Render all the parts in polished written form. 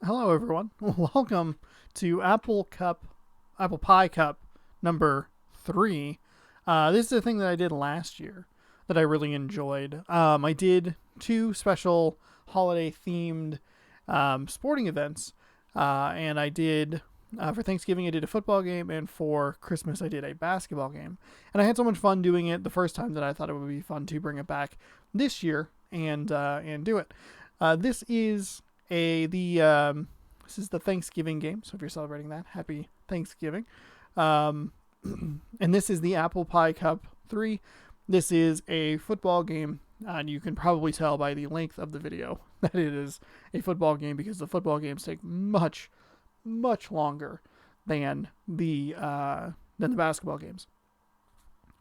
Hello, everyone. Welcome to Apple Pie Cup number 3. This is a thing that I did last year that I really enjoyed. I did 2 special holiday themed sporting events, and I did. For Thanksgiving, I did a football game, and for Christmas, I did a basketball game. And I had so much fun doing it the first time that I thought it would be fun to bring it back this year and do it. This is a the this is the Thanksgiving game. So if you're celebrating that, happy Thanksgiving. Um, and this is the Apple Pie Cup 3. This is a football game, and you can probably tell by the length of the video that it is a football game because the football games take much longer than the basketball games.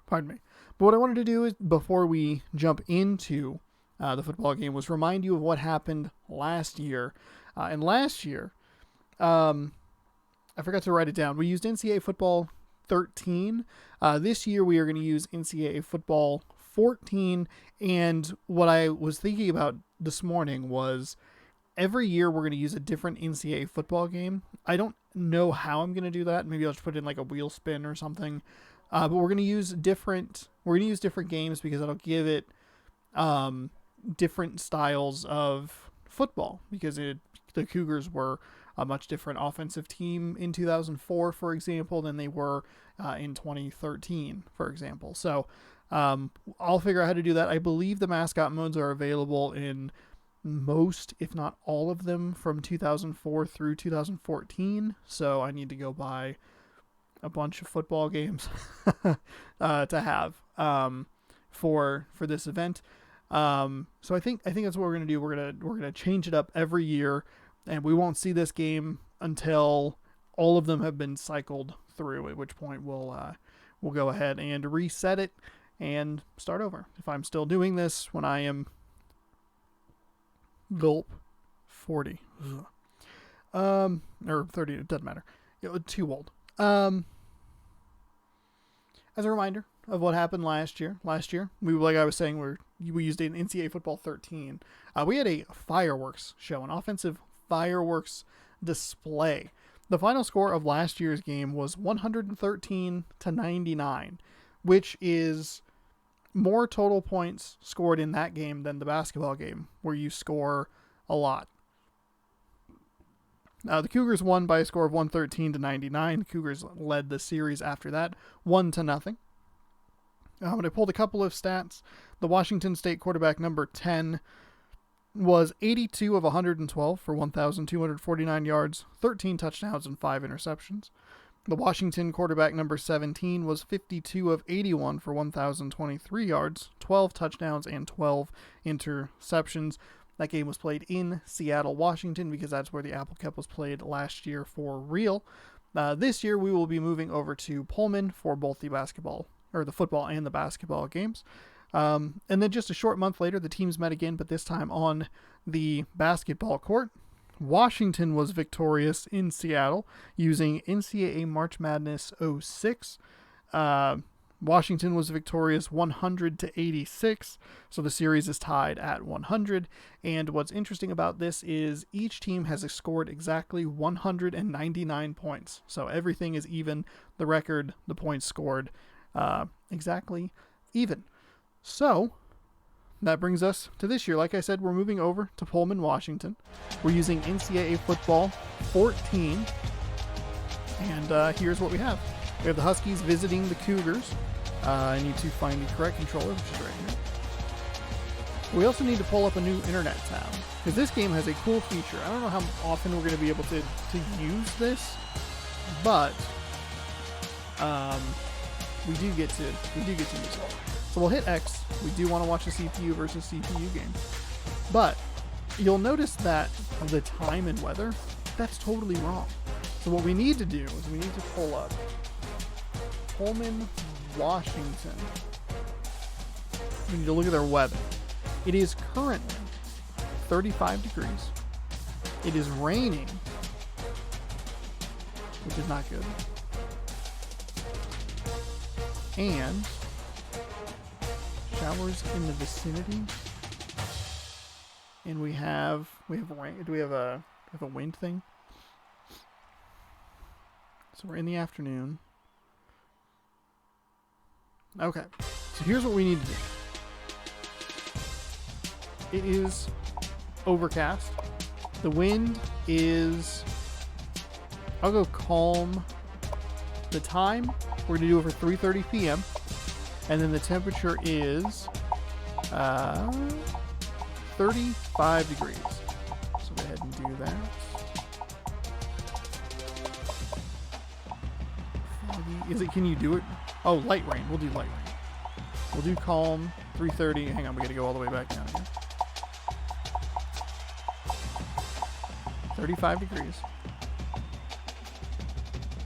Pardon me. But what I wanted to do is before we jump into the football game was remind you of what happened last year. And last year, I forgot to write it down. We used NCAA football 13. This year we are going to use NCAA football 14. And what I was thinking about this morning was every year we're going to use a different NCAA football game. I don't know how I'm going to do that. Maybe I'll just put in like a wheel spin or something. But we're going to use different games because that'll give it different styles of football because the Cougars were a much different offensive team in 2004, for example, than they were in 2013, for example. So I'll figure out how to do that. I believe the mascot modes are available in most, if not all of them, from 2004 through 2014. So I need to go buy a bunch of football games to have for this event. So I think that's what we're gonna do. We're gonna change it up every year, and we won't see this game until all of them have been cycled through. At which point we'll go ahead and reset it and start over. If I'm still doing this when I am 40, or 30, it doesn't matter. It was too old. As a reminder of what happened last year, like I was saying, we used an NCAA football 13. We had a fireworks show, an offensive fireworks display. The final score of last year's game was 113-99, which is more total points scored in that game than the basketball game, where you score a lot. The Cougars won by a score of 113-99. The Cougars led the series after that, 1-0. When I pulled a couple of stats, the Washington State quarterback number 10 was 82 of 112 for 1,249 yards, 13 touchdowns, and 5 interceptions. The Washington quarterback number 17 was 52 of 81 for 1,023 yards, 12 touchdowns, and 12 interceptions. That game was played in Seattle, Washington, because that's where the Apple Cup was played last year for real. This year, we will be moving over to Pullman for both the football and the basketball games. And then just a short month later, the teams met again, but this time on the basketball court. Washington was victorious in Seattle using NCAA March Madness 06. Washington was victorious 100-86, so the series is tied at 100. And what's interesting about this is each team has scored exactly 199 points. So everything is even. The record, the points scored, exactly even. So that brings us to this year. Like I said, we're moving over to Pullman, Washington. We're using NCAA football 14. And here's what we have. We have the Huskies visiting the Cougars. I need to find the correct controller, which is right here. We also need to pull up a new internet tab, because this game has a cool feature. I don't know how often we're going to be able to use this, but we do get to use it. So we'll hit X. We do want to watch a CPU versus CPU game. But you'll notice that the time and weather, that's totally wrong. So what we need to do is we need to pull up Pullman, Washington. We need to look at their weather. It is currently 35 degrees. It is raining, which is not good. And showers in the vicinity. And we have rain. Do we have a With a wind thing. So we're in the afternoon. Okay. So here's what we need to do. It is overcast. The wind is... I'll go calm. The time, we're going to do it for 3:30 p.m. And then the temperature is 35 degrees. So go ahead and do that. Can you do it? Oh, light rain. We'll do light rain. We'll do calm, 3:30. Hang on, we got to go all the way back down here. 35 degrees.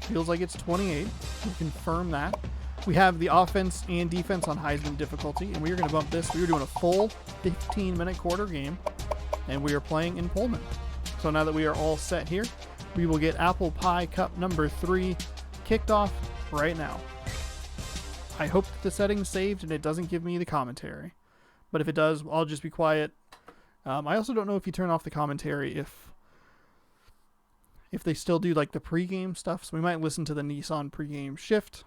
Feels like it's 28. We confirm that. We have the offense and defense on Heisman difficulty, and we are going to bump this. We are doing a full 15-minute quarter game, and we are playing in Pullman. So now that we are all set here, we will get Apple Pie Cup number 3 kicked off right now. I hope that the setting's saved and it doesn't give me the commentary. But if it does, I'll just be quiet. I also don't know if you turn off the commentary if they still do like the pregame stuff. So we might listen to the Nissan pregame shift,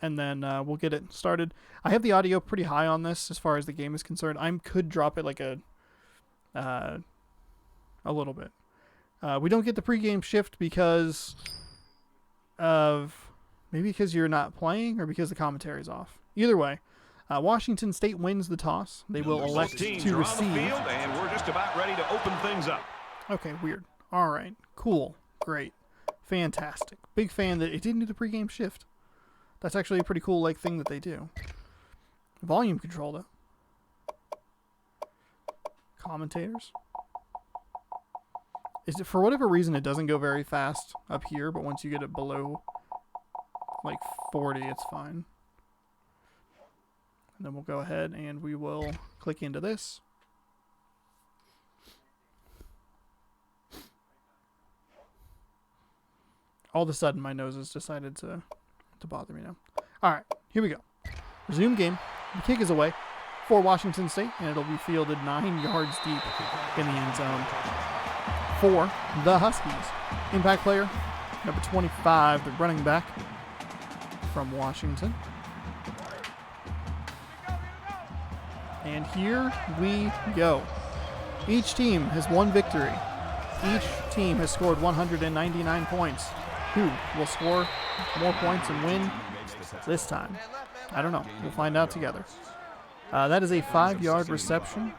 and then we'll get it started. I have the audio pretty high on this as far as the game is concerned. I could drop it like a little bit. We don't get the pregame shift because of maybe because you're not playing or because the commentary's off. Either way, Washington State wins the toss. They will elect to receive. On the field, and we're just about ready to open things up. Okay, weird. All right, cool. Great. Fantastic. Big fan that it didn't do the pregame shift. That's actually a pretty cool thing that they do. Volume control though. Commentators. Is it for whatever reason it doesn't go very fast up here, but once you get it below like 40, it's fine. And then we'll go ahead and we will click into this. All of a sudden, my nose has decided to bother me now. All right, here we go. Resume game. The kick is away for Washington State, and it'll be fielded 9 yards deep in the end zone for the Huskies. Impact player, number 25, the running back from Washington. And here we go. Each team has one victory. Each team has scored 199 points. Who will score more points and win this time? I don't know. We'll find out together. That is a 5-yard reception.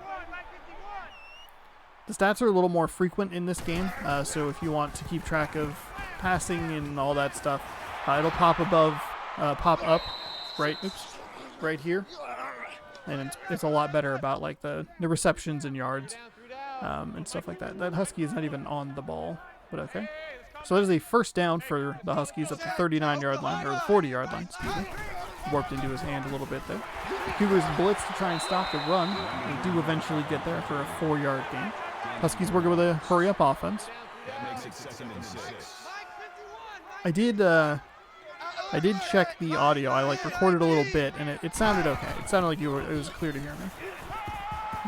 The stats are a little more frequent in this game, so if you want to keep track of passing and all that stuff, it'll pop up right here, and it's a lot better about like the receptions and yards and stuff like that. That Husky is not even on the ball, but okay. So that is a first down for the Huskies at the 39-yard line, or the 40-yard line, excuse me. Warped into his hand a little bit there. The Cougars blitz to try and stop the run. They do eventually get there for a 4-yard gain. Huskies working with a hurry-up offense. I did check the audio. I recorded a little bit, and it sounded okay. It sounded like it was clear to hear me.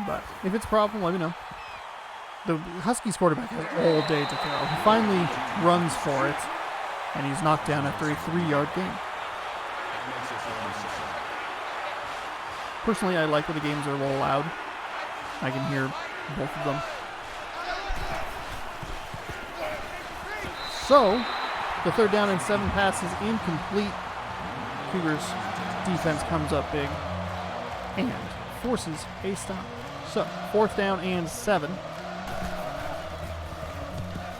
But if it's a problem, let me know. The Huskies quarterback has all day to throw. He finally runs for it, and he's knocked down after a 3-yard gain. Personally, I like when the games are a little loud. I can hear both of them. So, the 3rd down and 7 pass is incomplete. Cougars defense comes up big and forces a stop. So, 4th down and 7.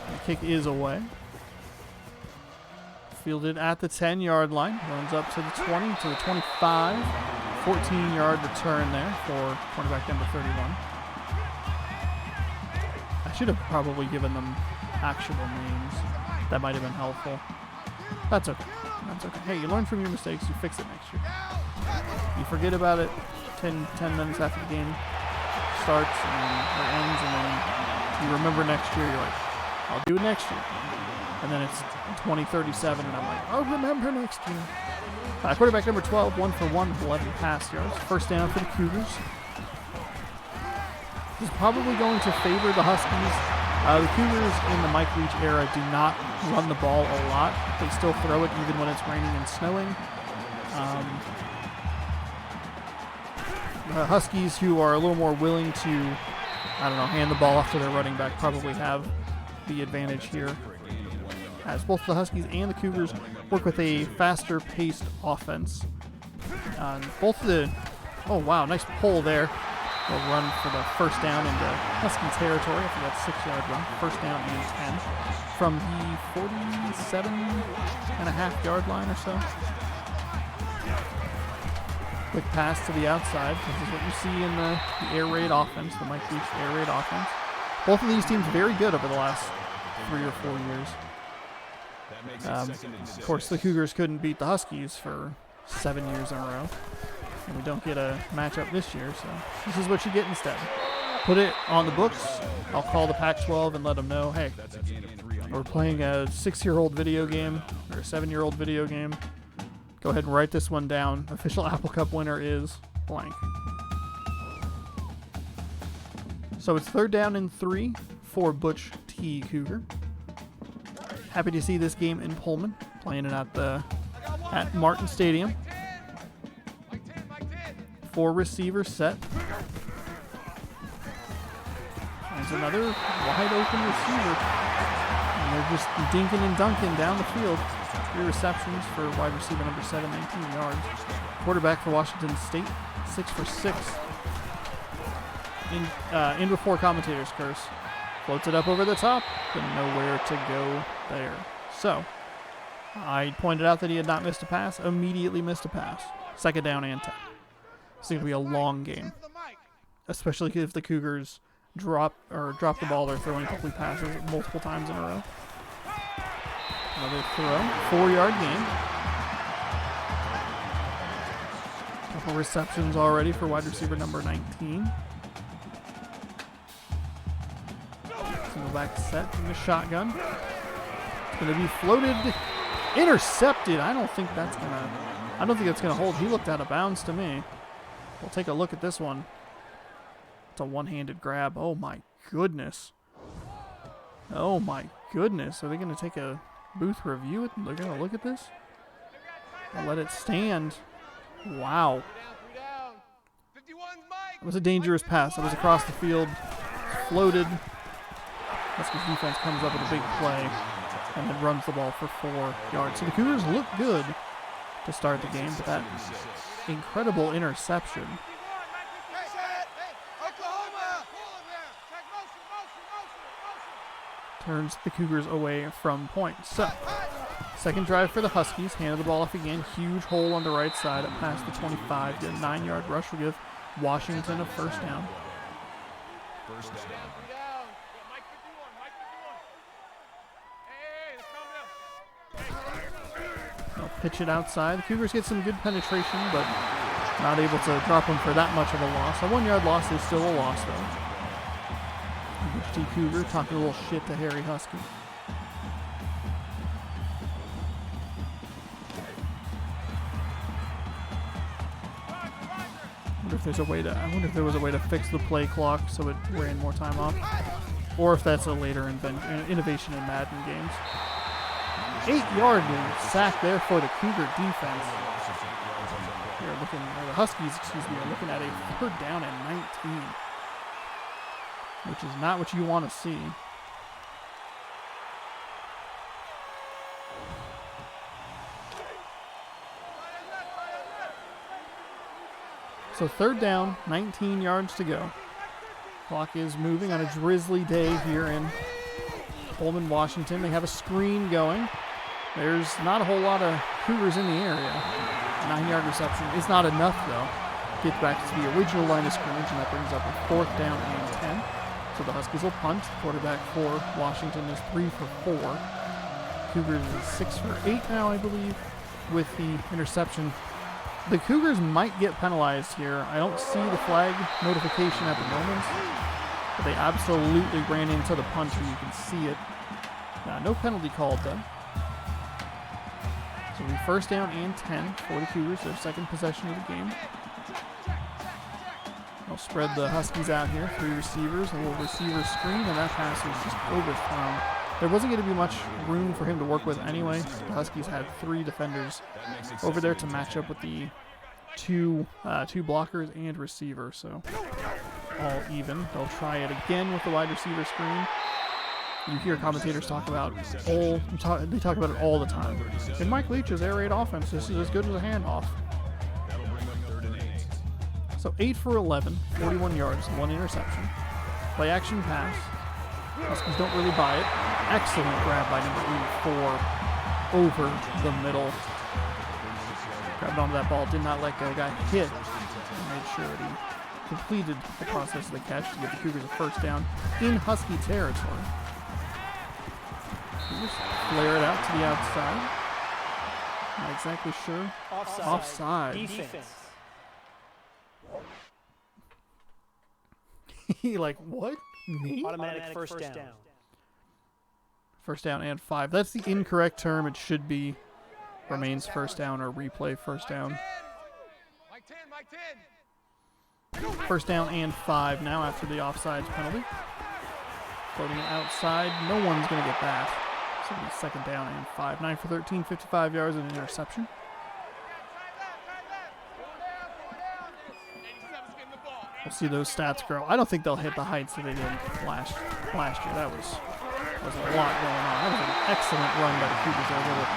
The kick is away. Fielded at the 10-yard line. Runs up to the 20, to the 25. 14-yard return there for cornerback number 31. I should have probably given them actual names. That might have been helpful. That's okay. That's okay. Hey, you learn from your mistakes. You fix it next year. You forget about it 10 minutes after the game starts or ends, and then you remember next year. You're like, I'll do it next year. And then it's 2037, and I'm like, I'll remember next year. Quarterback number 12, 1 for 1 with 11 pass yards. First down for the Cougars. This is probably going to favor the Huskies The Cougars in the Mike Leach era do not run the ball a lot. They still throw it even when it's raining and snowing. The Huskies, who are a little more willing to, hand the ball off to their running back, probably have the advantage here, as both the Huskies and the Cougars work with a faster-paced offense. Oh wow, nice pull there. They'll run for the first down into Husky territory. I think that's 6-yard run. First down and 10 from the 47.5-yard line or so. Quick pass to the outside. This is what you see in the air raid offense, the Mike Leach air raid offense. Both of these teams very good over the last 3 or 4 years. Of course, the Cougars couldn't beat the Huskies for 7 years in a row. And we don't get a matchup this year, so this is what you get instead. Put it on the books. I'll call the Pac-12 and let them know, hey, we're playing a 6-year-old video game or a 7-year-old video game. Go ahead and write this one down. Official Apple Cup winner is blank. So it's 3rd down and 3 for Butch T. Cougar. Happy to see this game in Pullman, playing it at Martin Stadium. 4 receivers set. There's another wide open receiver. And they're just dinking and dunking down the field. 3 receptions for wide receiver number 7, 19 yards. Quarterback for Washington State, 6 for 6. In before commentators curse. Floats it up over the top. Didn't know where to go there. So, I pointed out that he had not missed a pass. Immediately missed a pass. 2nd down and 10. It's going to be a long game, especially if the Cougars drop the ball. They're throwing complete passes multiple times in a row. Another throw, 4-yard gain. Couple receptions already for wide receiver number 19. Single back set from the shotgun. It's going to be floated, intercepted. I don't think that's gonna hold. He looked out of bounds to me. We'll take a look at this one. It's a one-handed grab. Oh my goodness. Oh my goodness. Are they going to take a booth review? They're going to look at this? I'll let it stand. Wow. It was a dangerous pass. It was across the field. Floated. Huskies defense comes up with a big play and then runs the ball for 4 yards. So the Cougars look good to start the game, but that incredible interception turns the Cougars away from points. So, second drive for the Huskies. Handed the ball off again. Huge hole on the right side up past the 25. The 9-yard rush will give Washington a first down. They'll pitch it outside. The Cougars get some good penetration, but not able to drop them for that much of a loss. A 1-yard loss is still a loss, though. T. Cougar talking a little shit to Harry Husky. I wonder if there was a way to fix the play clock so it ran more time off, or if that's a later innovation in Madden games. 8-yard sack there for the Cougar defense. The Huskies, are looking at a 3rd down and 19. Which is not what you want to see. So 3rd down, 19 yards to go. Clock is moving on a drizzly day here in Pullman, Washington. They have a screen going. There's not a whole lot of Cougars in the area. 9-yard reception is not enough, though. Get back to the original line of scrimmage, and that brings up a 4th down and 10. So the Huskies will punt. Quarterback for Washington is 3 for 4. Cougars is 6 for 8 now, I believe, with the interception. The Cougars might get penalized here. I don't see the flag notification at the moment, but they absolutely ran into the punter. You can see it. No penalty called, though. So it'll be 1st down and 10 for the Cougars, their 2nd possession of the game. They'll spread the Huskies out here. 3 receivers, a little receiver screen, and that pass was just overthrown. There wasn't going to be much room for him to work with anyway. The Huskies had 3 defenders over there to match up with the two blockers and receiver, so all even. They'll try it again with the wide receiver screen. You hear commentators talk about they talk about it all the time. In Mike Leach's air raid offense, this is as good as a handoff. So 8 for 11, 41 yards, 1 interception. Play action pass. Huskies don't really buy it. Excellent grab by number 84 over the middle. Grabbed onto that ball, did not let a guy hit, and made sure that he completed the process of the catch to give the Cougars a first down in Husky territory. Cougars flare it out to the outside. Not exactly sure. Offside. Defense. He like, what? Me? Automatic first down. First down and 5. That's the incorrect term. It should be remains first down or replay first down. First down and 5 now after the offsides penalty. Floating it outside. No one's going to get that. So it'll be second down and 5. 9 for 13, 55 yards and an interception. We'll see those stats grow. I don't think they'll hit the heights that they did last year. That was a lot going on. That was an excellent run by the Cougars there. They were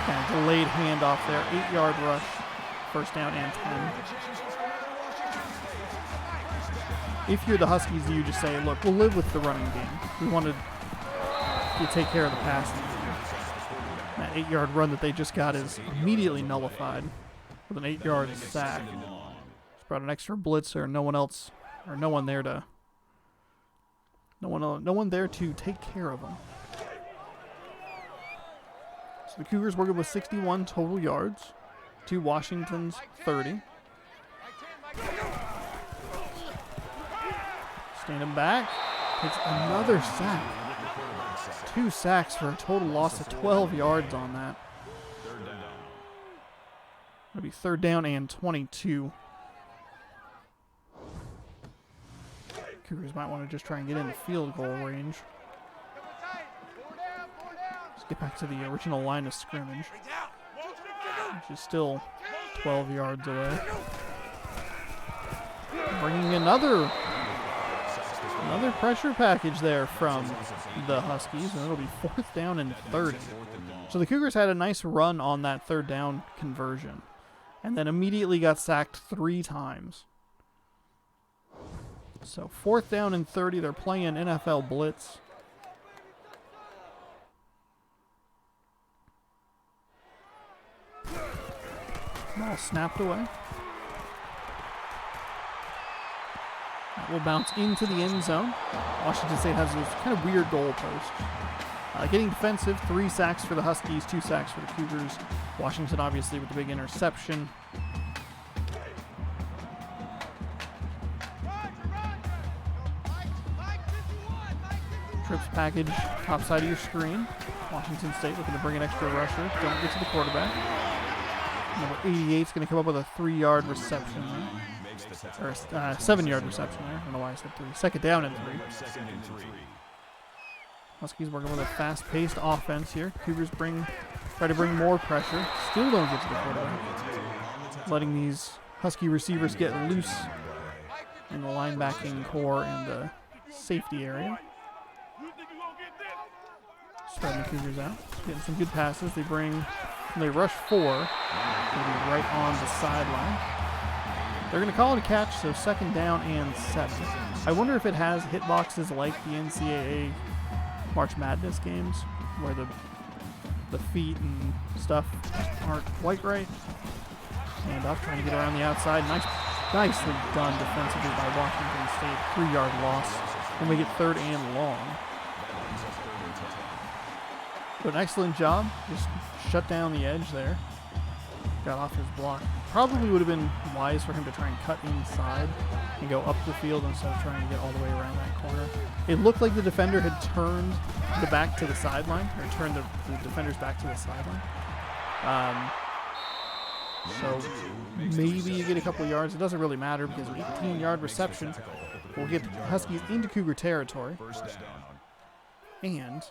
kind of delayed handoff there. 8-yard rush, first down and 10. If you're the Huskies, you just say, look, we'll live with the running game. We wanted to take care of the passing game. That 8-yard run that they just got is immediately nullified with an 8-yard sack. Brought an extra blitzer, no one there to take care of them. So the Cougars working with 61 total yards to Washington's 30. Standing back, takes another sack. 2 sacks for a total loss of 12 yards on that. It'll be third down and 22. Cougars might want to just try and get into field goal range. Let's get back to the original line of scrimmage, which is still 12 yards away. Bringing another pressure package there from the Huskies, and it'll be fourth down and 30. So the Cougars had a nice run on that third down conversion, and then immediately got sacked 3 times. So fourth down and 30, they're playing NFL blitz. Ball snapped away. That will bounce into the end zone. Washington State has this kind of weird goalpost. Getting defensive, 3 sacks for the Huskies, 2 sacks for the Cougars. Washington obviously with the big interception. Trips package, top side of your screen. Washington State looking to bring an extra rusher. Don't get to the quarterback. Number 88 is going to come up with a 3-yard reception there. Or a 7-yard reception there. I don't know why I said 3. Second down and 3. Huskies working with a fast-paced offense here. Cougars try to bring more pressure. Still don't get to the quarterback. Letting these Husky receivers get loose in the linebacking core and the safety area. Spreading the Cougars out. Getting some good passes. They rush 4. Going to be right on the sideline. They're going to call it a catch, so second down and 7. I wonder if it has hitboxes like the NCAA March Madness games, where the feet and stuff aren't quite right. And up, trying to get around the outside. Nicely done defensively by Washington State. 3-yard loss. We'll make it third and long. But an excellent job. Just shut down the edge there. Got off his block. Probably would have been wise for him to try and cut inside and go up the field instead of trying to get all the way around that corner. It looked like the defender had turned the back to the sideline, or turned the defender's back to the sideline. So maybe you get a couple yards. It doesn't really matter because an 18-yard reception will get the Huskies into Cougar territory and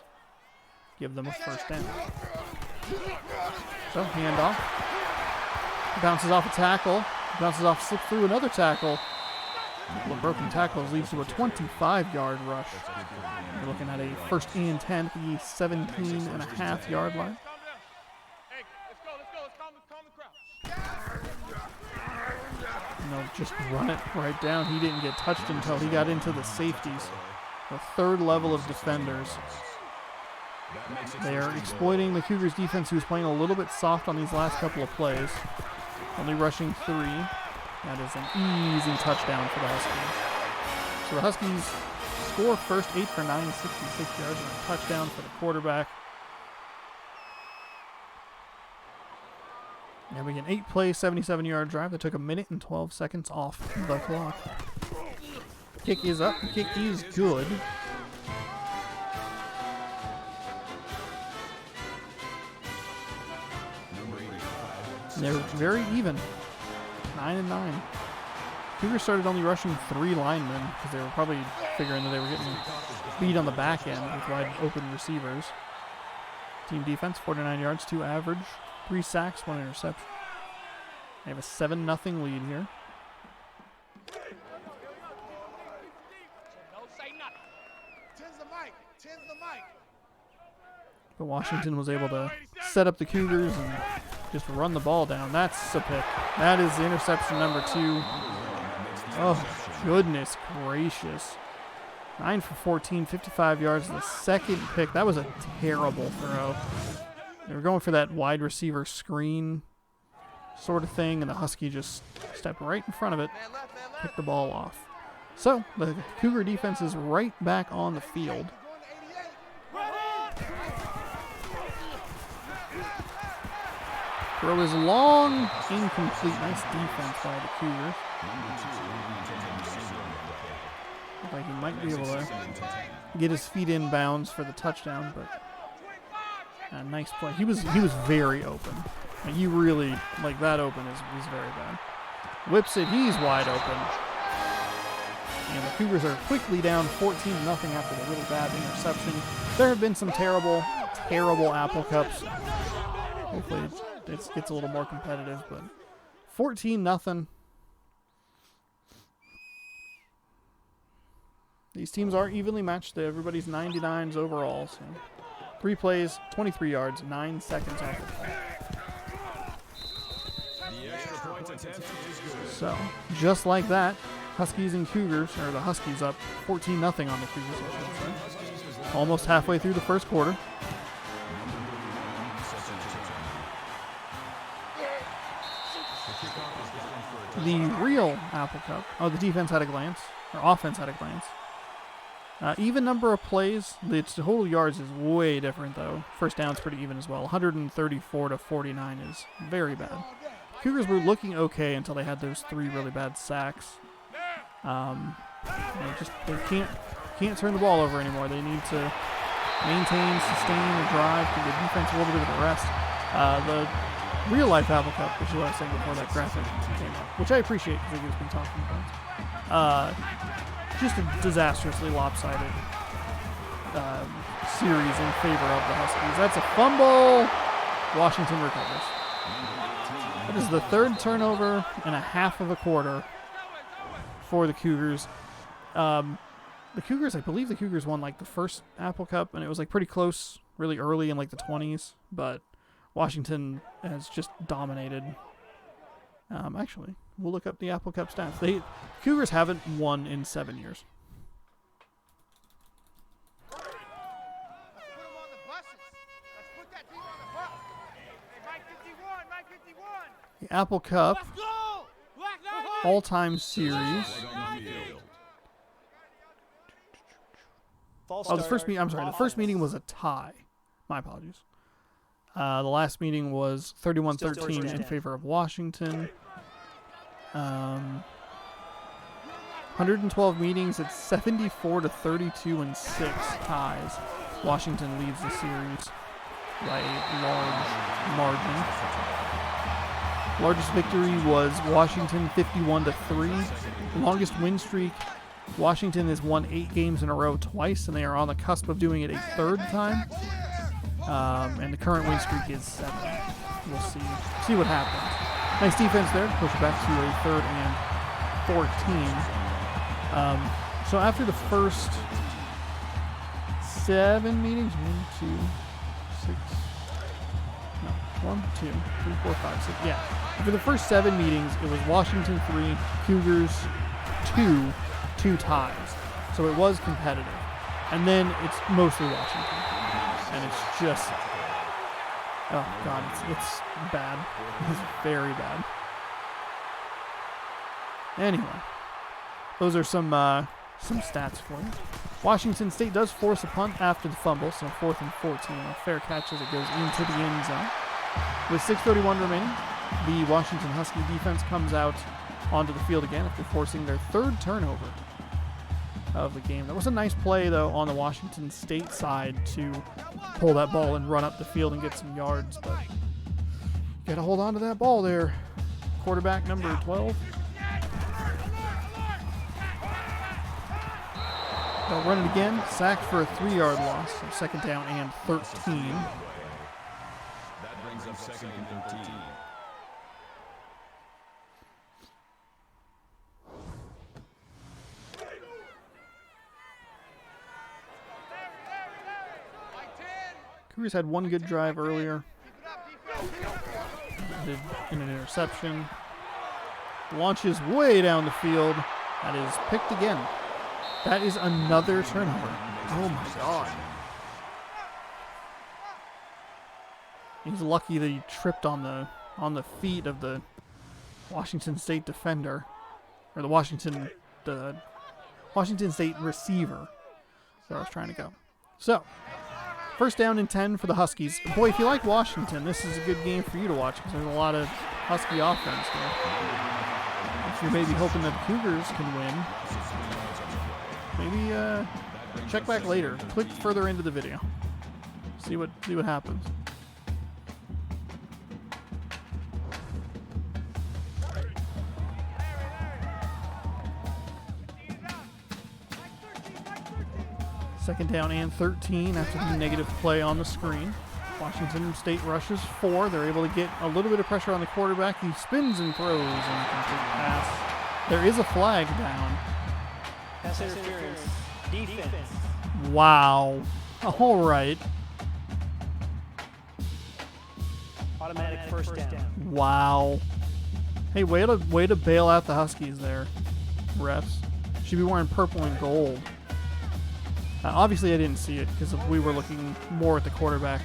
give them a first down. So handoff. Bounces off a tackle. Bounces off, slip through another tackle. The broken tackles leads to a 25-yard rush. You're looking at a first and 10 at the 17.5-yard line. And they'll just run it right down. He didn't get touched until he got into the safeties. The third level of defenders. They are exploiting the Cougars defense, who's playing a little bit soft on these last couple of plays. Only rushing 3. That is an easy touchdown for the Huskies. So the Huskies score first, 8 for 9, 66 yards, and a touchdown for the quarterback. And we get an 8-play, 77-yard drive that took 1 minute and 12 seconds off the clock. Kick is up. Kick is good. They're very even. 9-9. Cougars started only rushing 3 linemen because they were probably figuring that they were getting beat on the back end with wide open receivers. Team defense, 49 yards, 2 average, 3 sacks, 1 interception. They have a 7-0 lead here. But Washington was able to set up the Cougars and just run the ball down. That's a pick. That is interception number 2. Oh, goodness gracious. 9 for 14, 55 yards. The second pick. That was a terrible throw. They were going for that wide receiver screen sort of thing, and the Husky just stepped right in front of it, picked the ball off. So, the Cougar defense is right back on the field. Throw is long, incomplete. Nice defense by the Cougars. Looks like he might be able to get his feet in bounds for the touchdown, but nice play. He was very open. Like, you really, like, that open is very bad. Whips it. He's wide open. And the Cougars are quickly down 14-0 after the really bad interception. There have been some terrible Apple Cups. Hopefully it gets a little more competitive, but 14-0. These teams are evenly matched. Everybody's 99s overall. So 3 plays, 23 yards, 9 seconds off the play. So just like that, Huskies and Cougars, or the Huskies up 14-0 on the Cougars, I should say. Almost halfway through the first quarter. The real Apple Cup. Oh, the defense had a glance, or offense had a glance. Even number of plays. The total yards is way different, though. First down's pretty even as well. 134 to 49 is very bad. Cougars were looking okay until they had those 3 really bad sacks. They can't turn the ball over anymore. They need to maintain, sustain the drive, give the defense a little bit of a rest. The real life Apple Cup, which is what I was saying before that graphic came up, which I appreciate because it gives me talking points. Just a disastrously lopsided series in favor of the Huskies. That's a fumble. Washington recovers. That is the 3rd turnover and a half of a quarter for the Cougars. The Cougars, I believe the Cougars won like the first Apple Cup, and it was like pretty close, really early in like the 20s, but Washington has just dominated. Actually, we'll look up the Apple Cup stats. Cougars haven't won in 7 years. The Apple Cup all-time series. Oh, the first meeting. I'm sorry. The first meeting was a tie. My apologies. The last meeting was 31-13 in favor of Washington. 112 meetings. It's 74 to 32 and 6 ties. Washington leads the series by a large margin. Largest victory was Washington 51-3. Longest win streak, Washington has won 8 games in a row twice, and they are on the cusp of doing it a 3rd time. And the current win streak is 7. We'll see what happens. Nice defense there to push it back to a 3rd and 14. So after the first 7 meetings, 1, 2, 3, 4, 5, 6. Yeah. After the first 7 meetings, it was Washington 3, Cougars 2, 2 ties. So it was competitive. And then it's mostly Washington. And it's just, oh God, it's bad. It's very bad. Anyway, those are some stats for you. Washington State does force a punt after the fumble, so 4th and 14. A fair catch as it goes into the end zone. With 6:31 remaining, the Washington Husky defense comes out onto the field again after forcing their 3rd turnover of the game. That was a nice play, though, on the Washington State side to pull that ball and run up the field and get some yards, but got to hold on to that ball there. Quarterback number 12. They'll run it again. Sacked for a 3-yard loss. So 2nd down and 13. That brings up 2nd and 13. Cougars had one good drive earlier. Ended in an interception. Launches way down the field. That is picked again. That is another turnover. Oh my God. He's lucky that he tripped on the feet of the Washington State defender, or the Washington State receiver. That's where I was trying to go. So, 1st down and 10 for the Huskies. Boy, if you like Washington, this is a good game for you to watch because there's a lot of Husky offense here. If you're maybe hoping that the Cougars can win, maybe check back later. Click further into the video. See what happens. Second down and 13 after the negative play on the screen. Washington State rushes 4. They're able to get a little bit of pressure on the quarterback. He spins and throws and complete pass. There is a flag down. Pass interference. Defense. Wow. All right. Automatic first down. Wow. Hey, way to bail out the Huskies there, refs. Should be wearing purple and gold. Obviously, I didn't see it because we were looking more at the quarterback.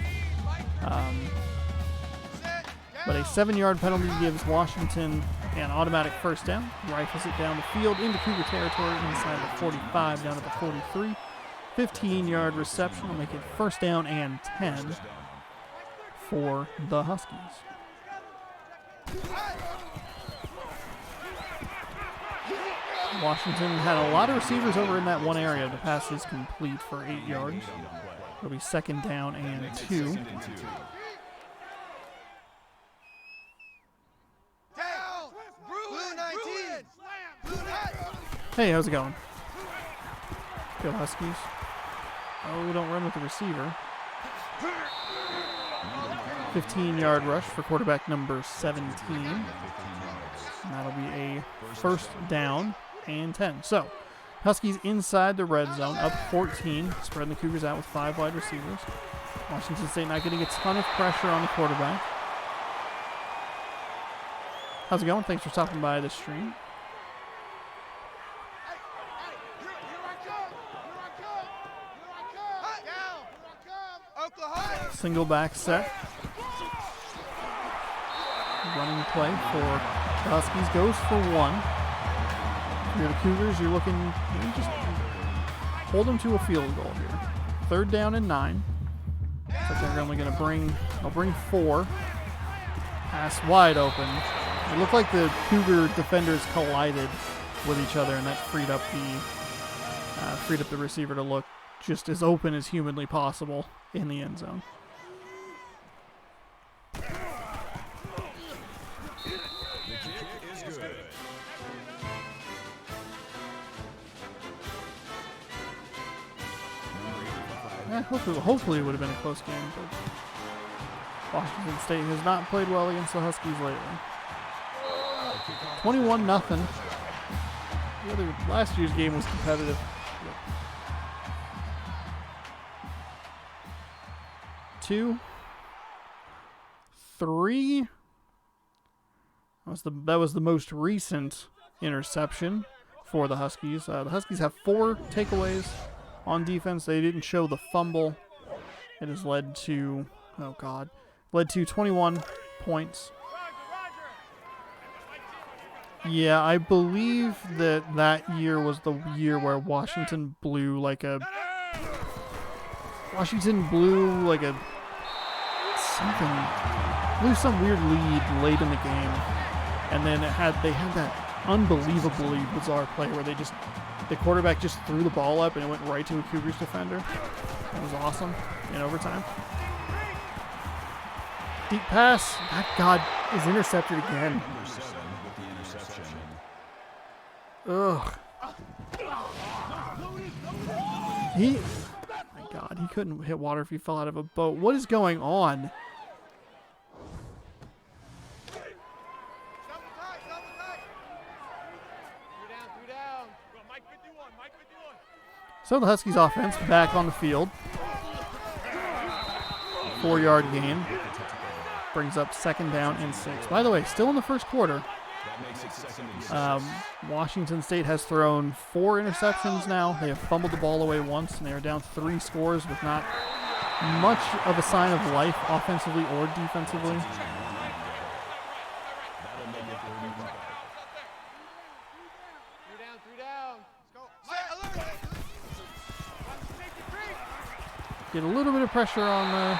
But a 7-yard penalty gives Washington an automatic first down. Rifles it down the field into Cougar territory inside the 45 down to the 43. 15-yard reception will make it 1st down and 10 for the Huskies. Washington had a lot of receivers over in that one area. The pass is complete for 8 yards. It'll be 2nd down and 2. Hey, how's it going? Go Huskies. Oh, don't run with the receiver. 15-yard rush for quarterback number 17. And that'll be a 1st down and 10. So, Huskies inside the red zone, up 14, spreading the Cougars out with 5 wide receivers. Washington State not getting a ton of pressure on the quarterback. How's it going? Thanks for stopping by the stream. Single back set. Running play for the Huskies goes for 1. If you're the Cougars, you're looking, just hold them to a field goal here. 3rd down and 9. Looks like they're only going to they'll bring 4. Pass wide open. It looked like the Cougar defenders collided with each other, and that freed up the receiver to look just as open as humanly possible in the end zone. Hopefully it would have been a close game, but Washington State has not played well against the Huskies lately. 21-0. Last year's game was competitive. 2, 3. That was the most recent interception for the Huskies. The Huskies have 4 takeaways on defense. They didn't show the fumble. It has led to 21 points. Yeah, I believe that year was the year where Washington blew like a some weird lead late in the game, and then they had that unbelievably bizarre play where the quarterback just threw the ball up and it went right to a Cougars defender. That was awesome in overtime. Deep pass. That God is intercepted again. Ugh. My God, he couldn't hit water if he fell out of a boat. What is going on? So the Huskies offense back on the field. 4-yard gain. Brings up 2nd down and 6. By the way, still in the first quarter. Washington State has thrown 4 interceptions now. They have fumbled the ball away once, and they are down 3 scores with not much of a sign of life offensively or defensively. Get a little bit of pressure on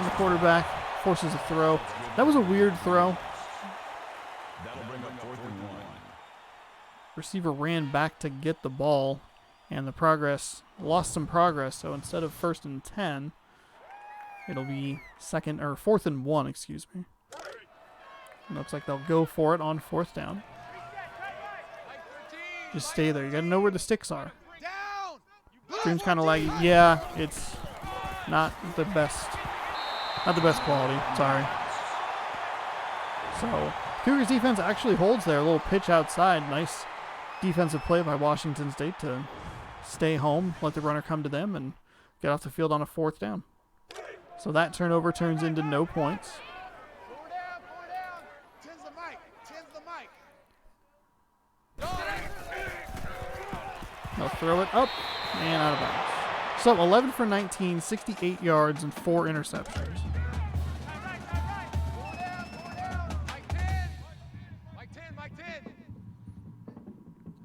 the quarterback. Forces a throw. That was a weird throw. Receiver ran back to get the ball, and lost some progress. So instead of 1st and 10, it'll be 4th and 1. Excuse me. It looks like they'll go for it on 4th down. Just stay there. You got to know where the sticks are. Stream's kind of laggy. Yeah, it's not the best. Not the best quality. Sorry. So Cougars defense actually holds there. A little pitch outside. Nice defensive play by Washington State to stay home, let the runner come to them, and get off the field on a 4th down. So that turnover turns into no points. They'll throw it up and out of bounds. So 11 for 19, 68 yards, and 4 interceptions.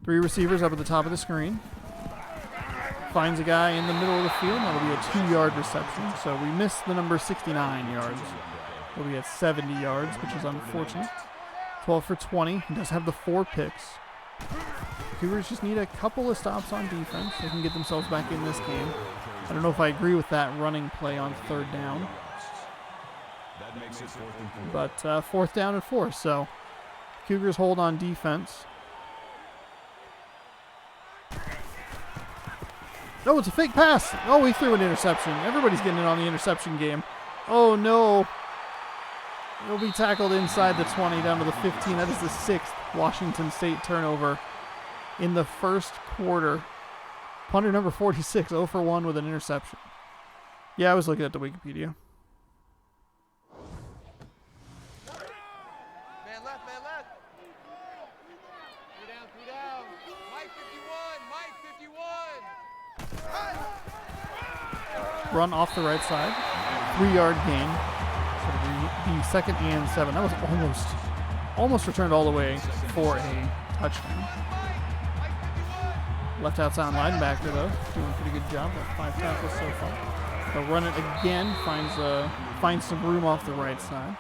Three receivers up at the top of the screen. Finds a guy in the middle of the field. That'll be a 2-yard reception. So we missed the number 69 yards. We'll be at 70 yards, which is unfortunate. 12 for 20. He does have the 4 picks. Cougars just need a couple of stops on defense. They can get themselves back in this game. I don't know if I agree with that running play on 3rd down. But 4th down and 4. So Cougars hold on defense. Oh, it's a fake pass. Oh, he threw an interception. Everybody's getting in on the interception game. Oh, no. He'll be tackled inside the 20 down to the 15. That is the 6th Washington State turnover in the first quarter. Punter number 46, 0 for 1 with an interception. Yeah, I was looking at the Wikipedia. Man left. 3 down. Mike 51. Run off the right side. 3-yard gain. So the 2nd and 7. That was almost returned all the way for a touchdown. Left outside linebacker, though, doing a pretty good job. Got 5 tackles so far. They'll run it again. Finds some room off the right side.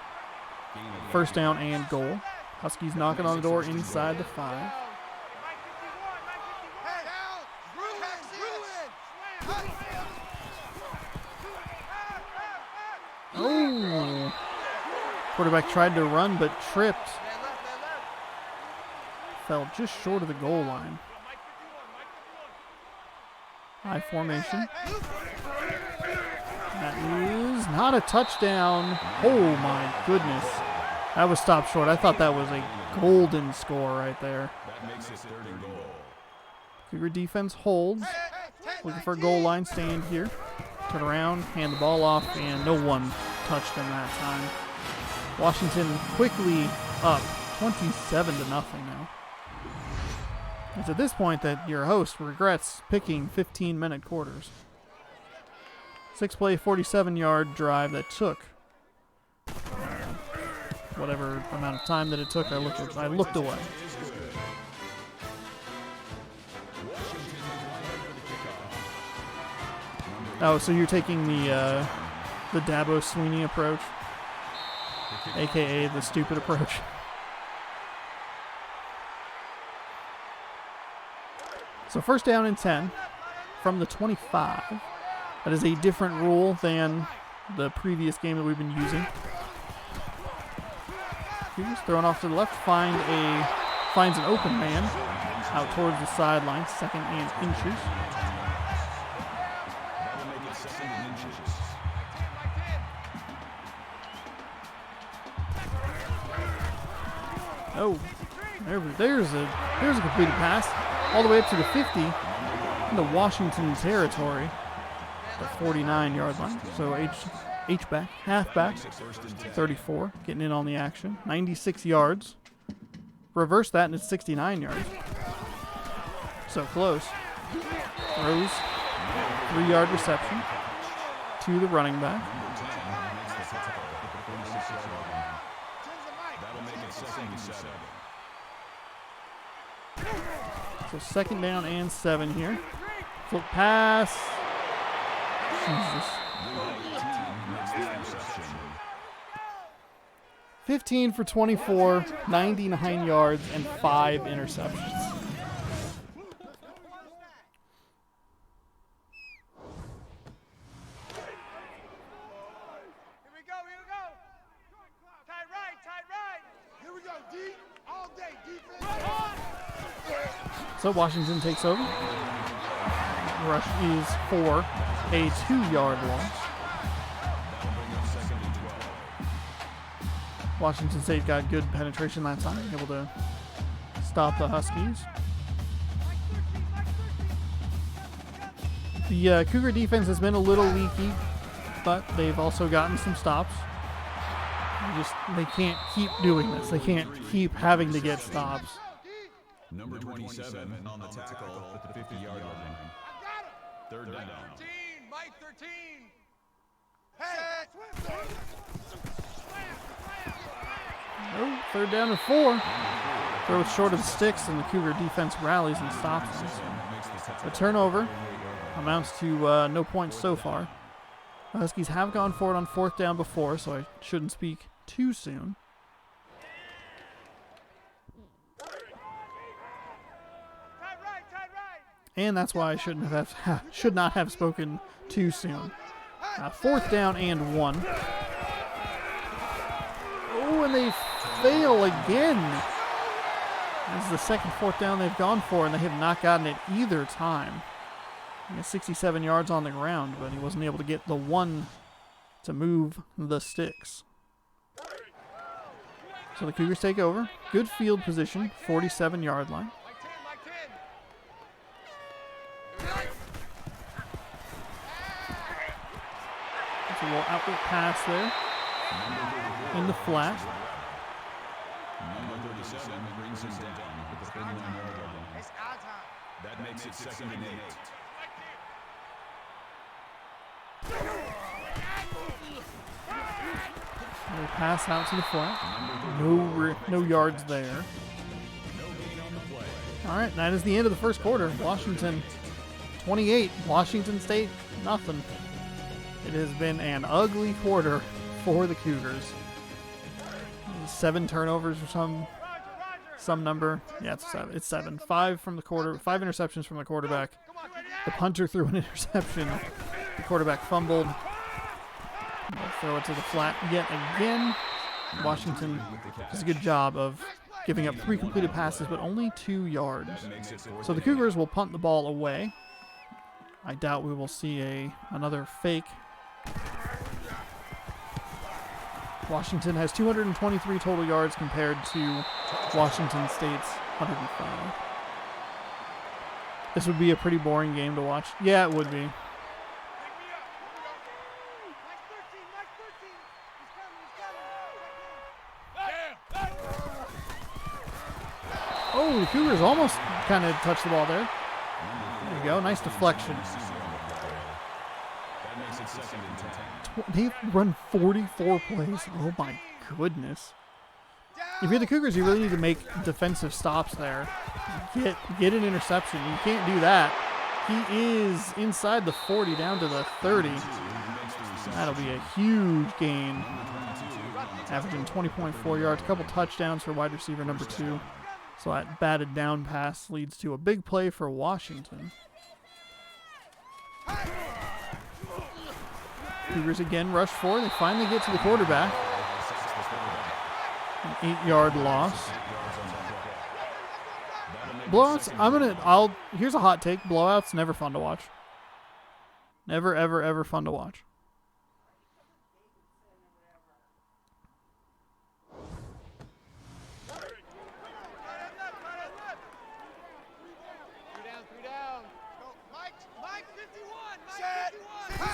1st down and goal. Huskies knocking on the door inside the 5. Oh! Quarterback tried to run but tripped. Fell just short of the goal line. High formation. That is not a touchdown. Oh my goodness. That was stopped short. I thought that was a golden score right there. That makes it 3rd and goal. Cougar defense holds. Looking for a goal line stand here. Turn around, hand the ball off, and no one touched him that time. Washington quickly up 27-0 now. It's at this point that your host regrets picking 15-minute quarters. 6-play, 47-yard drive that took whatever amount of time that it took. I looked away. Oh, so you're taking the Dabo Sweeney approach, aka the stupid approach. So 1st down and 10 from the 25. That is a different rule than the previous game that we've been using. Here's thrown off to the left, finds an open man out towards the sideline, 2nd and inches. Oh, there's a completed pass all the way up to the 50 into Washington territory, the 49-yard line. So H-back, halfback, 34, getting in on the action, 96 yards. Reverse that and it's 69 yards. So close. Throws, 3-yard reception to the running back. So 2nd down and 7 here. Flip pass. Jesus. 15 for 24, 99 yards, and 5 interceptions. So Washington takes over. Rush is for a 2-yard loss. Washington State got good penetration that time, able to stop the Huskies. The Cougar defense has been a little leaky, but they've also gotten some stops. They can't keep doing this. They can't keep having to get stops. Number 27 on the tackle at the 50-yard line. 3rd down. Mike 13. Oh, 3rd down and 4. Throw it short of the sticks, and the Cougar defense rallies and stops them. A turnover amounts to no points so far. The Huskies have gone for it on 4th down before, so I shouldn't speak too soon. And that's why I should not have spoken too soon. 4th down and 1. Oh, and they fail again. This is the 2nd 4th down they've gone for, and they have not gotten it either time. He has 67 yards on the ground, but he wasn't able to get the one to move the sticks. So the Cougars take over. Good field position, 47-yard line. That's a little outlet pass there in the flat. Number 37 brings him down at the 39-yard line. That makes it 2nd and 8. They pass out to the flat. No yards there. All right, that is the end of the first quarter. Washington 28, Washington State nothing. It has been an ugly quarter for the Cougars. 7 turnovers or some number. Yeah, it's 7. 5 from the quarter. 5 interceptions from the quarterback. The punter threw an interception. The quarterback fumbled. They'll throw it to the flat yet again. Washington does a good job of giving up 3 completed passes, but only 2 yards. So the Cougars will punt the ball away. I doubt we will see another fake. Washington has 223 total yards compared to Washington State's 105. This would be a pretty boring game to watch. Yeah, it would be. Oh, the Cougars almost kind of touched the ball there. There you go. Nice deflection. That makes it 2nd and 10. They've run 44 plays. Oh my goodness. If you're the Cougars, you really need to make defensive stops there. Get an interception. You can't do that. He is inside the 40 down to the 30. That'll be a huge gain. Averaging 20.4 yards. A couple touchdowns for wide receiver number 2. So that batted down pass leads to a big play for Washington. Cougars again rush 4. They finally get to the quarterback. An 8-yard loss. Blowouts, here's a hot take. Blowouts, never fun to watch. Never, ever, ever fun to watch.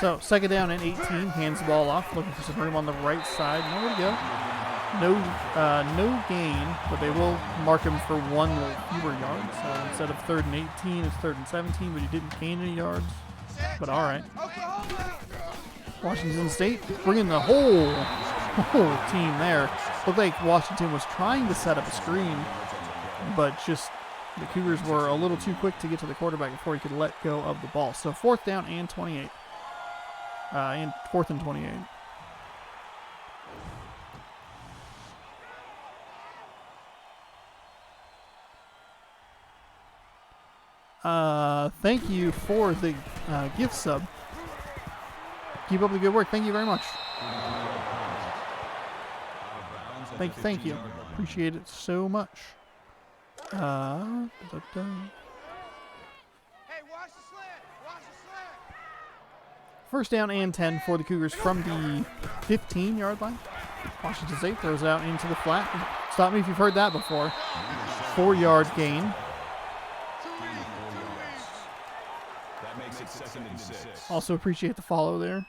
So, 2nd down and 18. Hands the ball off. Looking for some room on the right side. Nowhere to go. No gain, but they will mark him for 1 fewer yards. So instead of 3rd and 18, it's 3rd and 17, but he didn't gain any yards. But all right. Washington State bringing the whole team there. Looked like Washington was trying to set up a screen, but just the Cougars were a little too quick to get to the quarterback before he could let go of the ball. So 4th down and 28. And 4th and 28. Thank you for the gift sub. Keep up the good work. Thank you very much. Thank you. Appreciate it so much. Hey, watch the slant. Watch the slant. 1st down and 10 for the Cougars from the 15-yard line. Washington State throws it out into the flat. Stop me if you've heard that before. 4-yard gain. That makes it 2nd and 6. Also appreciate the follow there.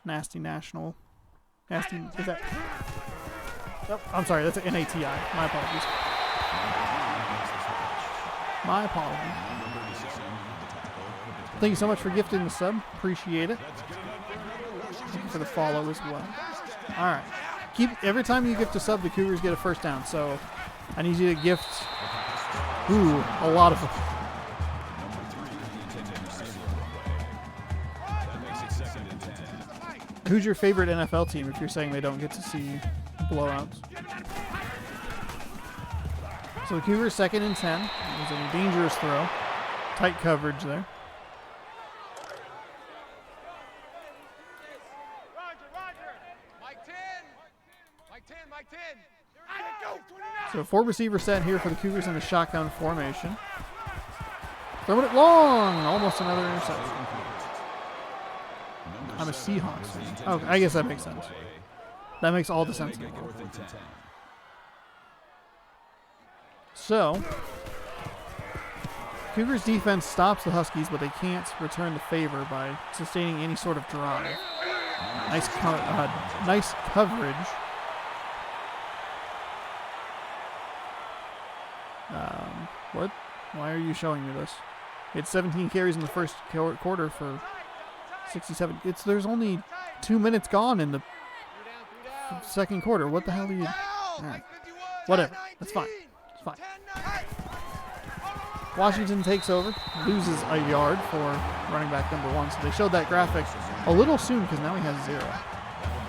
Nasty National. Nasty, is that? Oh, I'm sorry, that's an NATI. My apologies. My apologies. Thank you so much for gifting the sub. Appreciate it. Thank you for the follow as well. All right. Every time you gift a sub, the Cougars get a 1st down. So I need you to gift a lot of them. Who's your favorite NFL team if you're saying they don't get to see blowouts? So the Cougars 2nd and 10. It was a dangerous throw. Tight coverage there. Roger. Mike 10. Mike 10. So 4 receiver set here for the Cougars in the shotgun formation. Throwing it long. Almost another interception. I'm a Seahawks fan. Oh, I guess that makes sense. That makes all the sense in the world. So, Cougars defense stops the Huskies, but they can't return the favor by sustaining any sort of drive. Nice coverage. What? Why are you showing me this? It's 17 carries in the first quarter for 67. There's only 2 minutes gone in the 2nd quarter. What the hell are you? All right. Whatever. That's fine. It's fine. Washington takes over, loses a yard for running back number 1. So they showed that graphic a little soon because now he has 0,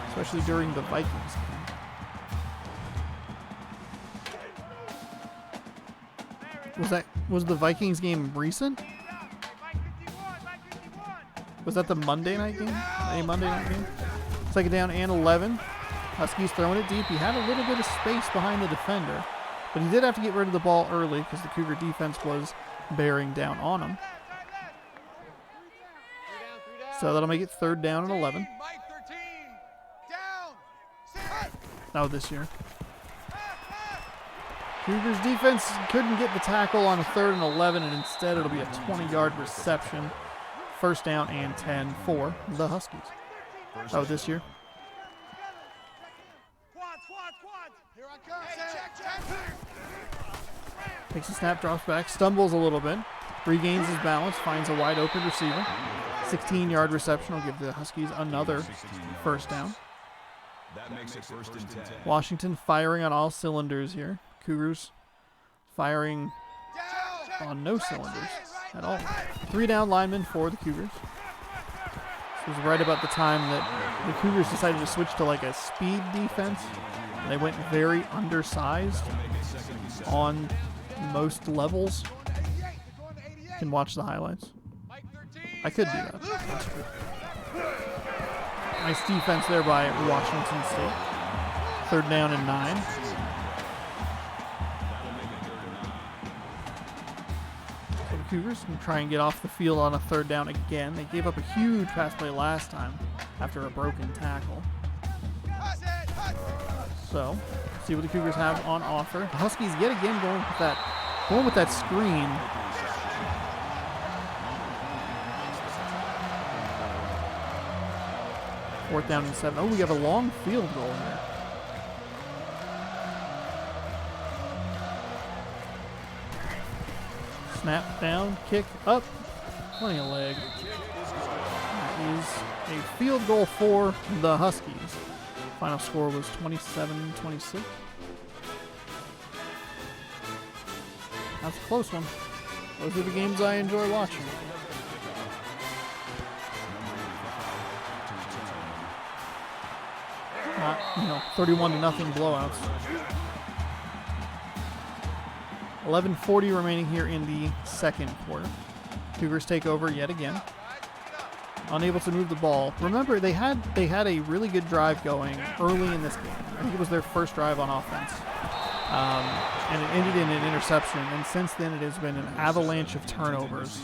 especially during the Vikings game. Was the Vikings game recent? Was that the Monday night game? A Monday night game? 2nd down and 11. Huskies throwing it deep. He had a little bit of space behind the defender, but he did have to get rid of the ball early because the Cougar defense was bearing down on him. So that'll make it 3rd down and 11. Mike 13. Down. Sit. No, this year. Cougars defense couldn't get the tackle on a 3rd and 11, and instead it'll be a 20-yard reception. 1st down and 10 for the Huskies. Oh, this year. Here I come. Hey, check. Takes a snap, drops back, stumbles a little bit, regains his balance, finds a wide open receiver. 16-yard reception will give the Huskies another 1st down. That makes it 1st and 10. Washington firing on all cylinders here. Cougars firing on no cylinders at all. 3 down linemen for the Cougars. This was right about the time that the Cougars decided to switch to like a speed defense. They went very undersized on most levels. You can watch the highlights. I could do that. That's true. Nice defense there by Washington State. 3rd down and 9. So the Cougars can try and get off the field on a 3rd down again. They gave up a huge pass play last time after a broken tackle. So, see what the Cougars have on offer. The Huskies yet again going with that screen. Fourth down and 7. Oh, we have a long field goal here. Snap down, kick up, plenty of leg. That is a field goal for the Huskies. Final score was 27-26. That's a close one. Those are the games I enjoy watching. 31-0 blowouts. 11:40 remaining here in the 2nd quarter. Cougars take over yet again. Unable to move the ball. Remember, they had a really good drive going early in this game. I think it was their first drive on offense. And it ended in an interception. And since then, it has been an avalanche of turnovers.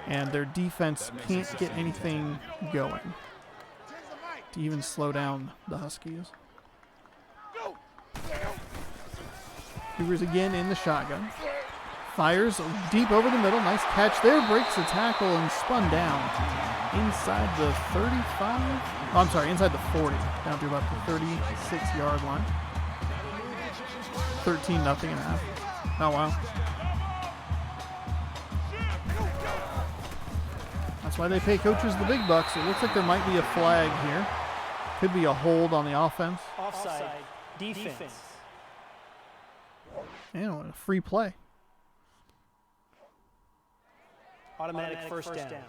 And their defense can't get anything going to even slow down the Huskies. Cougars again in the shotgun. Fires deep over the middle. Nice catch there. Breaks the tackle and spun down inside the 35. Oh, I'm sorry, inside the 40. Down to about the 36-yard line. 13-0 and a half. Oh, wow. That's why they pay coaches the big bucks. It looks like there might be a flag here. Could be a hold on the offense. Offside. Defense. And a free play. Automatic first down.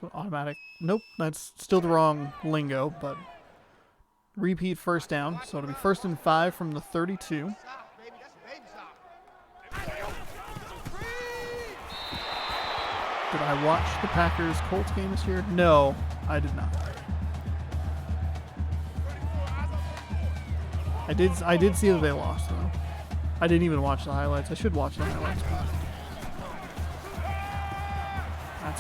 So automatic. Nope, that's still the wrong lingo, but repeat 1st down. So it'll be 1st and 5 from the 32. Did I watch the Packers-Colts game this year? No, I did not. I did see that they lost, though. I didn't even watch the highlights. I should watch the highlights. I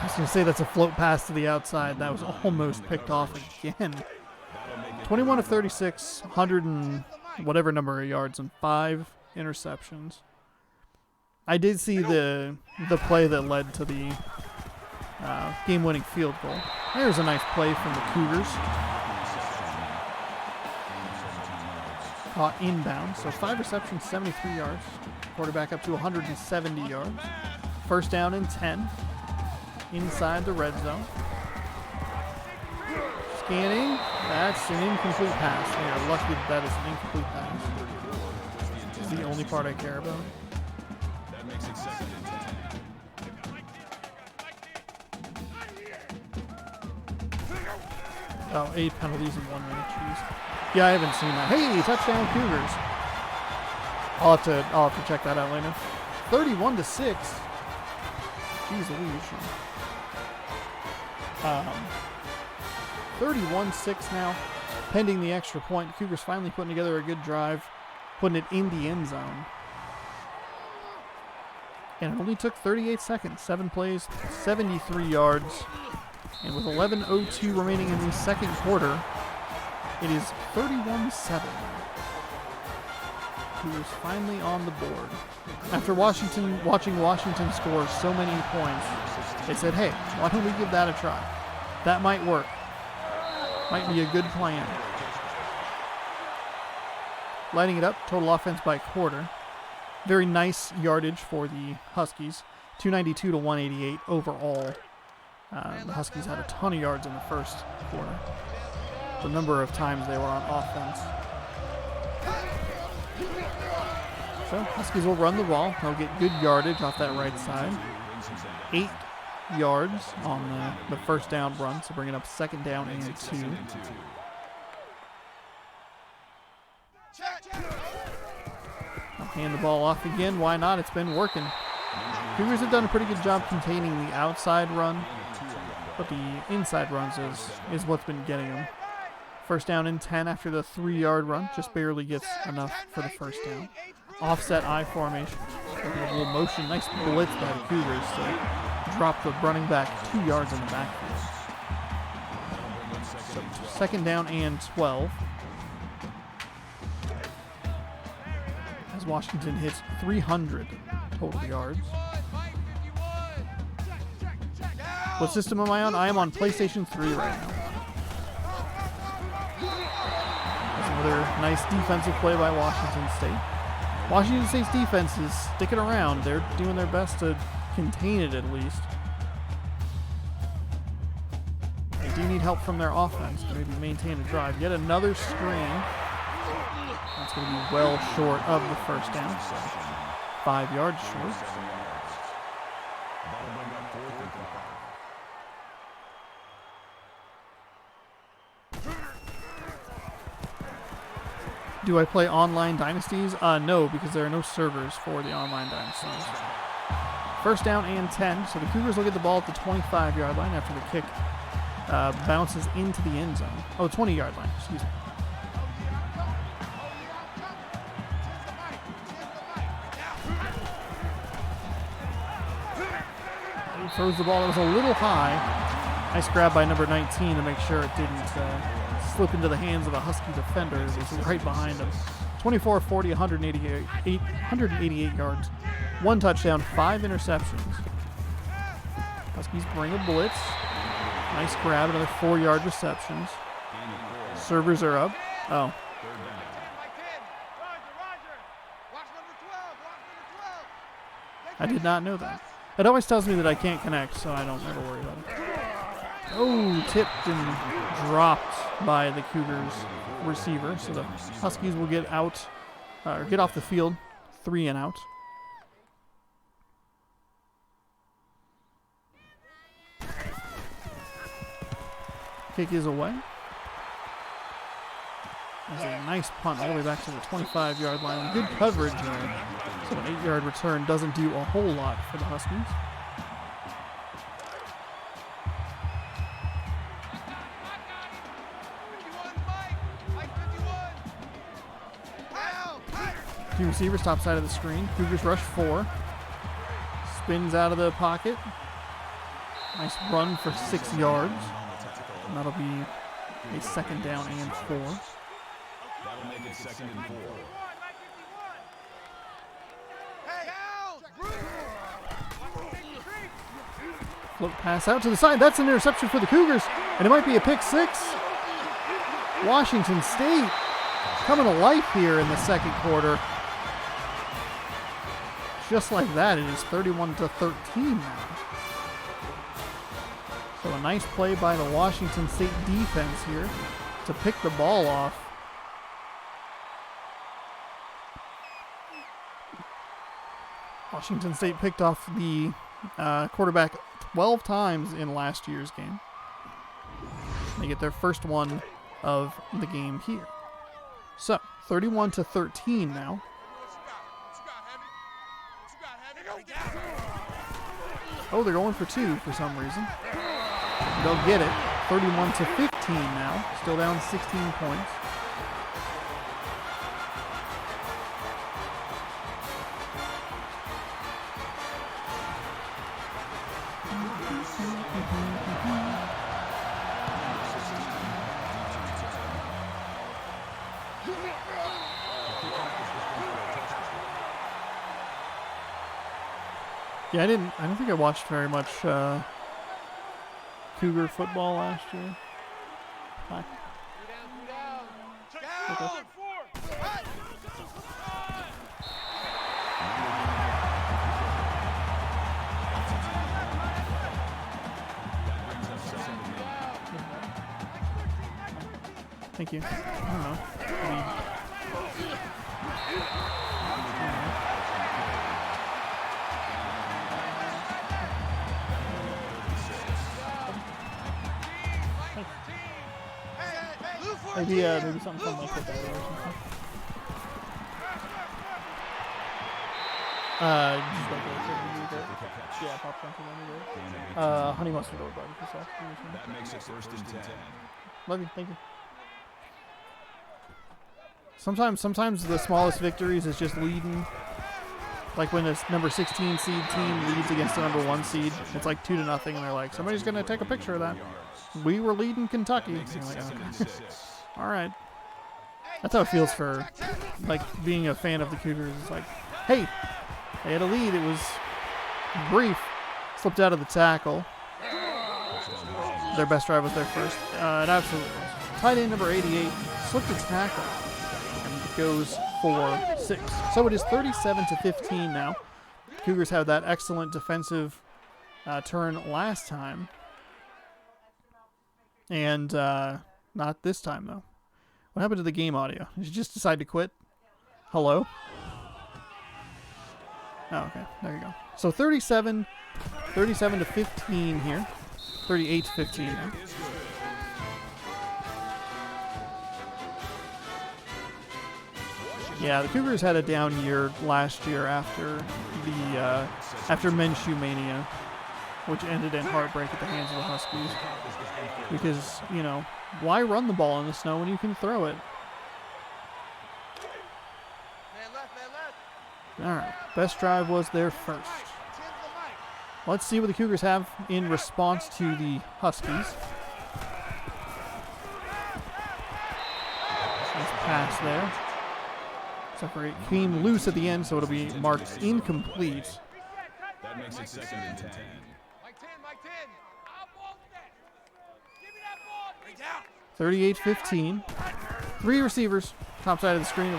was going to say that's a float pass to the outside. That was almost picked off again. 21 of 36, 100 and whatever number of yards, and 5 interceptions. I did see the play that led to the game-winning field goal. There's a nice play from the Cougars. Caught inbound, so 5 receptions, 73 yards. Quarterback up to 170 yards. 1st down and 10. Inside the red zone. Scanning. That's an incomplete pass. They are lucky that is an incomplete pass. It's the only part I care about. That makes it 2nd and 10. Oh, 8 penalties in 1 minute. Jeez. Yeah, I haven't seen that. Hey, touchdown Cougars. I'll have to check that out later. 31-6. Jeez Louise. 31-6 now. Pending the extra point. Cougars finally putting together a good drive. Putting it in the end zone. And it only took 38 seconds, 7 plays, 73 yards. And with 11:02 remaining in the second quarter, it is 31-7. Cougars finally on the board. After watching Washington score so many points, they said, hey, why don't we give that a try? That might work. Might be a good plan. Lighting it up, total offense by quarter. Very nice yardage for the Huskies. 292 to 188 overall. The Huskies had a ton of yards in the first quarter. The number of times they were on offense. So Huskies will run the ball. They'll get good yardage off that right side. 8 yards on the first down run, so bringing up second down and 2. I'll hand the ball off again. Why not? It's been working. Cougars have done a pretty good job containing the outside run, but the inside runs is what's been getting them. First down and 10 after the 3-yard run. Just barely gets enough for the first down. Offset I formation. A little motion. Nice blitz by the Cougars to drop the running back 2 yards in the backfield. So second down and 12. As Washington hits 300 total yards. What system am I on? I am on PlayStation 3 right now. That's another nice defensive play by Washington State. Washington State's defense is sticking around. They're doing their best to contain it at least. They do need help from their offense to maybe maintain a drive. Yet another screen. That's going to be well short of the first down. So 5 yards short. Do I play online dynasties? No, because there are no servers for the online dynasties. First down and 10. So the Cougars will get the ball at the 25-yard line after the kick bounces into the end zone. Oh, 20-yard line, excuse me. He throws the ball. It was a little high. Nice grab by number 19 to make sure it didn't slip into the hands of a Husky defender. It was right behind him. 24-40, 188 yards. 1 touchdown, 5 interceptions. Huskies bring a blitz. Nice grab, another 4-yard receptions. Servers are up. Oh. I did not know that. It always tells me that I can't connect, so I don't ever worry about it. Oh, tipped and dropped by the Cougars receiver. So the Huskies will get out, or get off the field, 3 and out. Kick is away. There's a nice punt all the way back to the 25-yard line. Good coverage there. So an 8-yard return doesn't do a whole lot for the Huskies. Two receivers, top side of the screen. Cougars rush 4. Spins out of the pocket. Nice run for 6 yards. And that'll be a second down and 4. That'll make it second and 4. Float pass out to the side. That's an interception for the Cougars. And it might be a pick 6. Washington State coming to life here in the second quarter. Just like that, it is 31-13 now. So a nice play by the Washington State defense here to pick the ball off. Washington State picked off the quarterback 12 times in last year's game. They get their first one of the game here. So 31-13 now. Oh, they're going for 2 for some reason. They'll get it. 31-15 now. Still down 16 points. Yeah, I don't think I watched very much Cougar football last year. Hi. Down. Hey. Thank you. I don't know. Maybe something fun like football or something. Just like yeah, popcorn for them. Honey mustard or barbecue sauce. That makes it first and 10. Love you, thank you. Sometimes the smallest victories is just leading. Like when this number 16 seed team leads against the number 1 seed, it's like 2-0, and they're like, somebody's gonna take a picture of that. We were leading Kentucky. And you're like, okay. All right. That's how it feels for like being a fan of the Cougars. It's like, hey, they had a lead. It was brief. Slipped out of the tackle. Their best drive was their first. It absolutely was. Tight end number 88 slipped a tackle and goes for 6. So it is 37-15 now. Cougars have that excellent defensive turn last time. And not this time, though. What happened to the game audio? Did you just decide to quit? Hello? Oh, okay. There you go. So 37-15 here. 38-15 now. Yeah, the Cougars had a down year last year after the after Minshew Mania, which ended in heartbreak at the hands of the Huskies. Because, you know, why run the ball in the snow when you can throw it? All right, best drive was their first. Let's see what the Cougars have in response to the Huskies. Nice pass there. Except for it came loose at the end, so it'll be marked incomplete. That makes it second and 10. Mike 10. 38-15. 3 receivers, top side of the screen,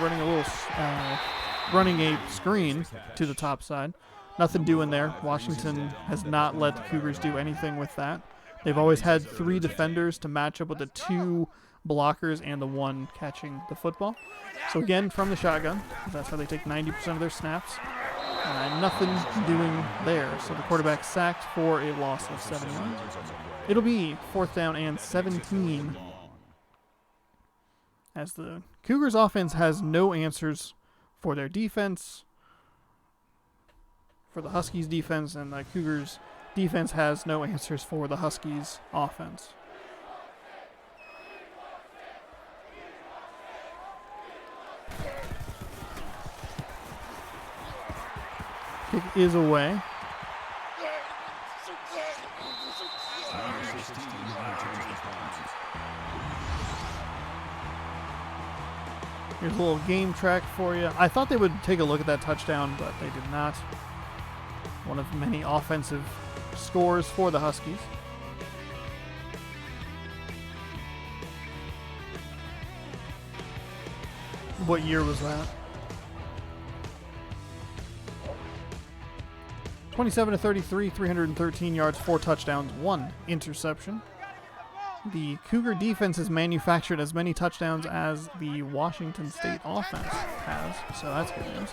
running a screen to the top side. Nothing doing there. Washington has not let the Cougars do anything with that. They've always had 3 defenders to match up with the 2 blockers and the 1 catching the football. So again, from the shotgun, that's how they take 90% of their snaps. Nothing doing there. So the quarterback sacked for a loss of 7 yards. It'll be 4th down and 17. As the Cougars offense has no answers for their defense, for the Huskies defense, and the Cougars defense has no answers for the Huskies offense. Kick is away. Here's a little game track for you. I thought they would take a look at that touchdown, but they did not. One of many offensive scores for the Huskies. What year was that? 27-33, 313 yards, 4 touchdowns, 1 interception. The Cougar defense has manufactured as many touchdowns as the Washington State offense has, so that's good news.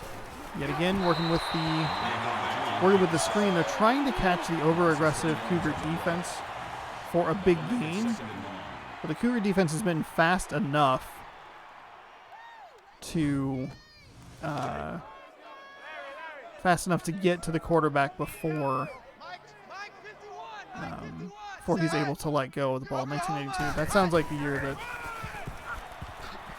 Yet again, working with the screen, they're trying to catch the over-aggressive Cougar defense for a big gain, but the Cougar defense has been fast enough to get to the quarterback before he's able to let go of the ball. 1982. That sounds like the year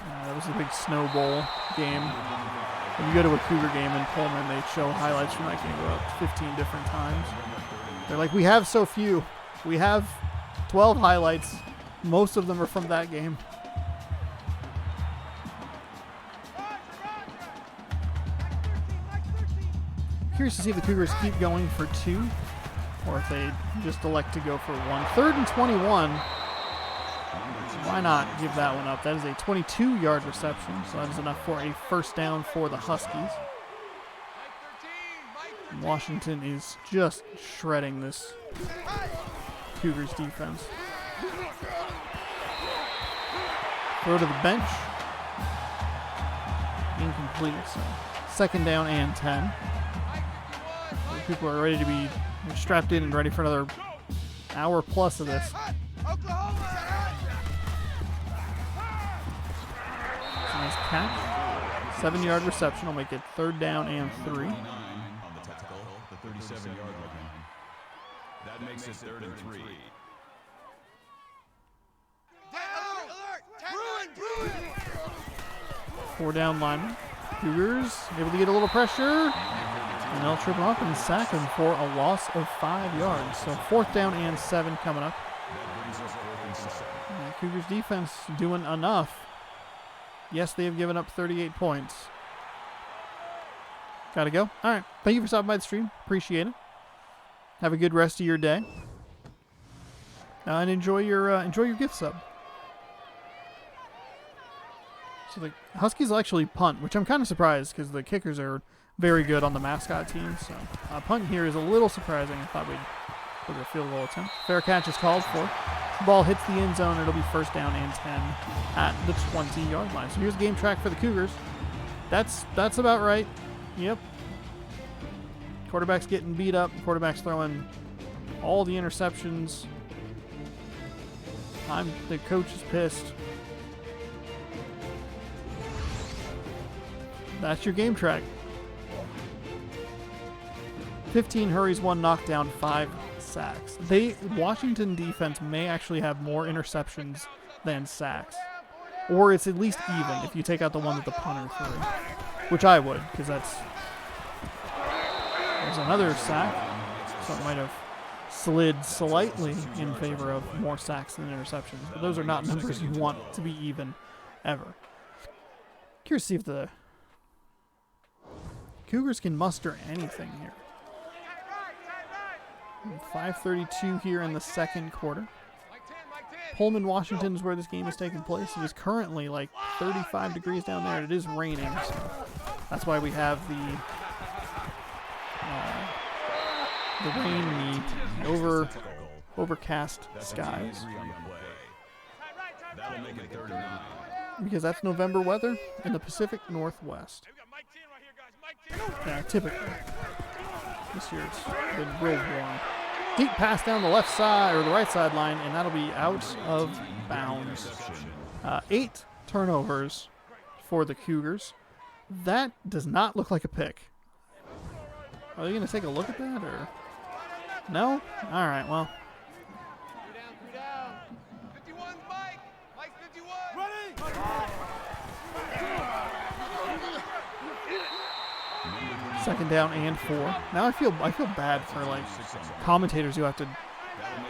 that was a big Snow Bowl game. When you go to a Cougar game in Pullman, they show highlights from that game about 15 different times. They're like, we have so few. We have 12 highlights. Most of them are from that game. Curious to see if the Cougars keep going for 2 or if they just elect to go for 1. 3rd and 21. Why not give that one up? That is a 22-yard reception, so that is enough for a first down for the Huskies. Washington is just shredding this Cougars defense. Throw to the bench. Incomplete, so 2nd down and 10. People are ready to be strapped in and ready for another hour plus of this. Nice catch. 7-yard reception will make it 3rd down and 3. On the tackle, the 37-yard line. That makes it 3rd and 3. Four down lineman. Cougars able to get a little pressure. And they'll trip him up and sack him for a loss of 5 yards. So 4th down and 7 coming up. And the Cougars defense doing enough. Yes, they have given up 38 points. Gotta go. All right. Thank you for stopping by the stream. Appreciate it. Have a good rest of your day. And enjoy your gift sub. So the Huskies will actually punt, which I'm kind of surprised because the kickers are very good on the mascot team. So punt here is a little surprising. I thought we'd look at a field goal attempt. Fair catch is called for. The ball hits the end zone. It'll be 1st down and 10 at the 20-yard line. So here's the game track for the Cougars. That's about right. Yep. Quarterback's getting beat up. Quarterback's throwing all the interceptions. The coach is pissed. That's your game track. 15 hurries, 1 knockdown, 5 sacks. Washington defense may actually have more interceptions than sacks. Or it's at least even if you take out the one that the punter threw. Which I would, because there's another sack. So it might have slid slightly in favor of more sacks than interceptions. But those are not numbers you want to be even, ever. Curious to see if the Cougars can muster anything here. 5:32 here in the 2nd quarter. Pullman, Washington is where this game is taking place. It is currently like 35 degrees down there, and it is raining. So that's why we have the rain, the overcast skies. That'll make it 3rd and 9. Because that's November weather in the Pacific Northwest. Yeah, typically. This year it's been real warm. Deep pass down the left side, or the right sideline, and that'll be out of bounds. 8 turnovers for the Cougars. That does not look like a pick. Are they going to take a look at that, or? No? All right, well. 51, Mike. Mike 51. Second down and 4. Now I feel bad for like commentators who have to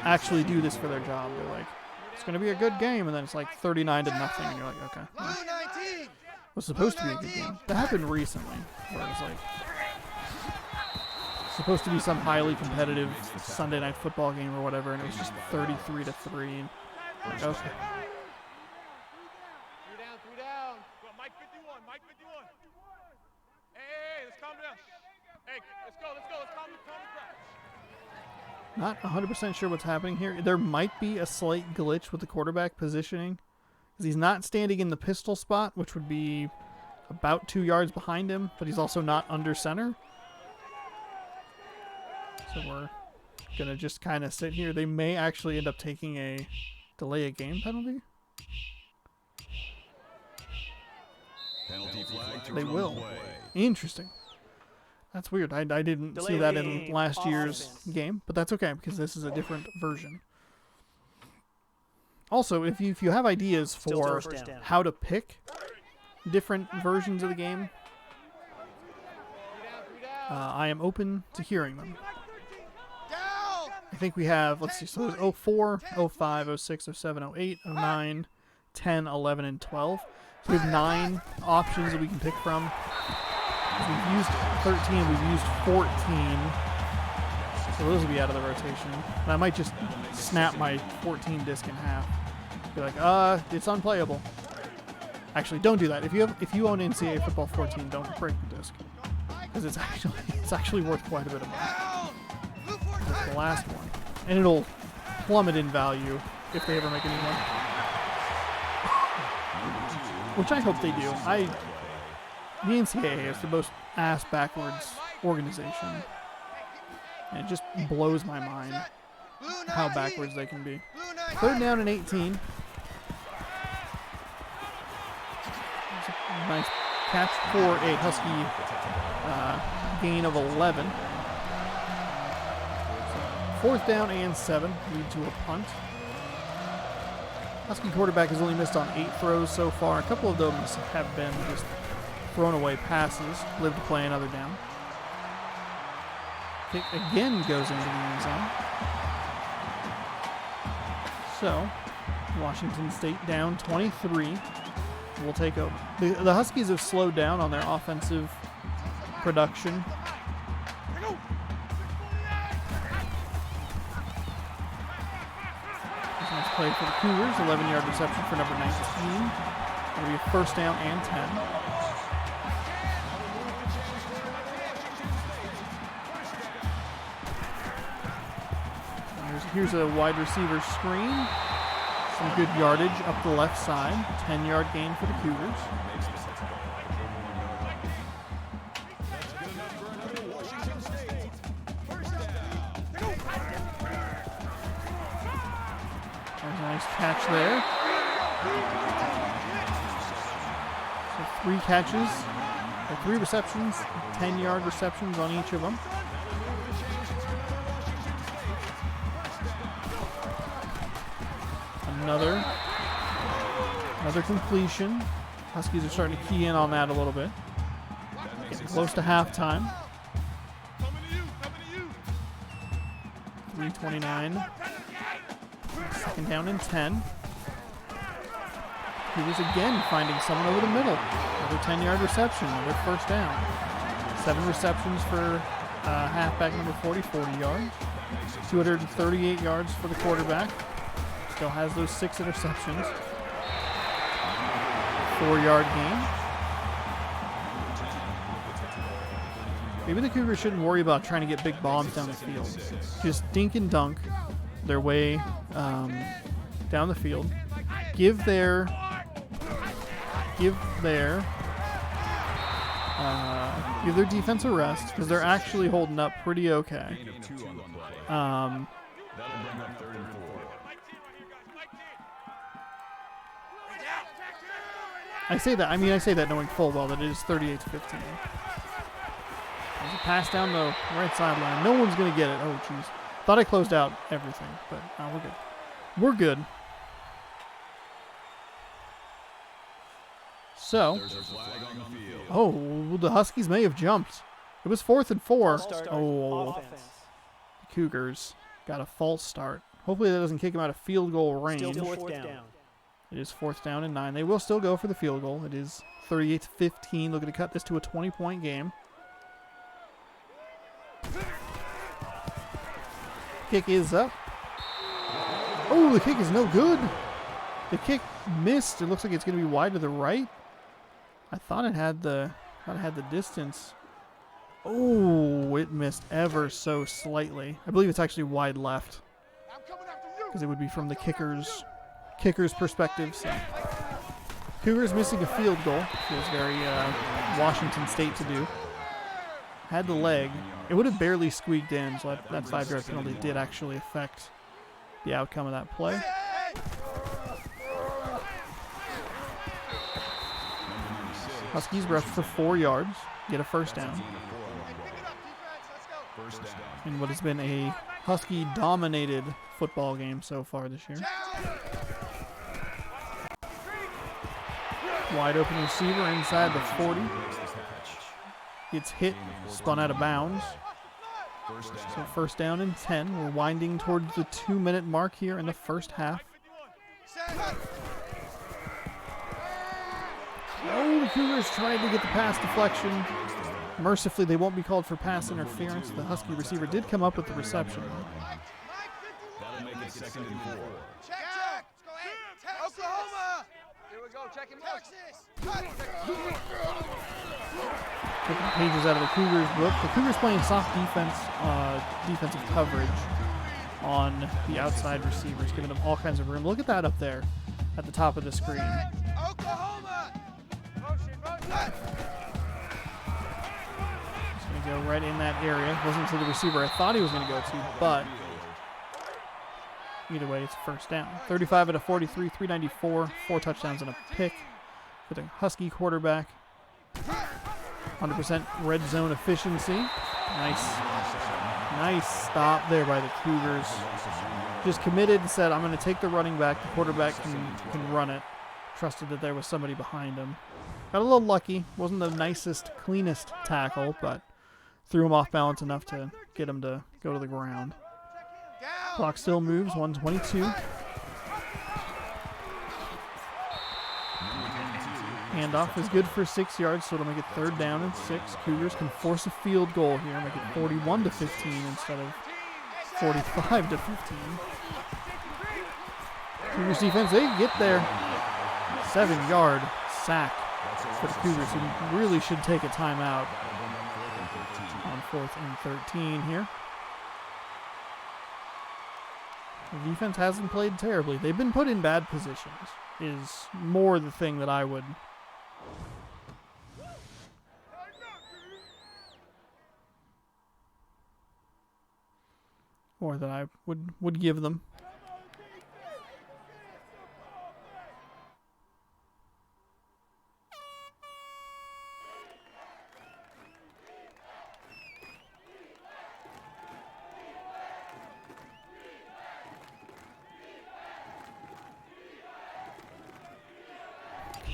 actually do this for their job. They're like, it's going to be a good game, and then it's like 39-0, and you're like, okay. Well, it was supposed to be a good game. That happened recently, where it was like supposed to be some highly competitive Sunday night football game or whatever, and it was just 33-3. Like, okay. 3 down. Mike 51, Mike 51. Hey, let's calm down. Hey, let's go, let's calm down. Not 100% sure what's happening here. There might be a slight glitch with the quarterback positioning, because he's not standing in the pistol spot, which would be about 2 yards behind him, but he's also not under center. So we're going to just kind of sit here. They may actually end up taking a delay a game penalty. Penalty flag to They run will. play. Interesting. That's weird. I didn't see that in last year's game, but that's okay because this is a different version. Also, if you have ideas for how to pick different versions of the game, I am open to hearing them. I think we have, let's see, so there's 04, 05, 06, 07, 08, 09, 10, 11, and 12. So we have 9 options that we can pick from. So we've used 13, we've used 14. So those will be out of the rotation. And I might just snap my 14 disc in half. Be like, it's unplayable. Actually, don't do that. If you own NCAA Football 14, don't break the disc. Because it's actually worth quite a bit of money. It's the last one. And it'll plummet in value if they ever make a new one. Which I hope they do. The NCAA is the most ass-backwards organization. And it just blows my mind how backwards they can be. 3rd down and 18. Nice catch for a Husky gain of 11. So 4th down and 7 lead to a punt. Husky quarterback has only missed on 8 throws so far. A couple of those have been just thrown away passes. Live to play another down. Kick again goes into the end zone. So, Washington State down 23. Will take over. The Huskies have slowed down on their offensive production. Nice play for the Cougars. 11-yard reception for number 19. It'll be a 1st down and 10. Here's a wide receiver screen. Some good yardage up the left side. 10-yard gain for the Cougars. There's a nice catch there. So 3 catches, or 3 receptions, 10-yard receptions on each of them. Another completion. Huskies are starting to key in on that a little bit. Getting close to halftime. 3:29. 2nd down and 10. Cougars again finding someone over the middle. Another 10-yard reception. Another 1st down. 7 receptions for halfback number 40 yards. 238 yards for the quarterback. Still has those 6 interceptions. 4-yard gain. Maybe the Cougars shouldn't worry about trying to get big bombs down the field. Just dink and dunk their way down the field. Give their defense a rest because they're actually holding up pretty okay. I say that knowing full well that it is 38-15. There's a pass down the right sideline. No one's going to get it. Oh, jeez. Thought I closed out everything, but we're good. We're good. So, the Huskies may have jumped. It was 4th and 4. Oh, the Cougars got a false start. Hopefully that doesn't kick them out of field goal range. Still 4th down. It is 4th down and 9. They will still go for the field goal. It is 38-15. Looking to cut this to a 20-point game. Kick is up. Oh, the kick is no good. The kick missed. It looks like it's going to be wide to the right. I thought it had the distance. Oh, it missed ever so slightly. I believe it's actually wide left because it would be from the kicker's perspective. So. Cougars missing a field goal. Feels very Washington State to do. Had the leg. It would have barely squeaked in, so that 5-yard penalty did actually affect the outcome of that play. Huskies rush for 4 yards, get a 1st down. In what has been a Husky-dominated football game so far this year. Wide open receiver inside the 40. Gets hit, spun out of bounds. First down. So first down and 10. We're winding towards the 2-minute mark here in the first half. Oh, the Cougars tried to get the pass deflection. Mercifully, they won't be called for pass interference. The Husky receiver did come up with the reception. That'll make it 2nd and 4. Check. Let's go ahead. Oklahoma. Here we go. Check him. Texas. Taking the pages out of the Cougars book. The Cougars playing soft defense, defensive coverage on the outside receivers, giving them all kinds of room. Look at that up there at the top of the screen. Oklahoma. He's going to go right in that area. Wasn't to the receiver I thought he was going to go to, but either way, it's a first down. 35 out of 43, 394, 4 touchdowns and a pick for the Husky quarterback. 100% red zone efficiency. Nice stop there by the Cougars. Just committed and said, I'm going to take the running back. The quarterback can run it. Trusted that there was somebody behind him. Got a little lucky. Wasn't the nicest, cleanest tackle, but threw him off balance enough to get him to go to the ground. Clock still moves, 1:22. Handoff is good for 6 yards, so it'll make it 3rd down and 6. Cougars can force a field goal here, make it 41-15 instead of 45-15. Cougars defense, they get there. 7-yard sack for the Cougars, who really should take a timeout on 4th and 13 here. The defense hasn't played terribly. They've been put in bad positions, is more the thing that I would... or that I would give them.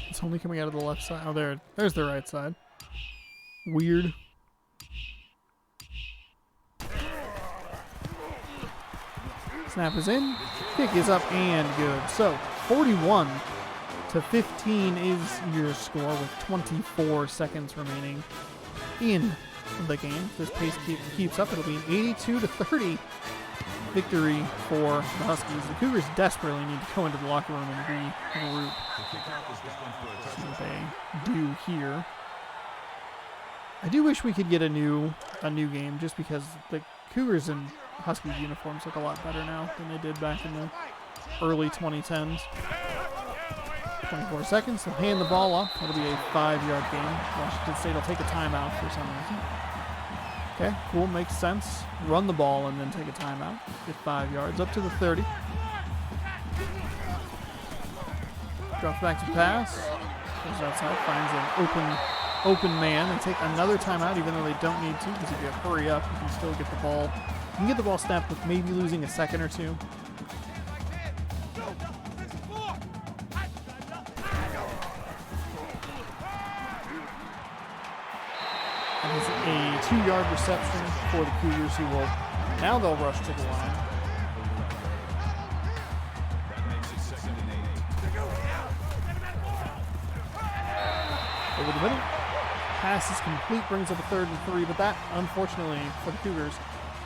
It's only coming out of the left side. Oh, there's the right side. Weird. Snap is in. Kick is up and good. So, 41-15 is your score with 24 seconds remaining in the game. If this pace keeps up, it'll be an 82-30 victory for the Huskies. The Cougars desperately need to go into the locker room and regroup. See what they do here. I do wish we could get a new game, just because the Cougars in Huskies uniforms look a lot better now than they did back in the early 2010s. 24 seconds. They'll hand the ball off. That'll be a 5-yard game. Washington State will take a timeout for some reason. Okay, cool. Makes sense. Run the ball and then take a timeout. Get 5 yards. Up to the 30. Drops back to pass. Goes outside. Finds an open man. And take another timeout, even though they don't need to, because if you hurry up, you can still get the ball. You can get the ball snapped with maybe losing a second or two. That is a 2-yard reception for the Cougars, who will now they'll rush to the line. Over the middle. Pass is complete, brings up a 3rd and 3, but that, unfortunately, for the Cougars,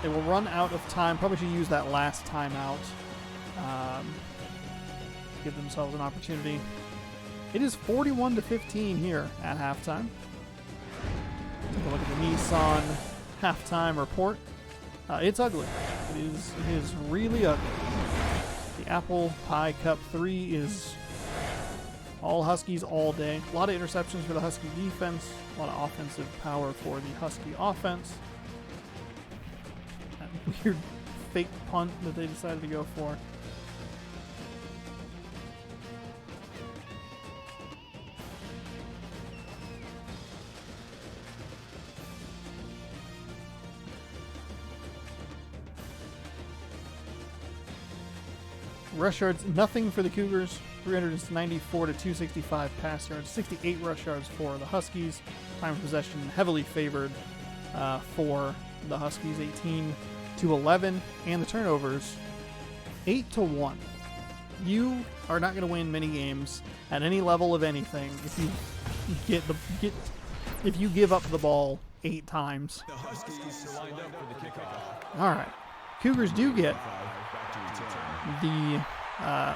they will run out of time. Probably should use that last timeout. Give themselves an opportunity. It is 41-15 here at halftime. Take a look at the Nissan halftime report. It's ugly. It is really ugly. The Apple Pie Cup 3 is all Huskies all day. A lot of interceptions for the Husky defense. A lot of offensive power for the Husky offense. That weird fake punt that they decided to go for. Rush yards, nothing for the Cougars. 394 to 265 pass yards, 68 rush yards for the Huskies. Time of possession heavily favored for the Huskies 18-11, and the turnovers 8-1. You are not going to win many games at any level of anything if you if you give up the ball 8 times. The Huskies lined up for the kickoff. All right, Cougars do get the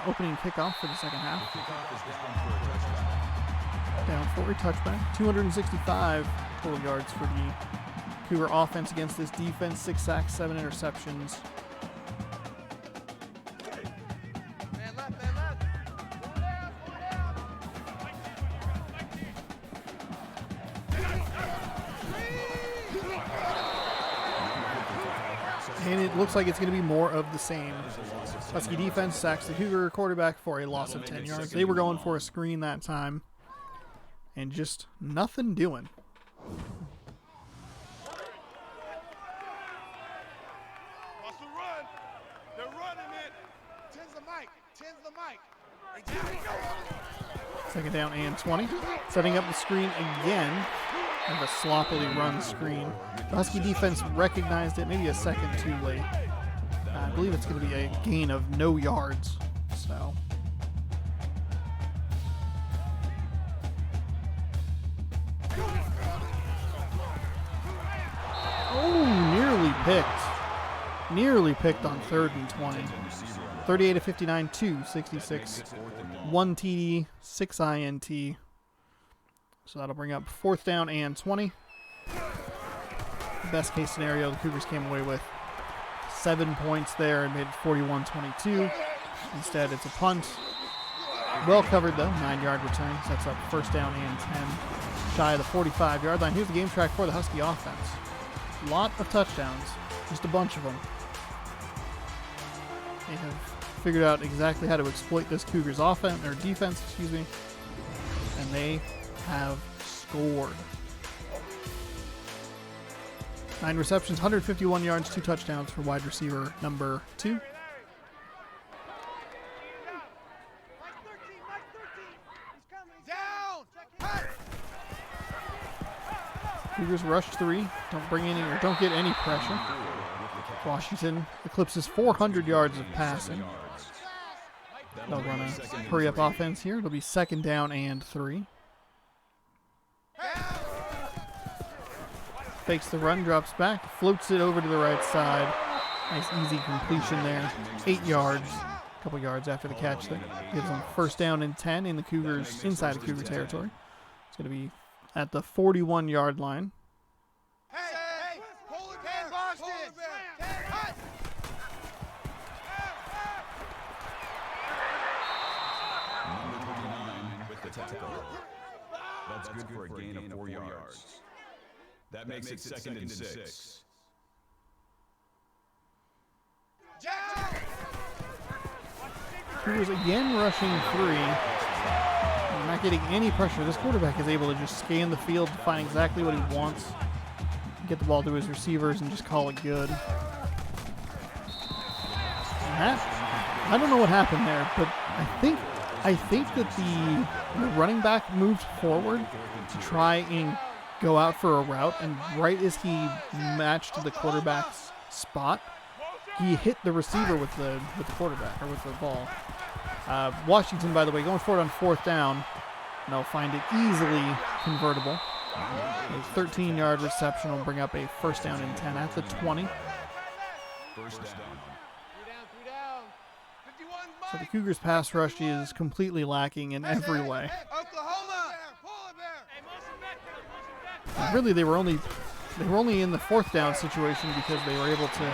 opening kickoff for the second half. Down for a touchback. 265 total yards for the Cougar offense against this defense. 6 sacks, 7 interceptions. Man left, man left. Pull down, pull down. And it looks like it's going to be more of the same. Husky defense sacks the Cougar quarterback for a loss of 10 yards. They were going for a screen that time. And just nothing doing. Hustle run. They're running it. Tens the mic. Tens the mic. Second down and 20. Setting up the screen again. Kind of a sloppily run screen. The Husky defense recognized it maybe a second too late. I believe it's going to be a gain of no yards. So. Oh, nearly picked. Nearly picked on 3rd and 20. 38-59, 266. 1 TD, 6 INT. So that'll bring up 4th down and 20. Best case scenario, the Cougars came away with 7 points there and made it 41-22. Instead, it's a punt. Well covered though, 9-yard return. Sets up 1st down and 10. Shy of the 45-yard line. Here's the game track for the Husky offense. Lot of touchdowns, just a bunch of them. They have figured out exactly how to exploit this Cougars offense or defense, excuse me, and they have scored. 9 receptions, 151 yards, 2 touchdowns for wide receiver number 2. Down. Cut. Cougars rush 3, don't bring any or don't get any pressure. Washington eclipses 400 yards of passing. They'll run a hurry-up offense here. It'll be 2nd down and 3. Fakes the run, drops back, floats it over to the right side. Nice easy completion there. 8 yards, a couple yards after the catch there. Gives them 1st down and 10 in the Cougars, inside the Cougar territory. It's going to be at the 41-yard line. Hey, Pullman, Boston. Cut. Number 29 with the tackle. That's good for a gain of 4 yards. That makes it 2nd and 6. Down. Cougars again rushing 3. They're not getting any pressure. This quarterback is able to just scan the field to find exactly what he wants, get the ball to his receivers, and just call it good. And that, I don't know what happened there, but I think that the running back moved forward to try and go out for a route, and right as he matched the quarterback's spot, he hit the receiver with the quarterback, or with the ball. Washington, by the way, going forward on 4th down, and they'll find it easily convertible. A 13-yard reception will bring up a 1st down and 10 at the 20. First down. 3 down. 51 So the Cougars' pass rush is completely lacking in every way. Oklahoma. Pull it there. Really, they were only in the 4th down situation because they were able to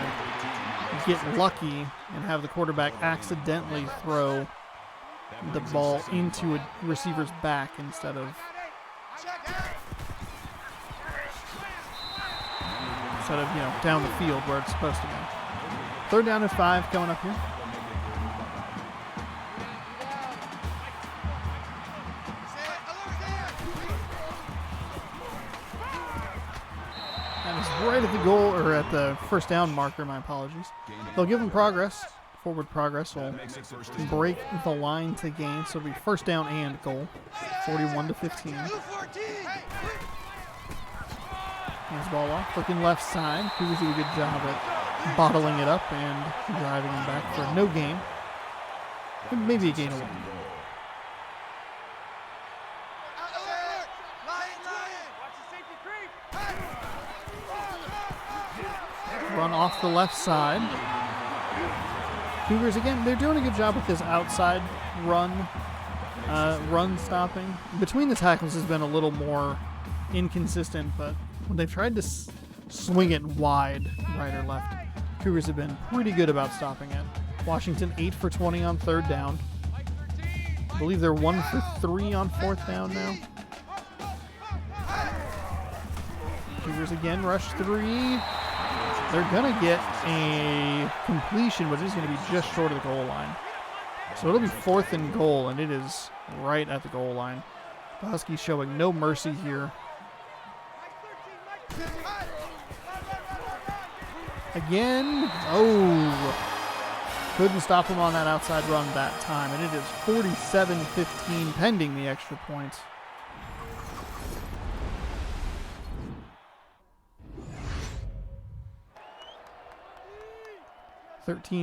get lucky and have the quarterback accidentally throw the ball into a receiver's back instead of down the field where it's supposed to go. 3rd down and 5 coming up here. That is right at the goal, or at the 1st down marker, my apologies. They'll give them progress. Forward progress will break the line to gain, so it'll be 1st down and goal. 41-15. Hands the ball off, looking left side. Cougars do a good job at bottling it up and driving him back for no gain. Maybe a gain of 1. Run off the left side. Cougars, again, they're doing a good job with this outside run stopping. Between the tackles has been a little more inconsistent, but when they've tried to swing it wide, right or left, Cougars have been pretty good about stopping it. Washington 8 for 20 on 3rd down. I believe they're 1 for 3 on 4th down now. Cougars again rush 3. They're going to get a completion, but it's going to be just short of the goal line. So it'll be 4th and goal, and it is right at the goal line. The Huskies showing no mercy here. Again. Oh. Couldn't stop him on that outside run that time, and it is 47-15 pending the extra points.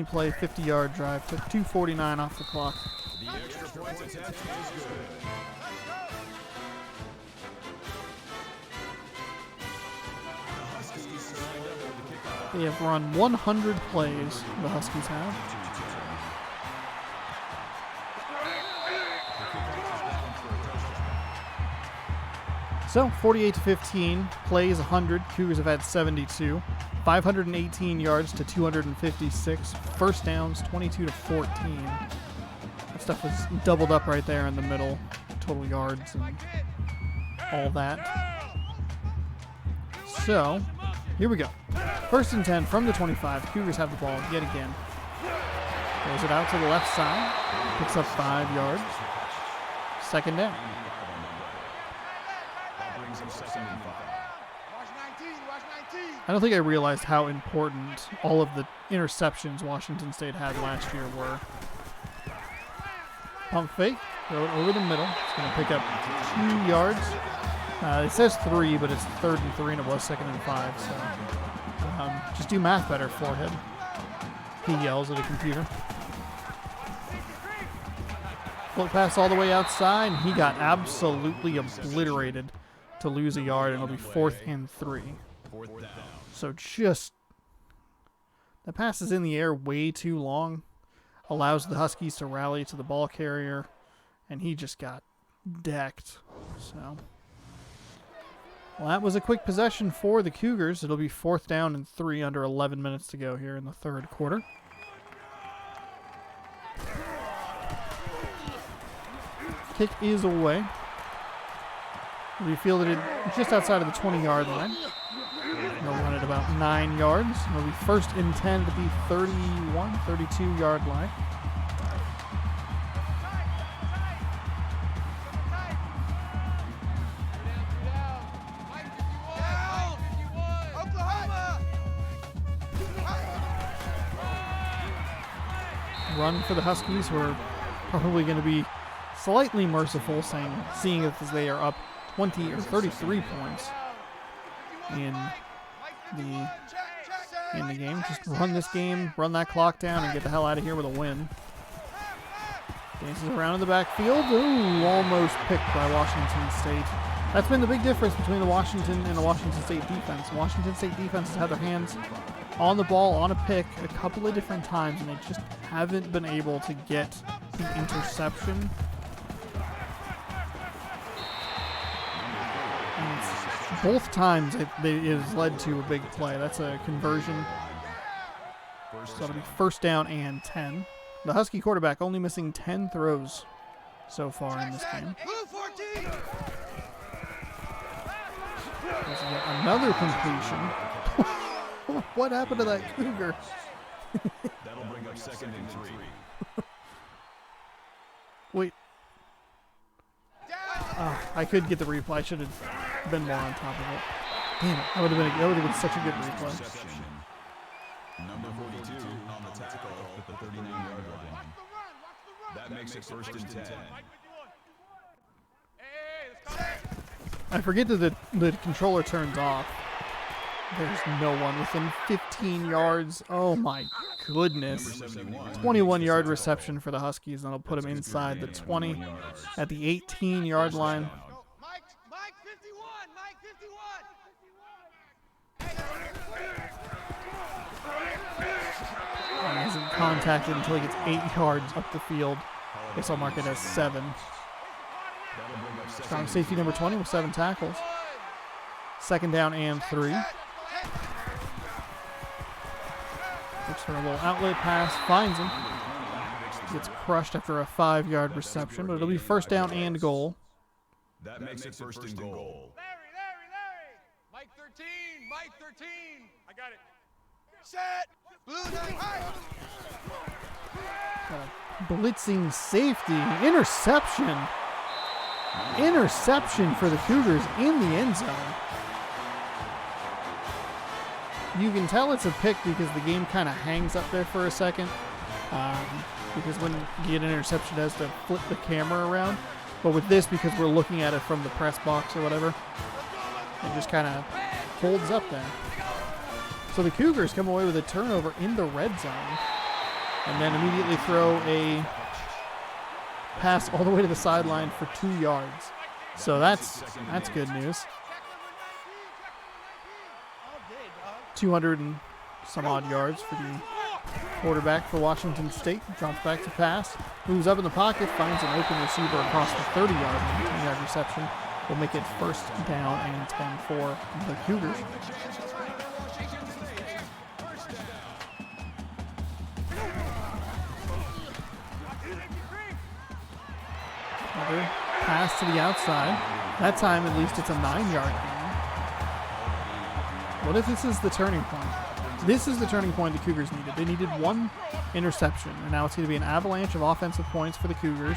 Play, 50-yard drive. Took 2:49 off the clock. The extra point attempt is good. They have run 100 plays, the Huskies have. So, 48-15, plays 100. Cougars have had 72. 518 yards to 256. First downs, 22-14. That stuff was doubled up right there in the middle. Total yards and all that. So, here we go. 1st and 10 from the 25. Cougars have the ball yet again. Throws it out to the left side. Picks up 5 yards. 2nd down. I don't think I realized how important all of the interceptions Washington State had last year were. Pump fake, throw it over the middle. It's going to pick up 2 yards. It says 3, but it's 3rd and 3, and it was 2nd and 5. So just do math better, forehead. He yells at a computer. Float pass all the way outside. He got absolutely obliterated to lose a yard, and it'll be 4th and 3. So just the pass is in the air way too long. Allows the Huskies to rally to the ball carrier, and he just got decked. So, well, that was a quick possession for the Cougars. It'll be 4th down and 3 under 11 minutes to go here in the 3rd quarter. Kick is away. We fielded it just outside of the 20-yard line. They'll run it about 9 yards. It'll be 1st and 10 to be 32-yard line. Run for the Huskies. We're probably going to be slightly merciful, seeing as they are up 20 or 33 points in the game. Just run this game, run that clock down, and get the hell out of here with a win. Dances around in the backfield. Ooh, almost picked by Washington State. That's been the big difference between the Washington and the Washington State defense. Washington State defense has had their hands on the ball on a pick a couple of different times, and they just haven't been able to get the interception. Both times it has led to a big play. That's a conversion. So that'll be 1st down and 10. The Husky quarterback only missing 10 throws so far in this game. There's yet another completion. What happened to that Cougar? That'll bring up 2nd and 3. Wait. I could get the replay. I should have been more on top of it. Damn it! That would have been such a good replay. Number 42 on the tackle at the 39-yard line. That makes it 1st and 10. I forget that the controller turns off There's no one within 15 yards. Oh my goodness. 21-yard reception for the Huskies. That'll put them inside the 20 at the 18-yard line. Mike 51. Mike 51. He isn't contacted until he gets 8 yards up the field. I guess I'll mark it as 7. Strong safety number 20 with 7 tackles. 2nd down and 3. Looks for a little outlet pass, finds him. Gets crushed after a 5-yard reception, but it'll be 1st down and goal. That makes it first and goal. Larry. Mike 13. Mike 13. I got it. Set. Blue 9 high. Got a blitzing safety. Interception. Interception for the Cougars in the end zone. You can tell it's a pick because the game kind of hangs up there for a second. Because when you get an interception, it has to flip the camera around. But with this, because we're looking at it from the press box or whatever, it just kind of holds up there. So the Cougars come away with a turnover in the red zone. And then immediately throw a pass all the way to the sideline for 2 yards. So that's good news. 200 and some odd yards for the quarterback for Washington State. Drops back to pass, moves up in the pocket, finds an open receiver across the 30-yard line. 10-yard reception will make it 1st down and 10 for the Cougars. Another pass to the outside. That time, at least, it's a 9-yard gain. What if this is the turning point? This is the turning point the Cougars needed. They needed 1 interception, and now it's going to be an avalanche of offensive points for the Cougars,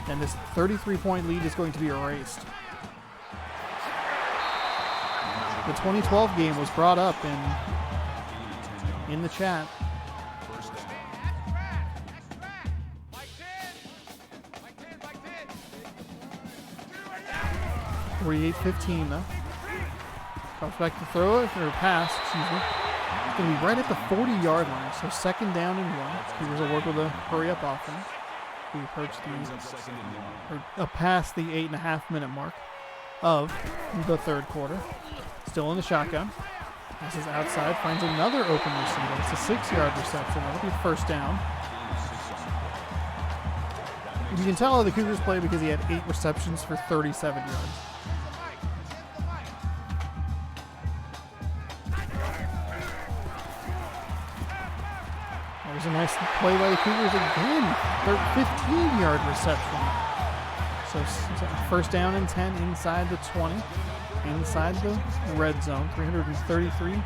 and this 33-point lead is going to be erased. The 2012 game was brought up in the chat. 48-15 though. Drops back to throw it, or pass, excuse me. It's going to be right at the 40-yard line, so 2nd down and 1. Cougars will work with a hurry-up offense. We approach past the 8.5-minute mark of the 3rd quarter. Still in the shotgun. Passes outside, finds another open receiver. It's a 6-yard reception. That'll be 1st down. You can tell how the Cougars play because he had 8 receptions for 37 yards. There's a nice play by the Cougars again. 15-yard reception. So 1st down and 10 inside the 20. Inside the red zone. 333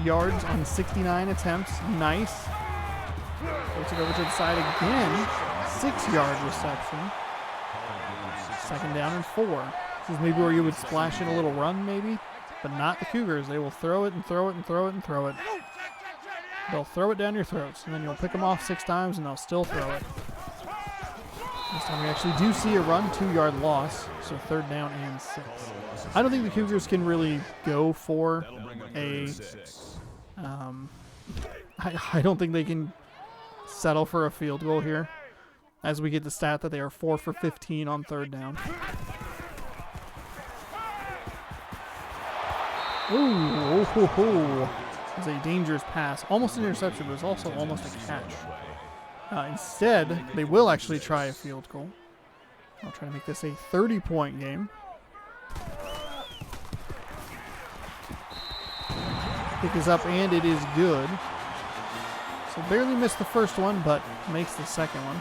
yards on 69 attempts. Nice. Puts it over to the side again. 6-yard reception. 2nd down and 4. This is maybe where you would splash in a little run maybe. But not the Cougars. They will throw it and throw it and throw it and throw it. They'll throw it down your throats, and then you'll pick them off 6 times, and they'll still throw it. This time we actually do see a run, 2-yard loss, so 3rd down and 6. I don't think the Cougars can really go for a... I don't think they can settle for a field goal here, as we get the stat that they are 4 for 15 on 3rd down. Ooh, ho, ho. It was a dangerous pass. Almost an interception, but it was also almost a catch. Instead, they will actually try a field goal. I'll try to make this a 30-point game. Kick is up, and it is good. So barely missed the first one, but makes the second one.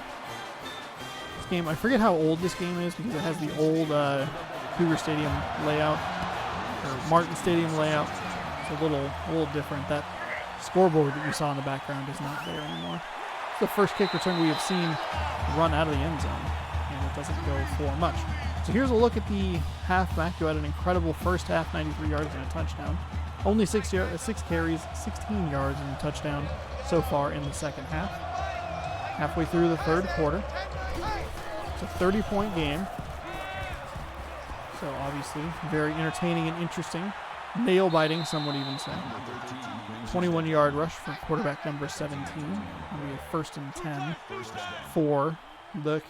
This game, I forget how old this game is because it has the old Cougar Stadium layout, or Martin Stadium layout. It's a little different. That scoreboard that you saw in the background is not there anymore. It's the first kick return we have seen run out of the end zone, and it doesn't go for much. So here's a look at the halfback who had an incredible first half, 93 yards and a touchdown. Only 6 carries, 16 yards and a touchdown so far in the 2nd half. Halfway through the 3rd quarter. It's a 30-point game. So obviously very entertaining and interesting. nail-biting, some would even say. 21-yard rush for quarterback number 17. It'll be a 1st and 10 for the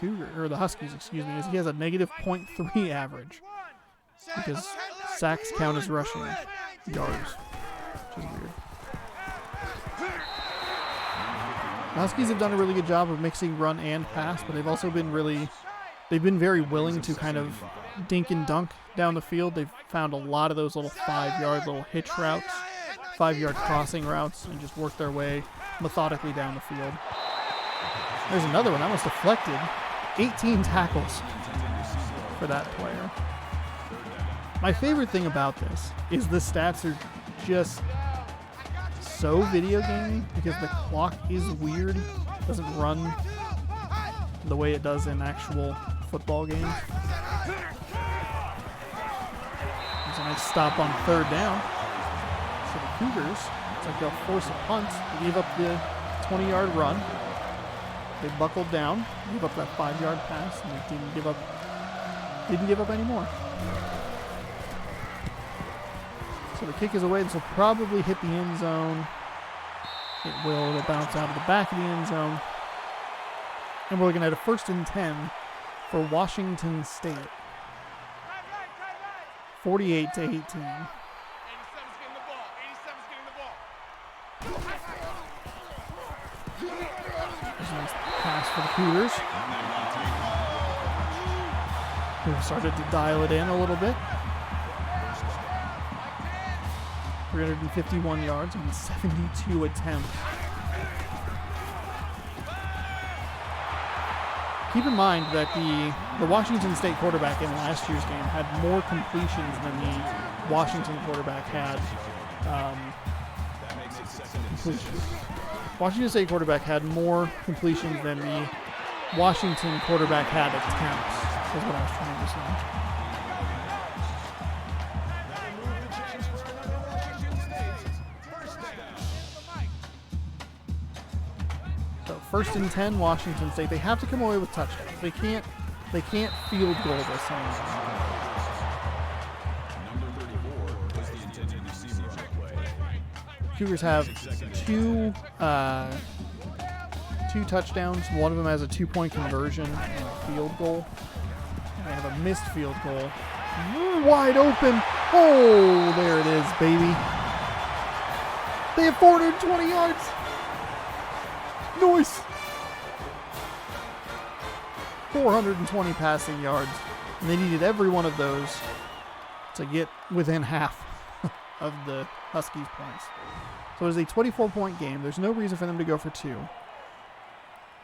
the Huskies, excuse me, as he has a negative .3 average because sacks count as rushing yards, which is weird. The Huskies have done a really good job of mixing run and pass, but they've also been very willing to kind of dink and dunk down the field. They've found a lot of those little 5-yard little hitch routes, 5-yard crossing routes, and just work their way methodically down the field. There's another one that was deflected. 18 tackles for that player. My favorite thing about this is the stats are just so video gamey because the clock is weird. It doesn't run the way it does in actual football games. There's a nice stop on 3rd down. So the Cougars, it's like they'll force a punt. They gave up the 20-yard run. They buckled down, gave up that 5-yard pass, and they didn't give up any more. So the kick is away. This will probably hit the end zone. It will. It'll bounce out of the back of the end zone. And we're looking at a 1st and 10 for Washington State. 48 to 18. 87's getting the ball. 87's getting the ball. There's a nice pass for the Cougars. We've started to dial it in a little bit. 351 yards on 72 attempts. Keep in mind that the Washington State quarterback in last year's game had more completions than the Washington quarterback had. Washington State quarterback had more completions than the Washington quarterback had attempts, is what I was trying to say. So 1st and 10, Washington State. They have to come away with touchdowns. They can't field goal this anymore. Cougars have two touchdowns. One of them has a 2-point conversion and a field goal. They have a missed field goal. Wide open. Oh, there it is, baby. They have 420 yards. Nice. 420 passing yards. And they needed every one of those to get within half of the Huskies' points. So it is a 24-point game. There's no reason for them to go for 2.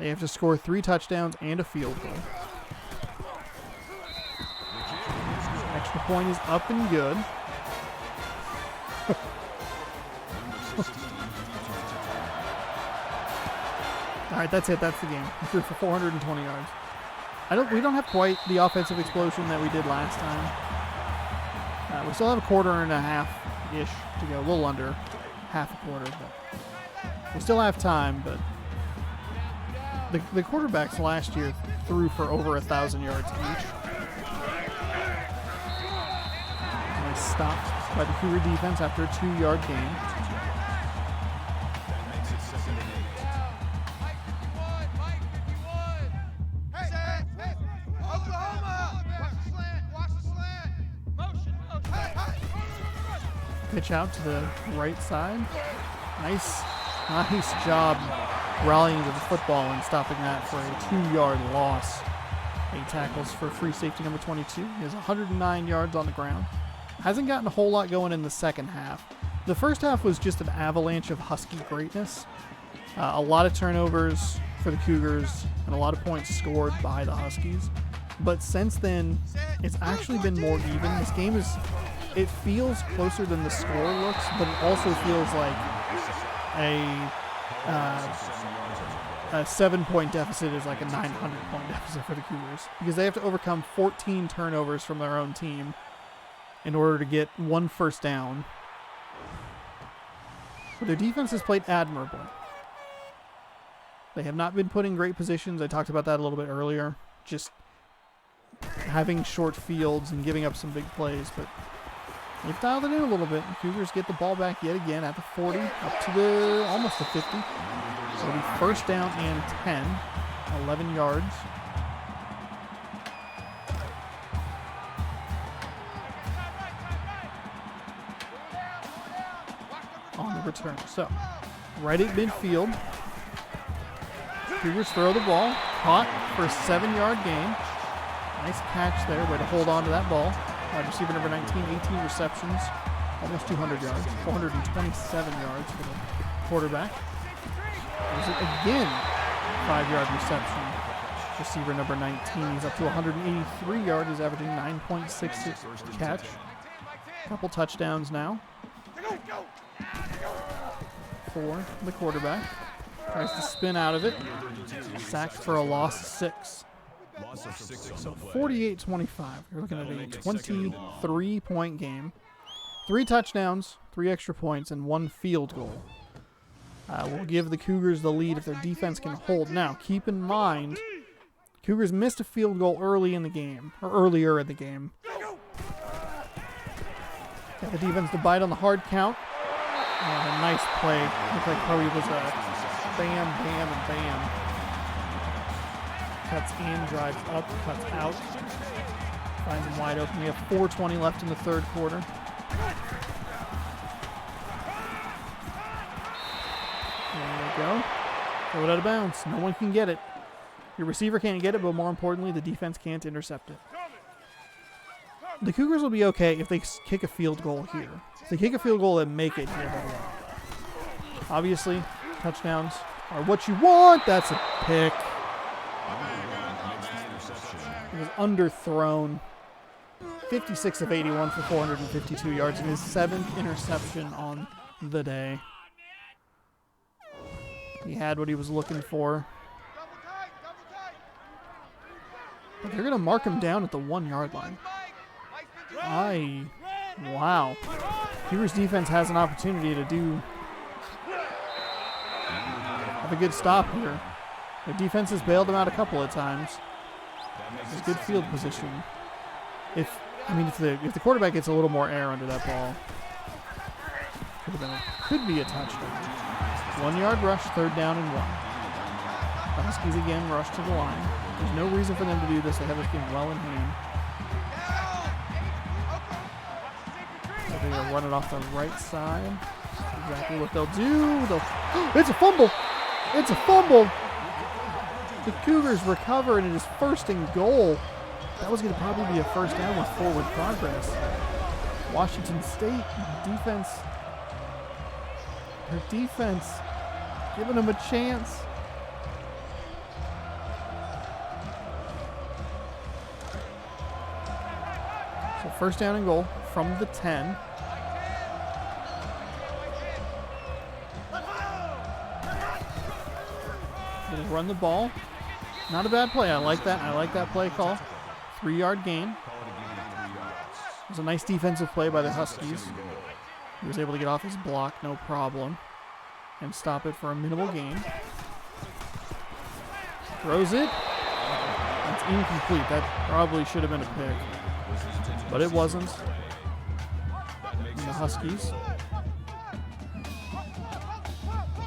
They have to score 3 touchdowns and a field goal. Extra point is up and good. All right, that's it. That's the game. We threw for 420 yards. We don't have quite the offensive explosion that we did last time. We still have a quarter and a half-ish to go. A little under half a quarter, but we still have time. But the quarterbacks last year threw for over 1,000 yards each. Nice stop by the Cougar defense after a 2-yard gain. Pitch out to the right side. Nice job rallying to the football and stopping that for a 2-yard loss. 8 tackles for free safety number 22. He has 109 yards on the ground. Hasn't gotten a whole lot going in the second half. The first half was just an avalanche of Husky greatness. A lot of turnovers for the Cougars and a lot of points scored by the Huskies. But since then, it's actually been more even. This game it feels closer than the score looks, but it also feels like a 7-point deficit is like a 900-point deficit for the Cougars because they have to overcome 14 turnovers from their own team in order to get 1 first down. But their defense has played admirably. They have not been put in great positions. I talked about that a little bit earlier. Just having short fields and giving up some big plays, but They've dialed it in a little bit. The Cougars get the ball back yet again at the 40, up to the almost the 50. So it'll be first down and 10, 11 yards. On the return. So, right at midfield. Cougars throw the ball. Caught for a 7-yard gain. Nice catch there. Way to hold on to that ball. Wide receiver number 19, 18 receptions. Almost 200 yards. 427 yards for the quarterback. There's it again. 5-yard reception. Receiver number 19. He's up to 183 yards. He's averaging 9.66 catch. Couple touchdowns now. For the quarterback. Tries to spin out of it. Sacked for a loss of 6. So 48-25. You're looking at a 23-point game. 3 touchdowns, 3 extra points, and 1 field goal. Will give the Cougars the lead if their defense can hold. Now, keep in mind, Cougars missed a field goal earlier in the game. Got the defense to bite on the hard count. A nice play. Looked like probably was a bam, bam, and bam. Cuts in, drives up, cuts out. Finds him wide open. We have 4:20 left in the third quarter. There we go. Throw it out of bounds. No one can get it. Your receiver can't get it, but more importantly, the defense can't intercept it. The Cougars will be okay if they kick a field goal here. If they kick a field goal and make it here, they'll win. Obviously, touchdowns are what you want. That's a pick. It was underthrown. 56 of 81 for 452 yards and his 7th interception on the day. He had what he was looking for. But they're going to mark him down at the 1-yard line. Wow. Cougars defense has an opportunity to have a good stop here. The defense has bailed them out a couple of times. It's good field position. If the quarterback gets a little more air under that ball, could be a touchdown. 1-yard rush, 3rd down and 1. The Huskies again rush to the line. There's no reason for them to do this. They have this game well in hand. So they're going to run it off the right side. That's exactly what they'll do. It's a fumble! It's a fumble! The Cougars recover, and it is 1st and goal. That was going to probably be a first down with forward progress. Washington State defense. Their defense giving them a chance. So 1st down and goal from the 10. Gonna run the ball. Not a bad play. I like that. I like that play call. 3-yard gain. It was a nice defensive play by the Huskies. He was able to get off his block, no problem, and stop it for a minimal gain. Throws it. That's incomplete. That probably should have been a pick, but it wasn't. And the Huskies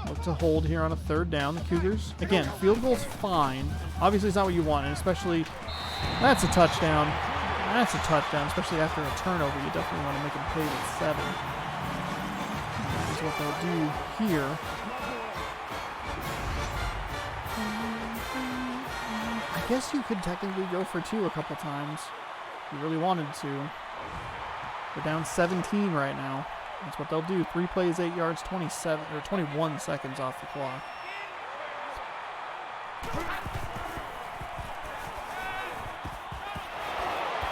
look to hold here on a 3rd down. The Cougars, again, field goal's fine. Obviously, it's not what you want, and especially that's a touchdown. That's a touchdown, especially after a turnover. You definitely want to make them pay with 7. That is what they'll do here. I guess you could technically go for 2 a couple times if you really wanted to. They're down 17 right now. That's what they'll do. 3 plays, 8 yards, 21 seconds off the clock.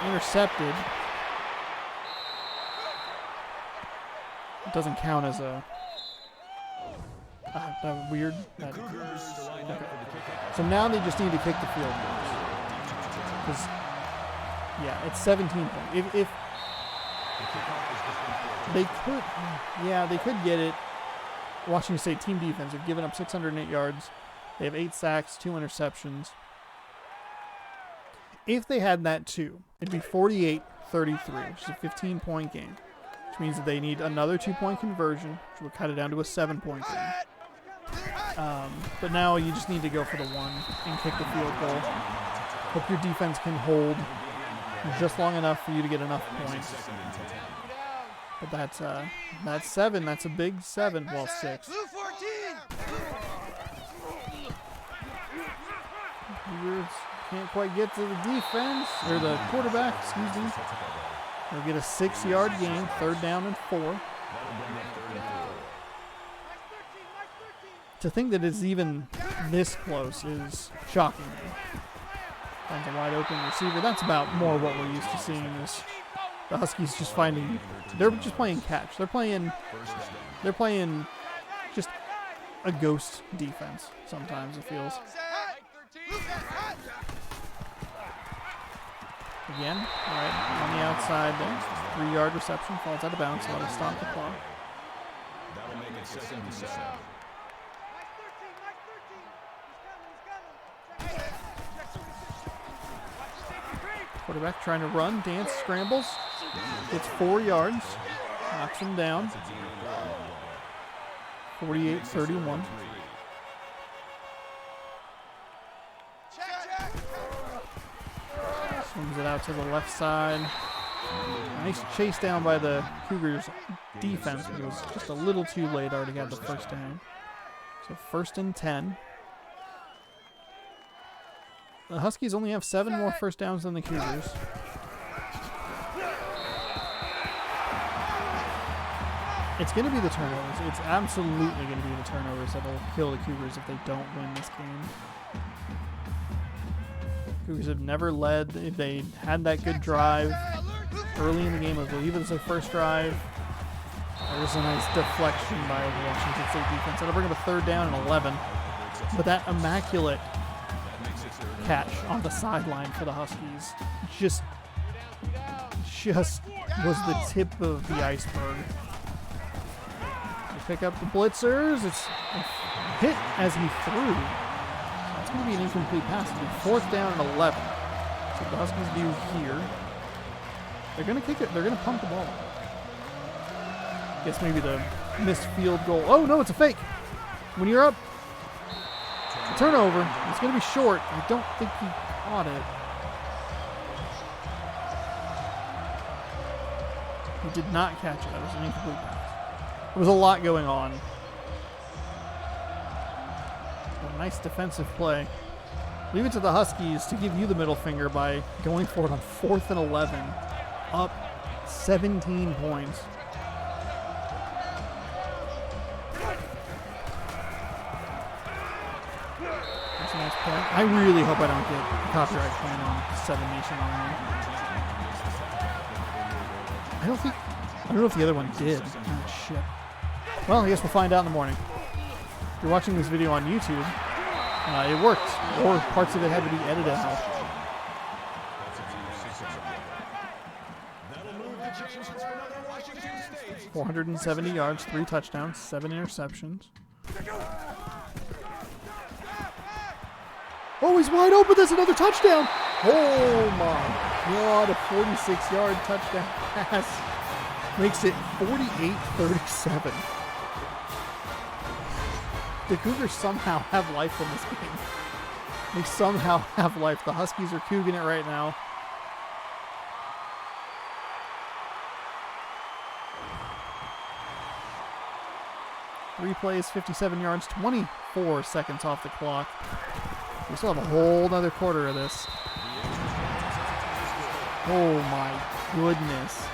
Intercepted. It doesn't count as a weird. So now they just need to kick the field goals. Because, yeah, it's 17 points. If they could get it. Washington State team defense have given up 608 yards. They have 8 sacks, 2 interceptions. If they had that too, it'd be 48-33, which is a 15-point game. which means that they need another 2-point conversion, which will cut it down to a 7-point game. But now you just need to go for the 1 and kick the field goal. Hope your defense can hold just long enough for you to get enough points. But that's 7. That's a big 7. Well, 6. Blue 14. Cougars can't quite get to the defense, or the quarterback, excuse me. They'll get a 6-yard gain, 3rd down and 4. To think that it's even this close is shocking me. Finds a wide open receiver. That's about more what we're used to seeing. Is the Huskies just finding, they're just playing catch. They're playing just a ghost defense. Sometimes it feels. Again, right on the outside there. 3-yard reception, falls out of bounds. Let us stop the clock. That'll make it 2nd and 7. Quarterback trying to run, dance, scrambles. Gets 4 yards. Knocks him down. 48-31. Swings it out to the left side. Nice chase down by the Cougars defense. It was just a little too late. Already got the 1st down. So 1st and 10. The Huskies only have 7 more 1st downs than the Cougars. It's going to be the turnovers. It's absolutely going to be the turnovers that will kill the Cougars if they don't win this game. Cougars have never led. They had that good drive early in the game. I believe it was their 1st drive. There was a nice deflection by the Washington State defense. That'll bring up a 3rd down and 11. But that immaculate catch on the sideline for the Huskies just was the tip of the iceberg. They pick up the blitzers. It's a hit as he threw. It's going to be an incomplete pass. It'll be 4th down and 11. So what the Huskies do here, they're going to kick it. They're going to pump the ball. Guess maybe the missed field goal. Oh no, it's a fake. When you're up, a turnover. It's going to be short. I don't think he caught it. He did not catch it. That was an incomplete pass. There was a lot going on. A nice defensive play. Leave it to the Huskies to give you the middle finger by going for it on 4th and 11. Up 17 points. That's a nice play. I really hope I don't get a copyright claim on 7 Nation Online. I don't know if the other one did. Oh, shit. Well, I guess we'll find out in the morning. If you're watching this video on YouTube, it worked, or parts of it had to be edited out. 470 yards, 3 touchdowns, 7 interceptions. Oh, he's wide open. That's another touchdown. Oh, my God. A 46-yard touchdown pass makes it 48-37. The Cougars somehow have life in this game. They somehow have life. The Huskies are couging it right now. Three plays, 57 yards, 24 seconds off the clock. We still have a whole other quarter of this. Oh my goodness.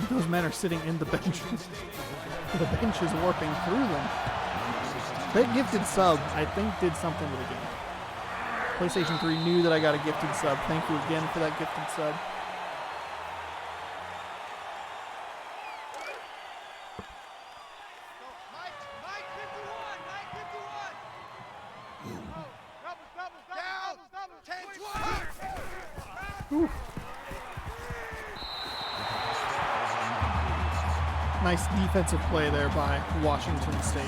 Those men are sitting in the benches. The bench is warping through them. That gifted sub, I think, did something to the game. PlayStation 3 knew that I got a gifted sub. Thank you again for that gifted sub. Nice defensive play there by Washington State.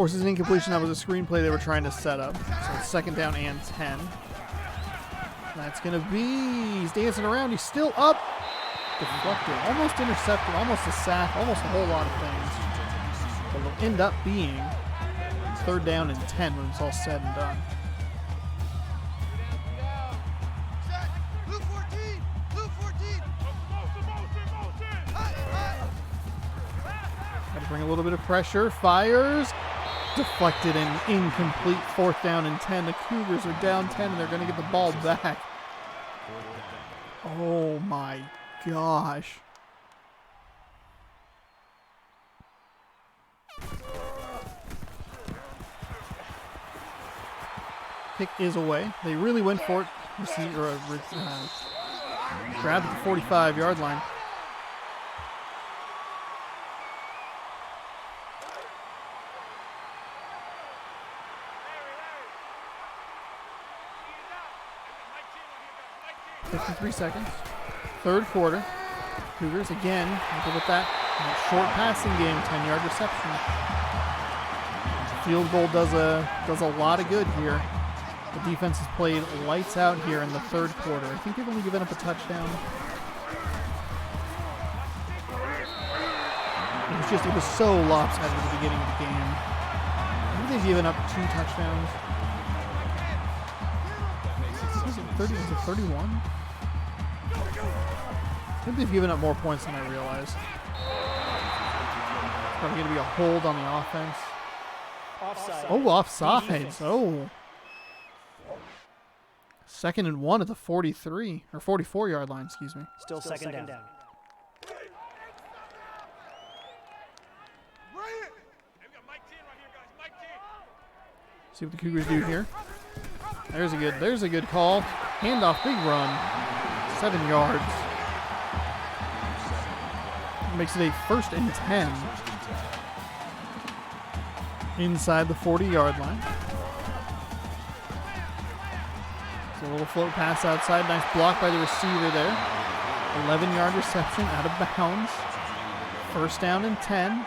Forces an incompletion. That was a screenplay they were trying to set up. So it's 2nd down and 10. That's going to be... He's dancing around. He's still up. Deflected. Almost intercepted. Almost a sack. Almost a whole lot of things. But it'll end up being 3rd down and 10 when it's all said and done. Blue 14! Blue 14! Got to bring a little bit of pressure. Fires. Deflected and incomplete. 4th down and 10. The Cougars are down 10 and they're going to get the ball back. Oh my gosh. Kick is away. They really went for it. Grabbed at the 45-yard line. .53 seconds. 3rd quarter. Cougars again with that short passing game, 10-yard reception. Field goal does a lot of good here. The defense has played lights out here in the 3rd quarter. I think they've only given up a touchdown. It was so lopsided at the beginning of the game. I think they've given up 2 touchdowns. Was it 31? I think they've given up more points than I realized. Probably going to be a hold on the offense. Offside. Oh, offsides. Defense. Oh. 2nd and 1 at the 43 or 44-yard line, excuse me. Still second down. Bring it! Hey, we got Mike 10 right here, guys. Mike 10. See what the Cougars do here. There's a good call. Handoff, big run. 7 yards. Makes it a 1st and 10. Inside the 40-yard line. It's a little float pass outside. Nice block by the receiver there. 11-yard reception out of bounds. 1st down and 10.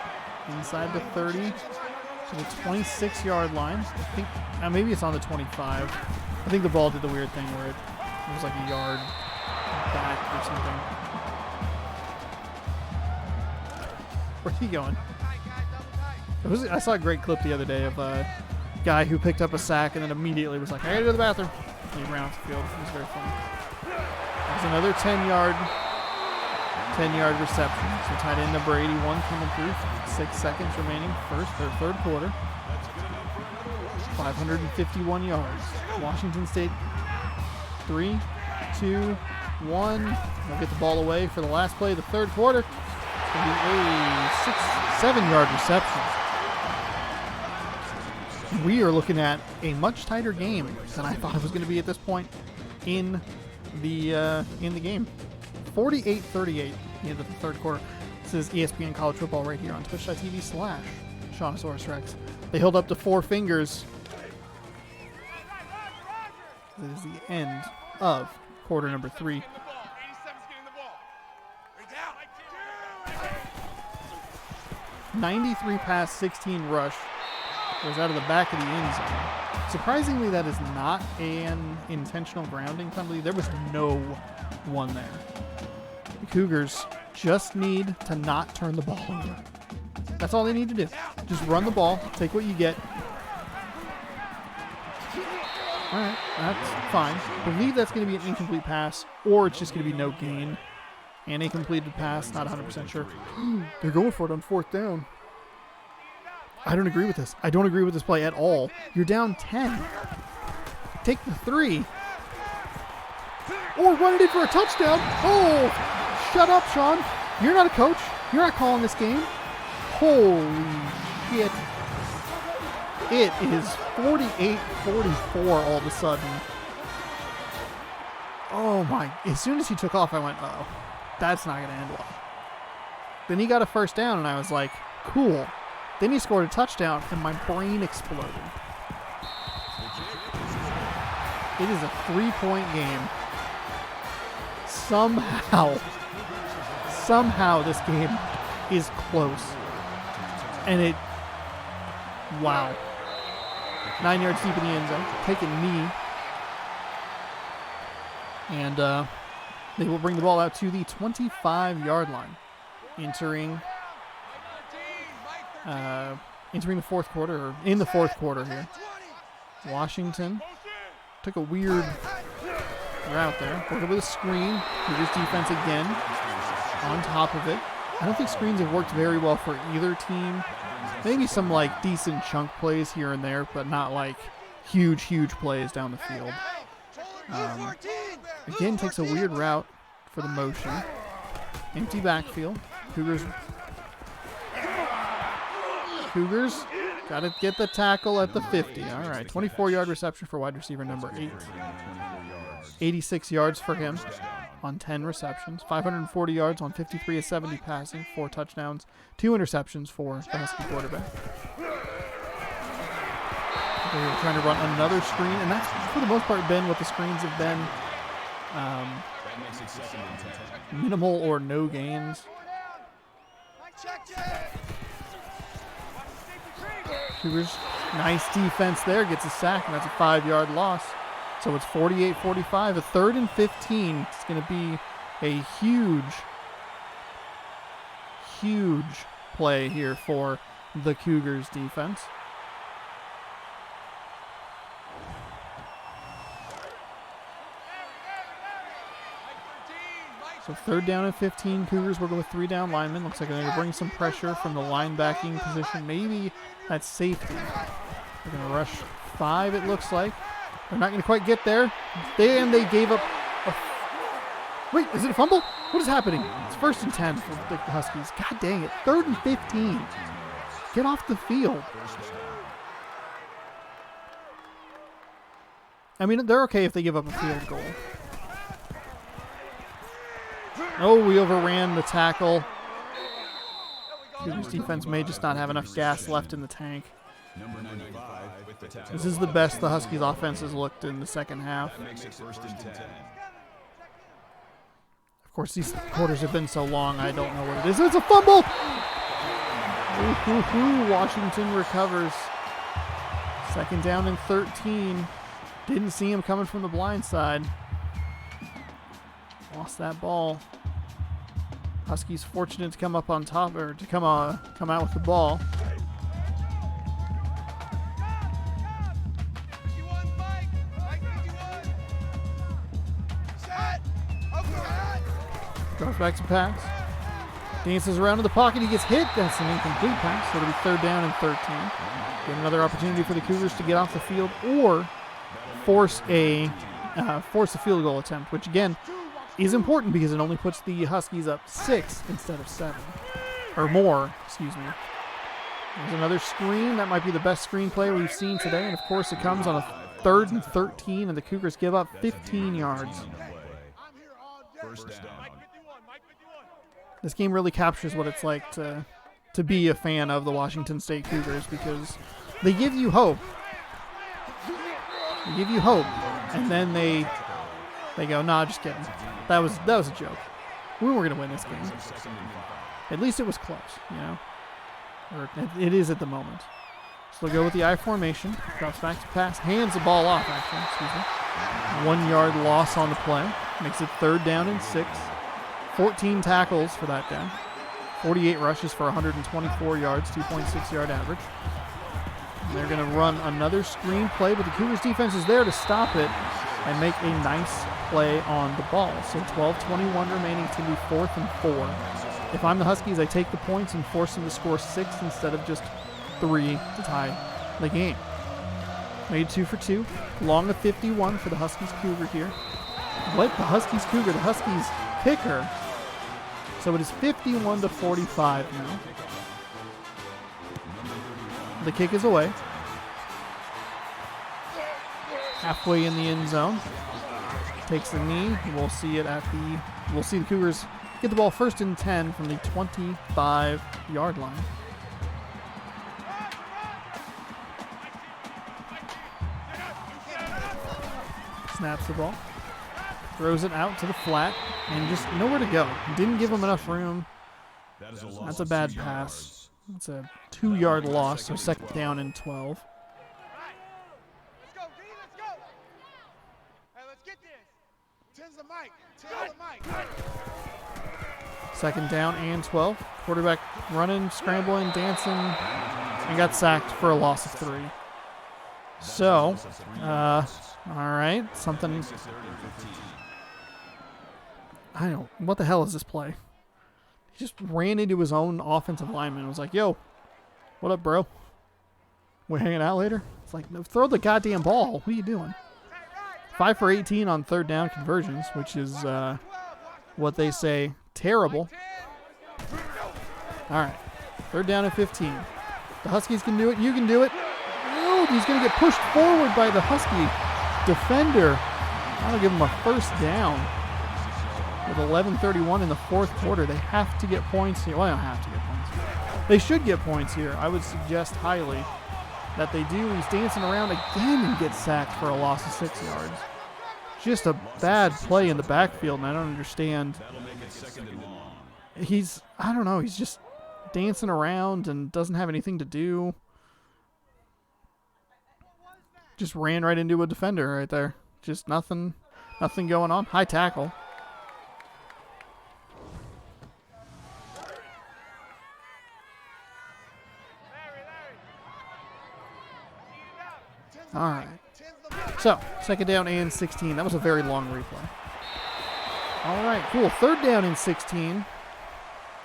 Inside the 30 to the 26-yard line. I think maybe it's on the 25. I think the ball did the weird thing where it was like a yard back or something. Where's he going? I saw a great clip the other day of a guy who picked up a sack and then immediately was like, I gotta go to the bathroom. And he ran off the field. It was very funny. There's another 10-yard reception. So tight end number 81 coming through. 6 seconds remaining. 3rd quarter. 551 yards. Washington State 3, 2, 1. They'll get the ball away for the last play of the 3rd quarter. It's going to be a 7-yard reception. We are looking at a much tighter game than I thought it was going to be at this point in the game. 48-38 the end of the 3rd quarter. This is ESPN College Football right here on twitch.tv/Shaunosaurus Rex. They held up to 4 fingers. It is the end of quarter number 3. 87's getting the ball. Bring down. Mike 10. 93 pass, 16 rush. Was out of the back of the end zone. Surprisingly, that is not an intentional grounding penalty. There was no one there. The Cougars just need to not turn the ball over. That's all they need to do. Just run the ball, take what you get. All right, that's fine. I believe that's going to be an incomplete pass, or it's just going to be no gain. And a completed pass, not 100% sure. They're going for it on 4th down. I don't agree with this. I don't agree with this play at all. You're down 10. Take the 3. Or run it in for a touchdown. Oh, shut up, Sean. You're not a coach. You're not calling this game. Holy shit. It is 48-44 all of a sudden. Oh my. As soon as he took off, I went, uh-oh. That's not going to end well. Then he got a 1st down, and I was like, cool. Then he scored a touchdown, and my brain exploded. It is a 3-point game. Somehow this game is close. And Wow. 9 yards deep in the end zone. Take a knee. And they will bring the ball out to the 25-yard line. Entering the fourth quarter, or in the fourth quarter here. Washington took a weird route there. Worked with a screen. Cougars defense again on top of it. I don't think screens have worked very well for either team. Maybe some like decent chunk plays here and there, but not like huge plays down the field. Again, takes a weird route for the motion. Empty backfield. Cougars got to get the tackle at the 50. All right, 24-yard reception for wide receiver number 8. 86 yards for him on 10 receptions. 540 yards on 53 of 70 passing. 4 touchdowns, 2 interceptions for the Husky quarterback. They're trying to run another screen, and that's for the most part been what the screens have been. Minimal or no gains. Cougars, nice defense there, gets a sack, and that's a 5-yard loss. So it's 48-45, a 3rd and 15. It's going to be a huge play here for the Cougars defense. So 3rd down and 15. Cougars working with 3 down linemen. Looks like they're going to bring some pressure from the linebacking position. Maybe that's safety. They're going to rush 5, it looks like. They're not going to quite get there. They gave up a... Wait, is it a fumble? What is happening? It's 1st and 10 for the Huskies. God dang it. 3rd and 15. Get off the field. I mean, they're okay if they give up a field goal. Oh, we overran the tackle. Cougars defense may just not have enough gas left in the tank. This is the best the Huskies offense has looked in the second half. Of course, these quarters have been so long, I don't know what it is. It's a fumble! Washington recovers. 2nd down and 13. Didn't see him coming from the blind side. Lost that ball. Huskies fortunate to come up on top, or to come out with the ball. Drops back to pass. Dances around in the pocket. He gets hit. That's an incomplete pass. So it'll be 3rd down and 13. Get another opportunity for the Cougars to get off the field or force a field goal attempt, which again is important because it only puts the Huskies up 6 instead of 7. Or more, excuse me. There's another screen. That might be the best screen play we've seen today. And of course it comes on a 3rd and 13, and the Cougars give up 15 yards. This game really captures what it's like to be a fan of the Washington State Cougars, because they give you hope. They give you hope, and then they go, nah, just kidding. That was a joke. We were going to win this game. At least it was close, you know? Or it is at the moment. So they'll go with the I formation. Drops back to pass. Hands the ball off, actually. Excuse me. 1 yard loss on the play. Makes it 3rd down and 6. 14 tackles for that down. 48 rushes for 124 yards, 2.6 yard average. And they're going to run another screen play, but the Cougars defense is there to stop it and make a nice play on the ball. So 12:21 remaining. It's going to be 4th and 4. If I'm the Huskies, I take the points and force them to score 6 instead of just 3 to tie the game. Made 2 for 2. Long of 51 for the Huskies Cougar here. What? The Huskies Cougar, the Huskies kicker. So it is 51-45 now. The kick is away. Halfway in the end zone. Takes the knee. We'll see the Cougars get the ball 1st and 10 from the 25-yard line. Snaps the ball. Throws it out to the flat and just nowhere to go. Didn't give him enough room. That's a bad pass. It's a 2-yard loss, so second down and 12. Let's go, D, let's go. Hey, let's get this. Tens the mic. Tens the mic. Second down and 12. Quarterback running, scrambling, dancing, and got sacked for a loss of 3. So, all right, something. I don't. What the hell is this play? He just ran into his own offensive lineman and was like, "Yo, what up, bro? We're hanging out later." It's like, no, throw the goddamn ball. What are you doing? 5 for 18 on third down conversions, which is what they say terrible. All right, third down and 15. The Huskies can do it. You can do it. Oh, he's going to get pushed forward by the Husky defender. That'll give him a first down. With 11:31 in the fourth quarter, they have to get points here. Well, they don't have to get points. They should get points here. I would suggest highly that they do. He's dancing around again and gets sacked for a loss of 6 yards. Just a bad play in the backfield, and I don't understand. I don't know, he's just dancing around and doesn't have anything to do. Just ran right into a defender right there. Just nothing going on. High tackle. All right. So, second down and 16. That was a very long replay. All right, cool. Third down and 16.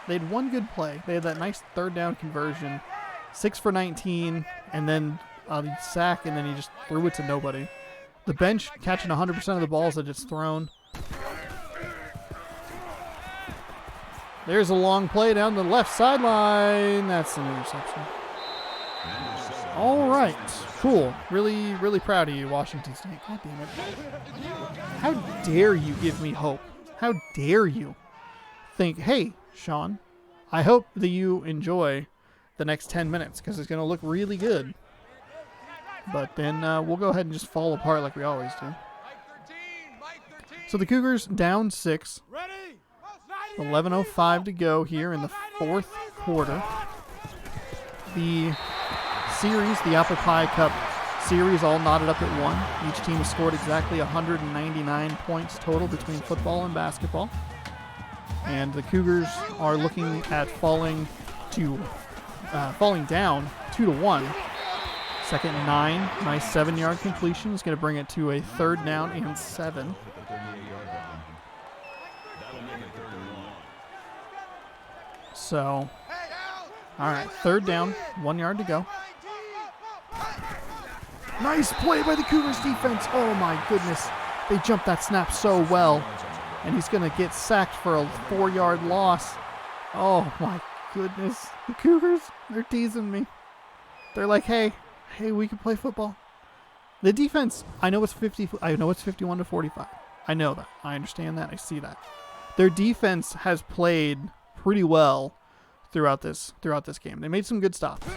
They had one good play. They had that nice third down conversion. 6 for 19, and then a sack, and then he just threw it to nobody. The bench catching 100% of the balls that it's thrown. There's a long play down the left sideline. That's an interception. All right, cool. Really, really proud of you, Washington State. God damn it. How dare you give me hope? How dare you think, hey, Sean, I hope that you enjoy the next 10 minutes because it's going to look really good. But then we'll go ahead and just fall apart like we always do. So the Cougars down 6. 11:05 to go here in the fourth quarter. The series, the Apple Pie Cup series, all knotted up at 1. Each team has scored exactly 199 points total between football and basketball. And the Cougars are looking at falling down 2-1. Second and 9, nice 7-yard completion is going to bring it to a third down and 7. So, all right, third down, 1 yard to go. Nice play by the Cougars defense. Oh my goodness. They jumped that snap so well. And he's going to get sacked for a 4-yard loss. Oh my goodness. The Cougars, they're teasing me. They're like, hey, we can play football. The defense, I know it's 51-45. I know that. I understand that. I see that. Their defense has played pretty well throughout this game. They made some good stops.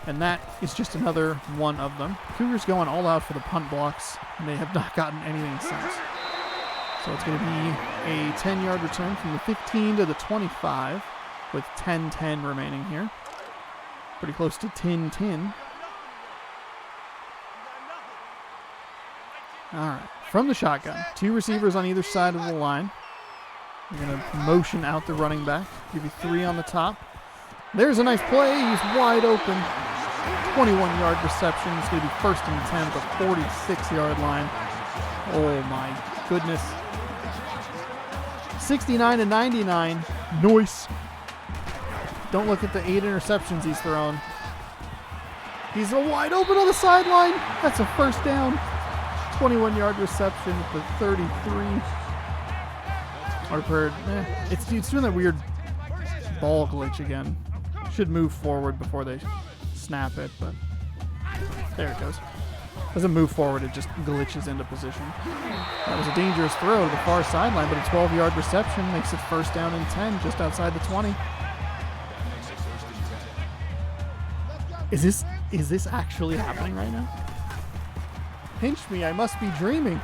And that is just another one of them. Cougars going all out for the punt blocks, and they have not gotten anything since. So it's going to be a 10-yard return from the 15 to the 25 with 10-10 remaining here. Pretty close to 10-10. All right, from the shotgun, 2 receivers on either side of the line. We're going to motion out the running back, give you 3 on the top. There's a nice play. He's wide open. 21-yard reception. It's going to be first and 10 at the 46-yard line. Oh, my goodness. 69-99. Nice. Don't look at the 8 interceptions he's thrown. He's wide open on the sideline. That's a first down. 21-yard reception at the 33. It's doing that weird ball glitch again. Should move forward before they snap it, but there it goes. Doesn't move forward, it just glitches into position. That was a dangerous throw to the far sideline, but a 12-yard reception makes it first down and 10 just outside the 20. Is this actually happening right now? Pinch me, I must be dreaming.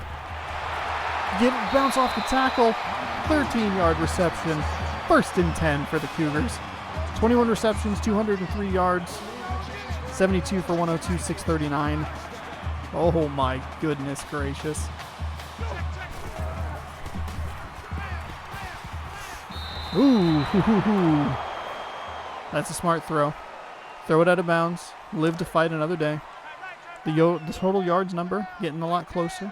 Bounce off the tackle. 13-yard reception. First and 10 for the Cougars. 21 receptions, 203 yards, 72 for 102, 639. Oh my goodness gracious. Ooh, hoo, hoo, hoo. That's a smart throw. Throw it out of bounds. Live to fight another day. The total yards number getting a lot closer.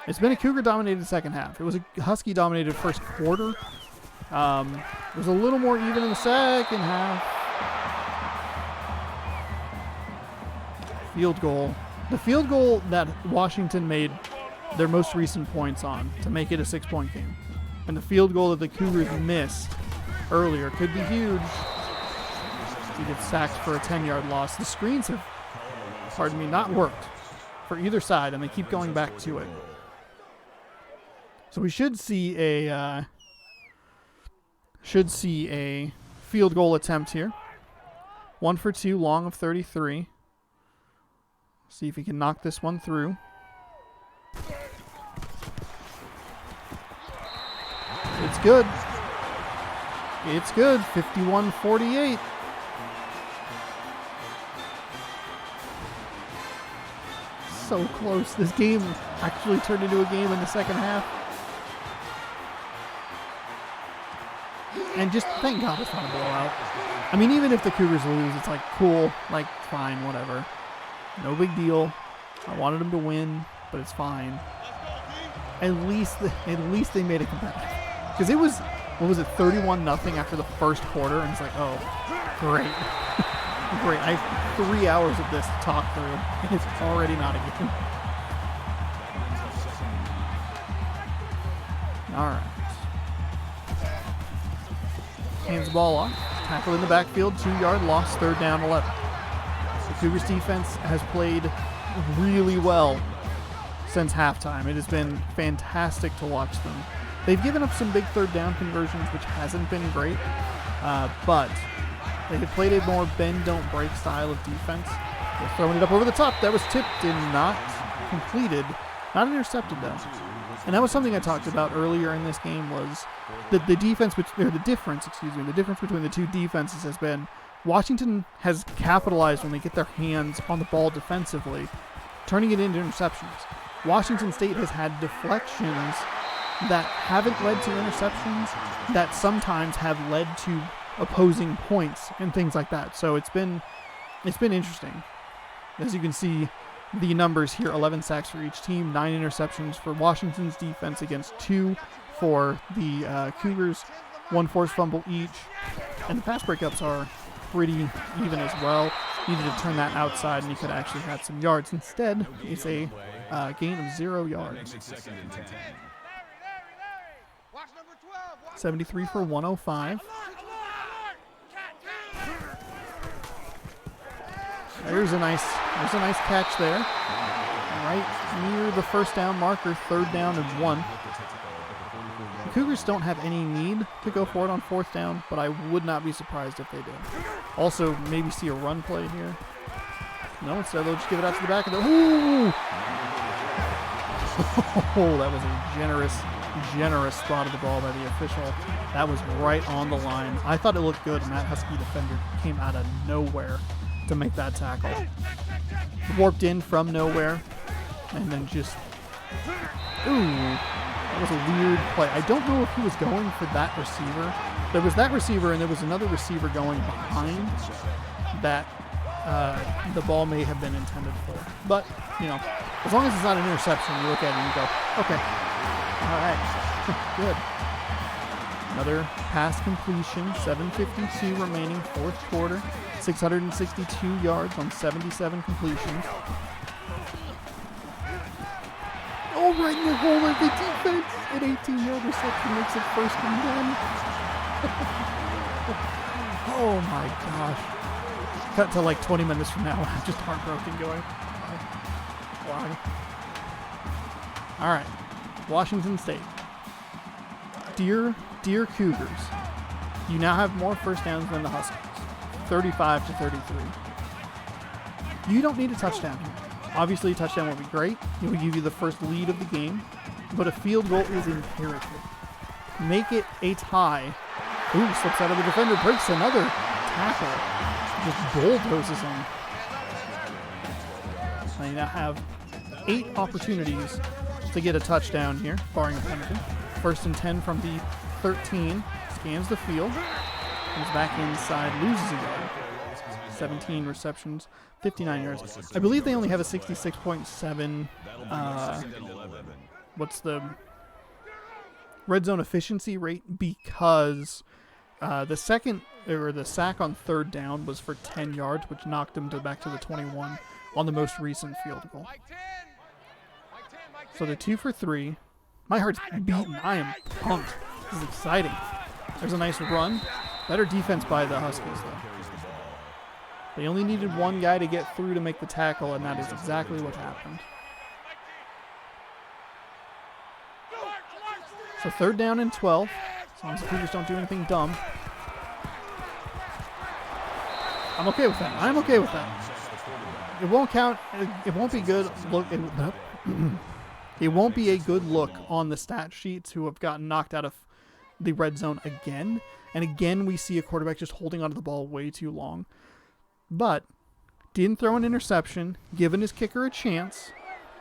It's been a Cougar-dominated second half. It was a Husky-dominated first quarter. It was a little more even in the second half. Field goal. The field goal that Washington made their most recent points on to make it a 6-point game. And the field goal that the Cougars missed earlier could be huge. He gets sacked for a 10-yard loss. The screens have, not worked for either side, and they keep going back to it. So we should see a field goal attempt here. 1 for 2, long of 33. See if he can knock this one through. It's good. It's good. 51-48. So close. This game actually turned into a game in the second half. And just thank God it's not a blowout. I mean, even if the Cougars lose, it's like, cool, like, fine, whatever. No big deal. I wanted them to win, but it's fine. At least they made it competitive. Because it was, 31-0 after the first quarter, and it's like, oh, great. Great. I have 3 hours of this to talk through, and it's already not a game. All right. Hands the ball off. Tackle in the backfield, 2-yard loss, 3rd down, 11. The Cougars defense has played really well since halftime. It has been fantastic to watch them. They've given up some big 3rd down conversions, which hasn't been great, but they have played a more bend, don't break style of defense. They're throwing it up over the top. That was tipped and not completed. Not intercepted, though. And that was something I talked about earlier in this game was that the difference between the two defenses has been Washington has capitalized when they get their hands on the ball defensively, turning it into interceptions. Washington State has had deflections that haven't led to interceptions that sometimes have led to opposing points and things like that. So it's been interesting. As you can see, the numbers here, 11 sacks for each team, 9 interceptions for Washington's defense against 2 for the Cougars, 1 forced fumble each. And the pass breakups are pretty even as well. Needed to turn that outside and he could have actually had some yards. Instead, it's a gain of 0 yards. 73 for 105. There's a nice catch there. Right near the 1st down marker, 3rd down and 1. The Cougars don't have any need to go for it on 4th down, but I would not be surprised if they did. Also, maybe see a run play here. No, instead they'll just give it out to the back of the... Ooh! Oh, that was a generous spot of the ball by the official. That was right on the line. I thought it looked good, and that Husky defender came out of nowhere to make that tackle. Warped in from nowhere, and then just... Ooh, that was a weird play. I don't know if he was going for that receiver. There was that receiver, and there was another receiver going behind that the ball may have been intended for. But, you know, as long as it's not an interception, you look at it and you go, okay, all right, good. Another pass completion, 7:52 remaining, 4th quarter, 662 yards on 77 completions. Oh, right in the hole of the defense. An 18-yard reception makes it 1st and 10. Oh my gosh. Cut to like 20 minutes from now. I'm just heartbroken going, why? All right, Washington State. Dear Cougars, you now have more 1st downs than the Huskies, 35-33. You don't need a touchdown here. Obviously, a touchdown would be great. It would give you the first lead of the game, but a field goal is imperative. Make it a tie Ooh, slips out of the defender, breaks another tackle. Just bulldozes him. They now have 8 opportunities to get a touchdown here, barring a penalty. 1st and 10 from the 13. Scans the field. Comes back inside, loses a yard. 17 receptions, 59 yards. I believe they only have a 66.7. What's the red zone efficiency rate? Because the sack on 3rd down was for 10 yards, which knocked them back to the 21 on the most recent field goal. So they're 2 for 3. My heart's beating. I am pumped. This is exciting. There's a nice run. Better defense by the Huskies, though. They only needed one guy to get through to make the tackle, and that is exactly what happened. So 3rd down and 12. As long as the Cougars don't do anything dumb. I'm okay with that. I'm okay with that. It won't count. It won't be good. Look, it won't be a good look on the stat sheets who have gotten knocked out of the red zone again. And again, we see a quarterback just holding onto the ball way too long. But didn't throw an interception, giving his kicker a chance.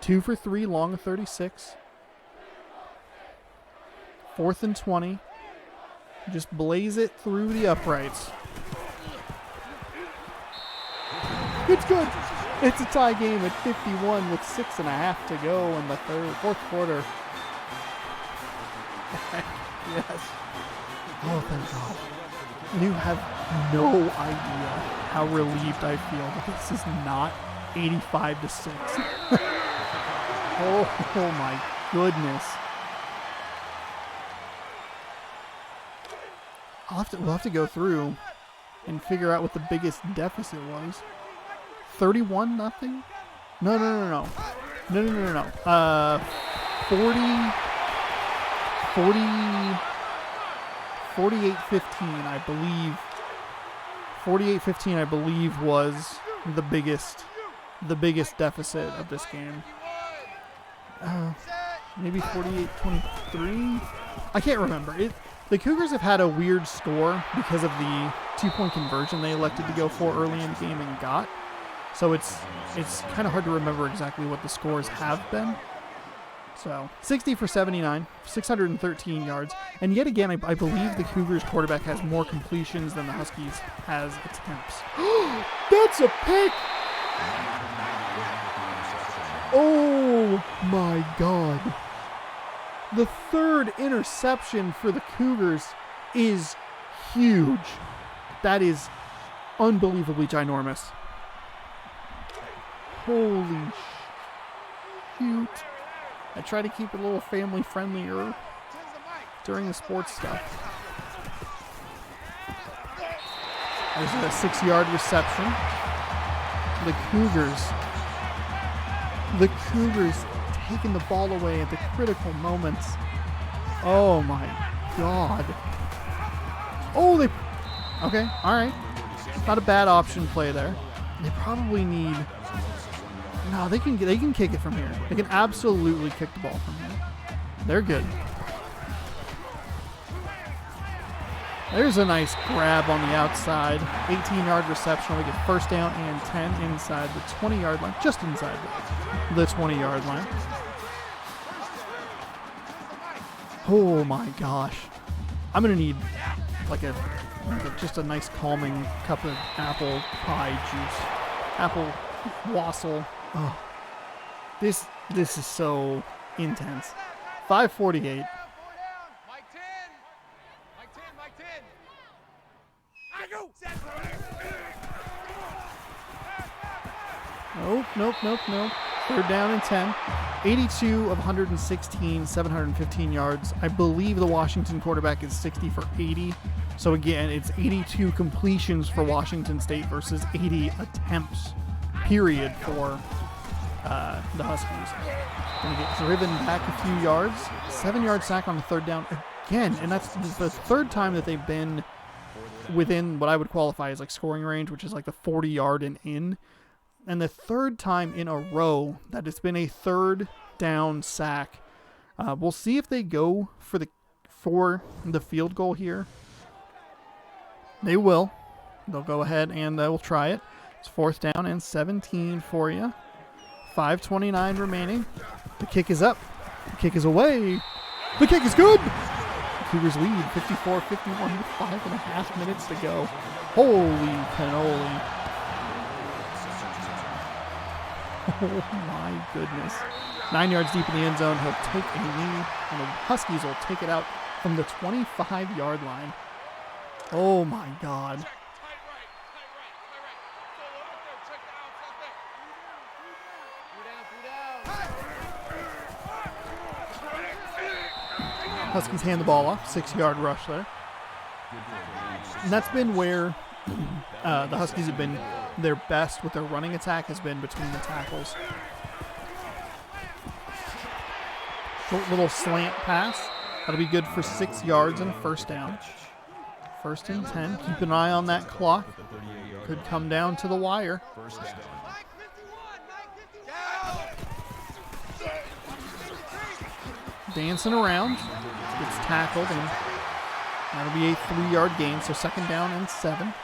2 for 3, long of 36. 4th and 20. Just blaze it through the uprights. It's good. It's a tie game at 51 with 6.5 to go in the 4th quarter. Yes. Oh, thank God. You have no idea how relieved I feel that this is not 85-6. Oh my goodness. We'll have to go through and figure out what the biggest deficit was. 31-0? No. 48-15, I believe. 48-15, I believe, was the biggest deficit of this game. Maybe 48-23? I can't remember. The Cougars have had a weird score because of the 2-point conversion they elected to go for early in the game and got. So it's kind of hard to remember exactly what the scores have been. So 60 for 79, 613 yards. And yet again, I believe the Cougars quarterback has more completions than the Huskies has attempts. That's a pick! Oh my God. The 3rd interception for the Cougars is huge. That is unbelievably ginormous. Holy shoot. I try to keep it a little family friendlier during the sports stuff. There's a 6-yard reception. The Cougars taking the ball away at the critical moments. Oh my God. Oh, okay, all right. Not a bad option play there. They probably need. No, they can kick it from here. They can absolutely kick the ball from here. They're good. There's a nice grab on the outside. 18-yard reception. We get 1st down and 10 inside the 20-yard line. Just inside the 20-yard line. Oh my gosh. I'm going to need just a nice calming cup of apple pie juice. Apple wassail. Oh. This is so intense. 5:48. Nope. 3rd down and 10. 82 of 116, 715 yards. I believe the Washington quarterback is 60 for 80. So again, it's 82 completions for Washington State versus 80 attempts, period, for the Huskies. Going to get driven back a few yards. 7-yard sack on the 3rd down again. And that's the 3rd time that they've been within what I would qualify as like scoring range, which is like the 40-yard and in. And the 3rd time in a row that it's been a 3rd down sack. We'll see if they go for the field goal here. They will. They'll go ahead and they'll try it. It's 4th down and 17 for you. 5:29 remaining. The kick is up. The kick is away. The kick is good. The Cougars lead 54-51 with 5.5 minutes to go. Holy cannoli. Oh my goodness. 9 yards deep in the end zone. He'll take a knee, and the Huskies will take it out from the 25-yard line. Oh my God. Huskies hand the ball off. 6-yard rush there. And that's been where the Huskies have been their best with their running attack, has been between the tackles. Short little slant pass. That'll be good for 6 yards and a 1st down. 1st and 10. Keep an eye on that clock. Could come down to the wire. Dancing around. Gets tackled, and that'll be a 3-yard gain, so 2nd down and 7.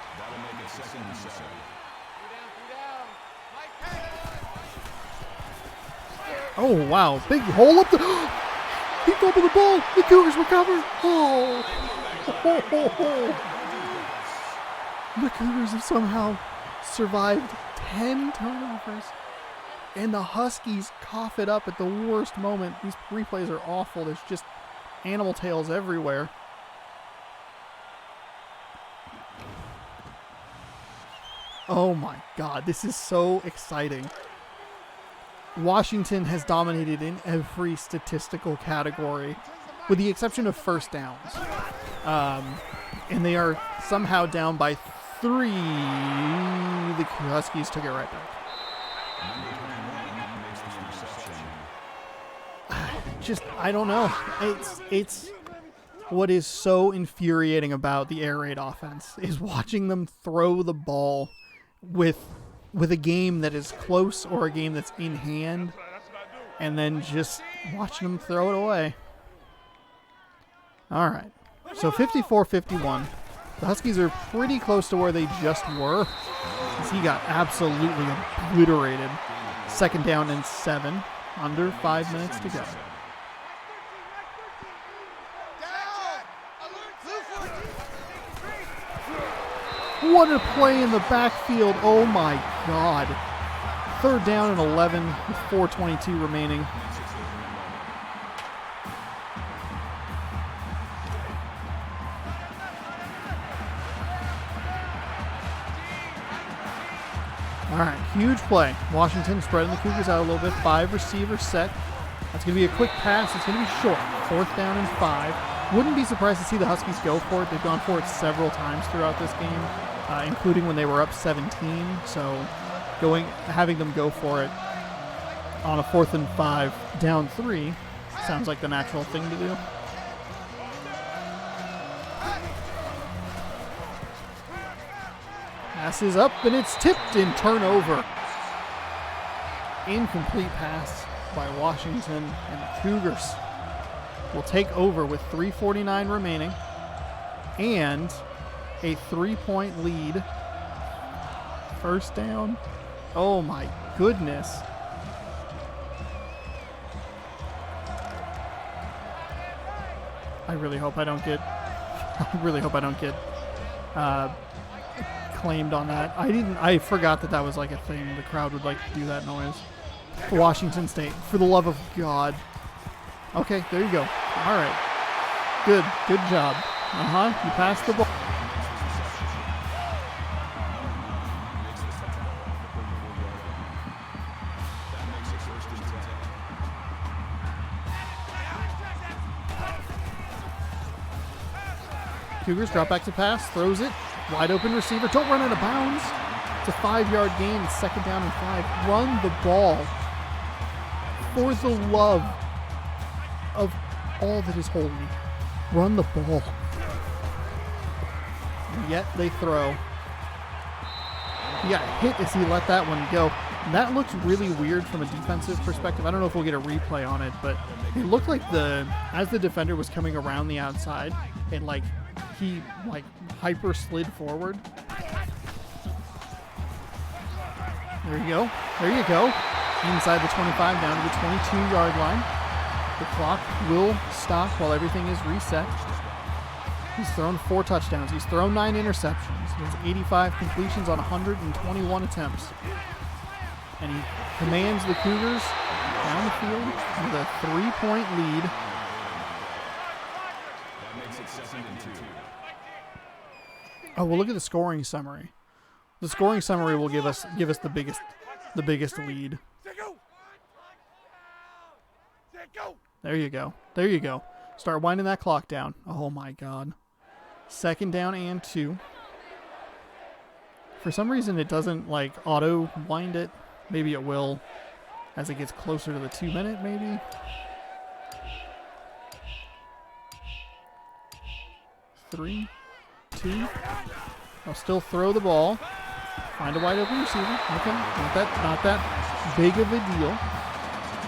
Oh, wow. Big hole up the... He fumbled the ball. The Cougars recover. Oh. The Cougars have somehow survived 10 turnovers. And the Huskies cough it up at the worst moment. These replays are awful. There's just animal tails everywhere. Oh my God, this is so exciting. Washington has dominated in every statistical category, with the exception of 1st downs. And they are somehow down by 3. The Huskies took it right back. I don't know. It's what is so infuriating about the air raid offense is watching them throw the ball with a game that is close or a game that's in hand, and then just watching them throw it away. All right. So 54-51. The Huskies are pretty close to where they just were, as he got absolutely obliterated. 2nd down and 7. Under 5 minutes to go. What a play in the backfield. Oh my God. 3rd down and 11 with 4:22 remaining. All right, huge play. Washington spreading the Cougars out a little bit. 5 receivers set. That's going to be a quick pass. It's going to be short. 4th down and 5. Wouldn't be surprised to see the Huskies go for it. They've gone for it several times throughout this game, including when they were up 17. So having them go for it on a 4th and 5, down 3, sounds like the natural thing to do. Pass is up, and it's tipped in turnover. Incomplete pass by Washington, and the Cougars will take over with 3:49 remaining and a 3-point lead. 1st down. Oh my goodness. I really hope I don't get claimed on that. I forgot that was like a thing. The crowd would like to do that noise. Washington State, for the love of God. Okay, there you go. All right. Good job. You passed the ball. Cougars drop back to pass, throws it. Wide open receiver. Don't run out of bounds. It's a 5-yard gain. 2nd down and 5. Run the ball. For the love of all that is holy, run the ball. And yet they throw. He got hit as he let that one go. And that looks really weird from a defensive perspective. I don't know if we'll get a replay on it, but it looked like as the defender was coming around the outside, it he like hyper slid forward. There you go. There you go. Inside the 25 down to the 22-yard line. The clock will stop while everything is reset. He's thrown 4 touchdowns. He's thrown 9 interceptions. He has 85 completions on 121 attempts. And he commands the Cougars down the field with a 3-point lead. That makes it 2nd and 2. Oh, well, look at the scoring summary. The scoring summary will give us the biggest lead. There you go. There you go. Start winding that clock down. Oh my God. 2nd down and 2. For some reason it doesn't like auto wind it. Maybe it will as it gets closer to the 2-minute maybe. 3, 2. I'll still throw the ball. Find a wide open receiver. Okay. Not that big of a deal.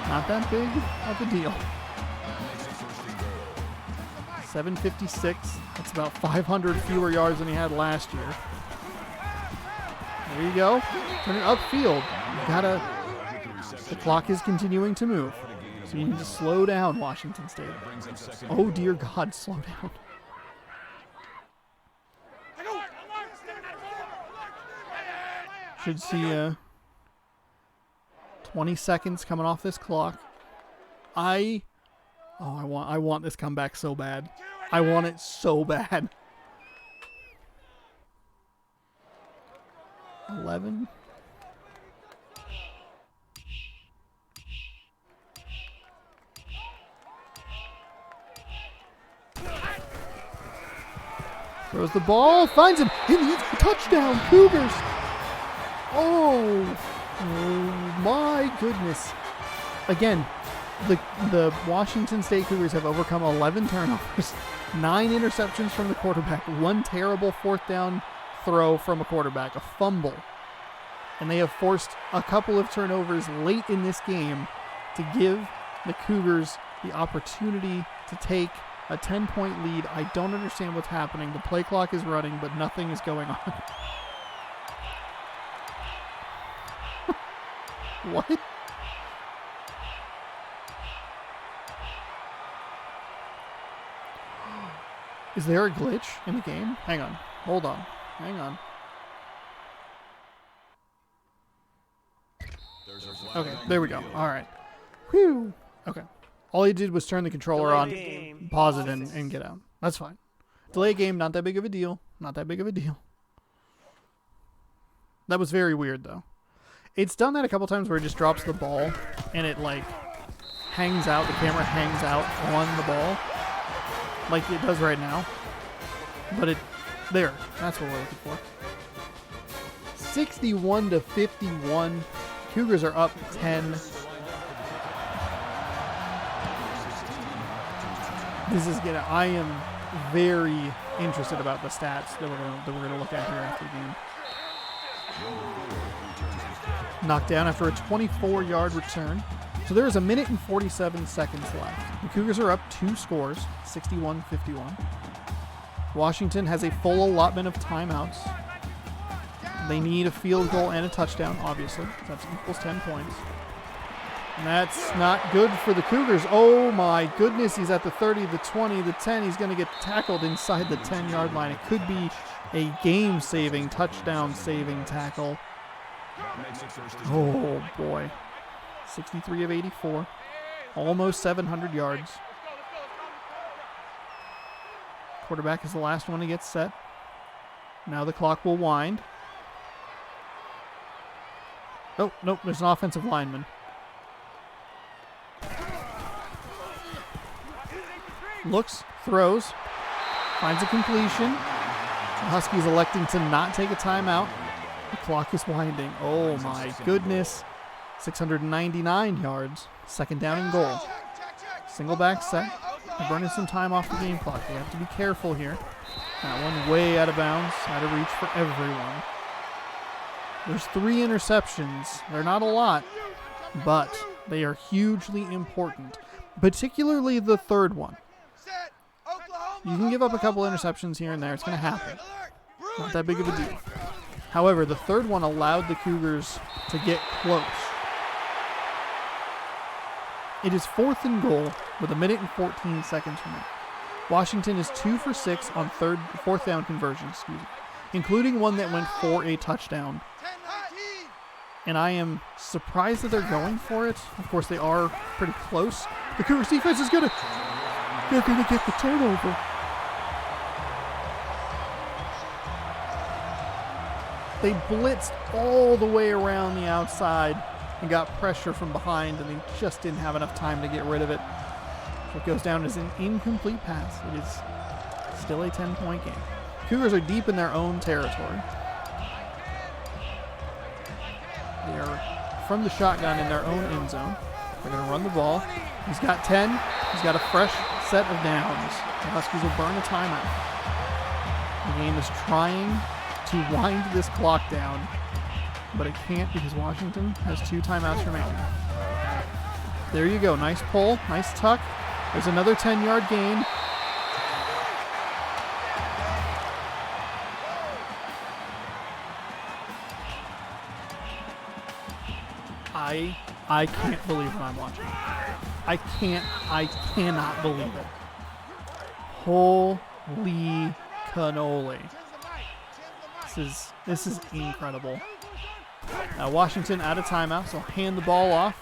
Not that big of a deal. 756. That's about 500 fewer yards than he had last year. There you go. Turn it upfield. The clock is continuing to move. So you need to slow down, Washington State. Oh dear God, slow down. Should see 20 seconds coming off this clock. I want this comeback so bad. I want it so bad. 11. Throws the ball, finds him, and he's a touchdown, Cougars. Oh my goodness. Again, the Washington State Cougars have overcome 11 turnovers, 9 interceptions from the quarterback, 1 terrible 4th down throw from a quarterback, a fumble. And they have forced a couple of turnovers late in this game to give the Cougars the opportunity to take a 10-point lead. I don't understand what's happening. The play clock is running, but nothing is going on. What? Is there a glitch in the game? Hang on. Hold on. Hang on. Okay, there we go. All right. Whew. Okay. All he did was turn the controller on, pause it, and get out. That's fine. Delay game, not that big of a deal. Not that big of a deal. That was very weird, though. It's done that a couple times where it just drops the ball, and it, like, hangs out. The camera hangs out on the ball, like it does right now. But it, there. That's what we're looking for. 61-51. Cougars are up 10. This is gonna. I am very interested about the stats that we're gonna look at here after the game. Knocked down after a 24-yard return. So there is 1 minute and 47 seconds left. The Cougars are up 2 scores, 61-51. Washington has a full allotment of timeouts. They need a field goal and a touchdown, obviously. That equals 10 points. And that's not good for the Cougars. Oh my goodness, he's at the 30, the 20, the 10. He's going to get tackled inside the 10-yard line. It could be a game-saving, touchdown-saving tackle. Oh boy. 63 of 84. Almost 700 yards. Quarterback is the last one to get set. Now the clock will wind. Oh, nope, there's an offensive lineman. Looks, throws, finds a completion. The Huskies electing to not take a timeout. The clock is winding. Oh my goodness. 699 yards. 2nd down and goal. Single back set. They're burning some time off the game clock. They have to be careful here. That one way out of bounds. Out of reach for everyone. There's 3 interceptions. They're not a lot, but they are hugely important. Particularly the 3rd one. You can give up a couple interceptions here and there. It's going to happen. Not that big of a deal. However, the third one allowed the Cougars to get close. It is 4th and goal with 1 minute and 14 seconds remaining. Washington is 2 for 6 on 4th down conversions, including one that went for a touchdown. And I am surprised that they're going for it. Of course, they are pretty close. The Cougars defense is gonna get the turnover. They blitzed all the way around the outside and got pressure from behind, and they just didn't have enough time to get rid of it. So it goes down as an incomplete pass. It is still a 10-point game. Cougars are deep in their own territory. They are from the shotgun in their own end zone. They're going to run the ball. He's got 10. He's got a fresh set of downs. The Huskies will burn a timeout. The game is trying to wind this clock down, but it can't because Washington has 2 timeouts remaining. There you go. Nice pull. Nice tuck. There's another 10-yard gain. I can't believe what I'm watching. I cannot believe it. Holy cannoli. This is incredible. Now Washington out of timeout, so hand the ball off.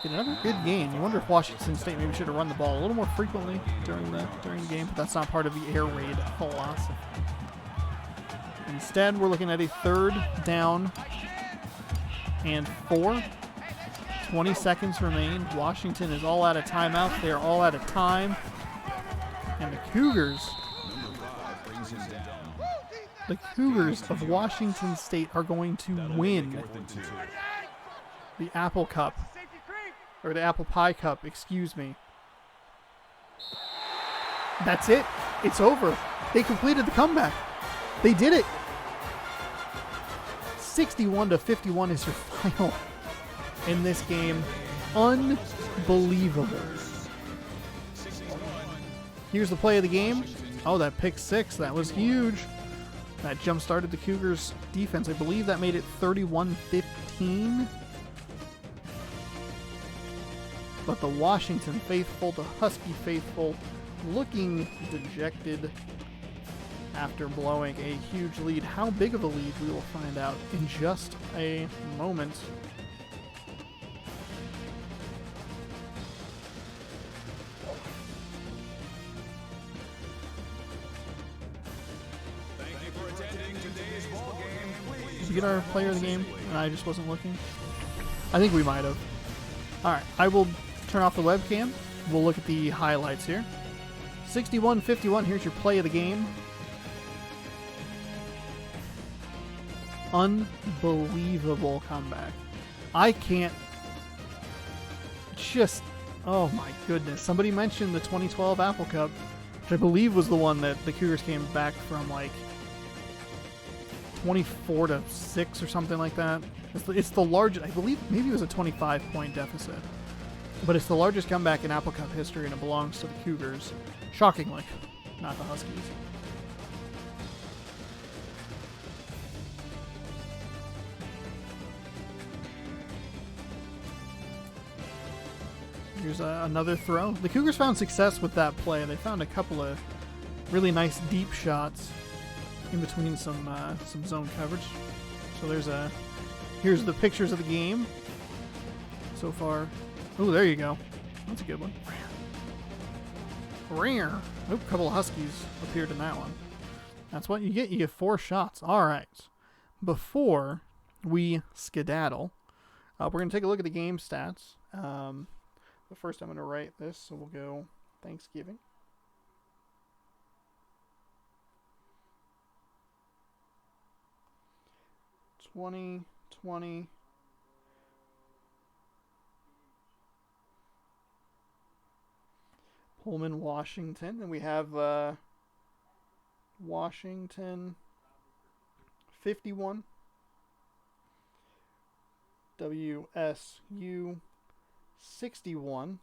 Get another good game. You wonder if Washington State maybe should have run the ball a little more frequently during the game, but that's not part of the air raid philosophy. Instead, we're looking at a 3rd down and 4. 20 seconds remain. Washington is all out of timeouts. They are all out of time. And the Cougars of Washington State are going to win the Apple Cup. Or the Apple Pie Cup, excuse me. That's it. It's over. They completed the comeback. They did it. 61-51 is your final in this game. Unbelievable. Here's the play of the game. Oh, that pick 6. That was huge. That jump-started the Cougars' defense. I believe that made it 31-15. But the Washington faithful, the Husky faithful, looking dejected after blowing a huge lead. How big of a lead, we will find out in just a moment. Thank you for attending today's ball game. Did you get our player of the game and I just wasn't looking? I think we might have. Alright, I will turn off the webcam. We'll look at the highlights here. 61-51, here's your play of the game. Unbelievable comeback. I can't just... Oh my goodness. Somebody mentioned the 2012 Apple Cup, which I believe was the one that the Cougars came back from like 24-6 or something like that. It's the largest, I believe maybe it was a 25-point deficit. But it's the largest comeback in Apple Cup history, and it belongs to the Cougars. Shockingly, not the Huskies. Here's another throw. The Cougars found success with that play. They found a couple of really nice deep shots in between some zone coverage. So here's the pictures of the game so far. Oh, there you go. That's a good one. Rare. Oh, a couple of Huskies appeared in that one. That's what you get. You get 4 shots. All right. Before we skedaddle, we're going to take a look at the game stats. But first I'm going to write this, so we'll go Thanksgiving. '20. Pullman, Washington, and we have Washington 51, WSU 61,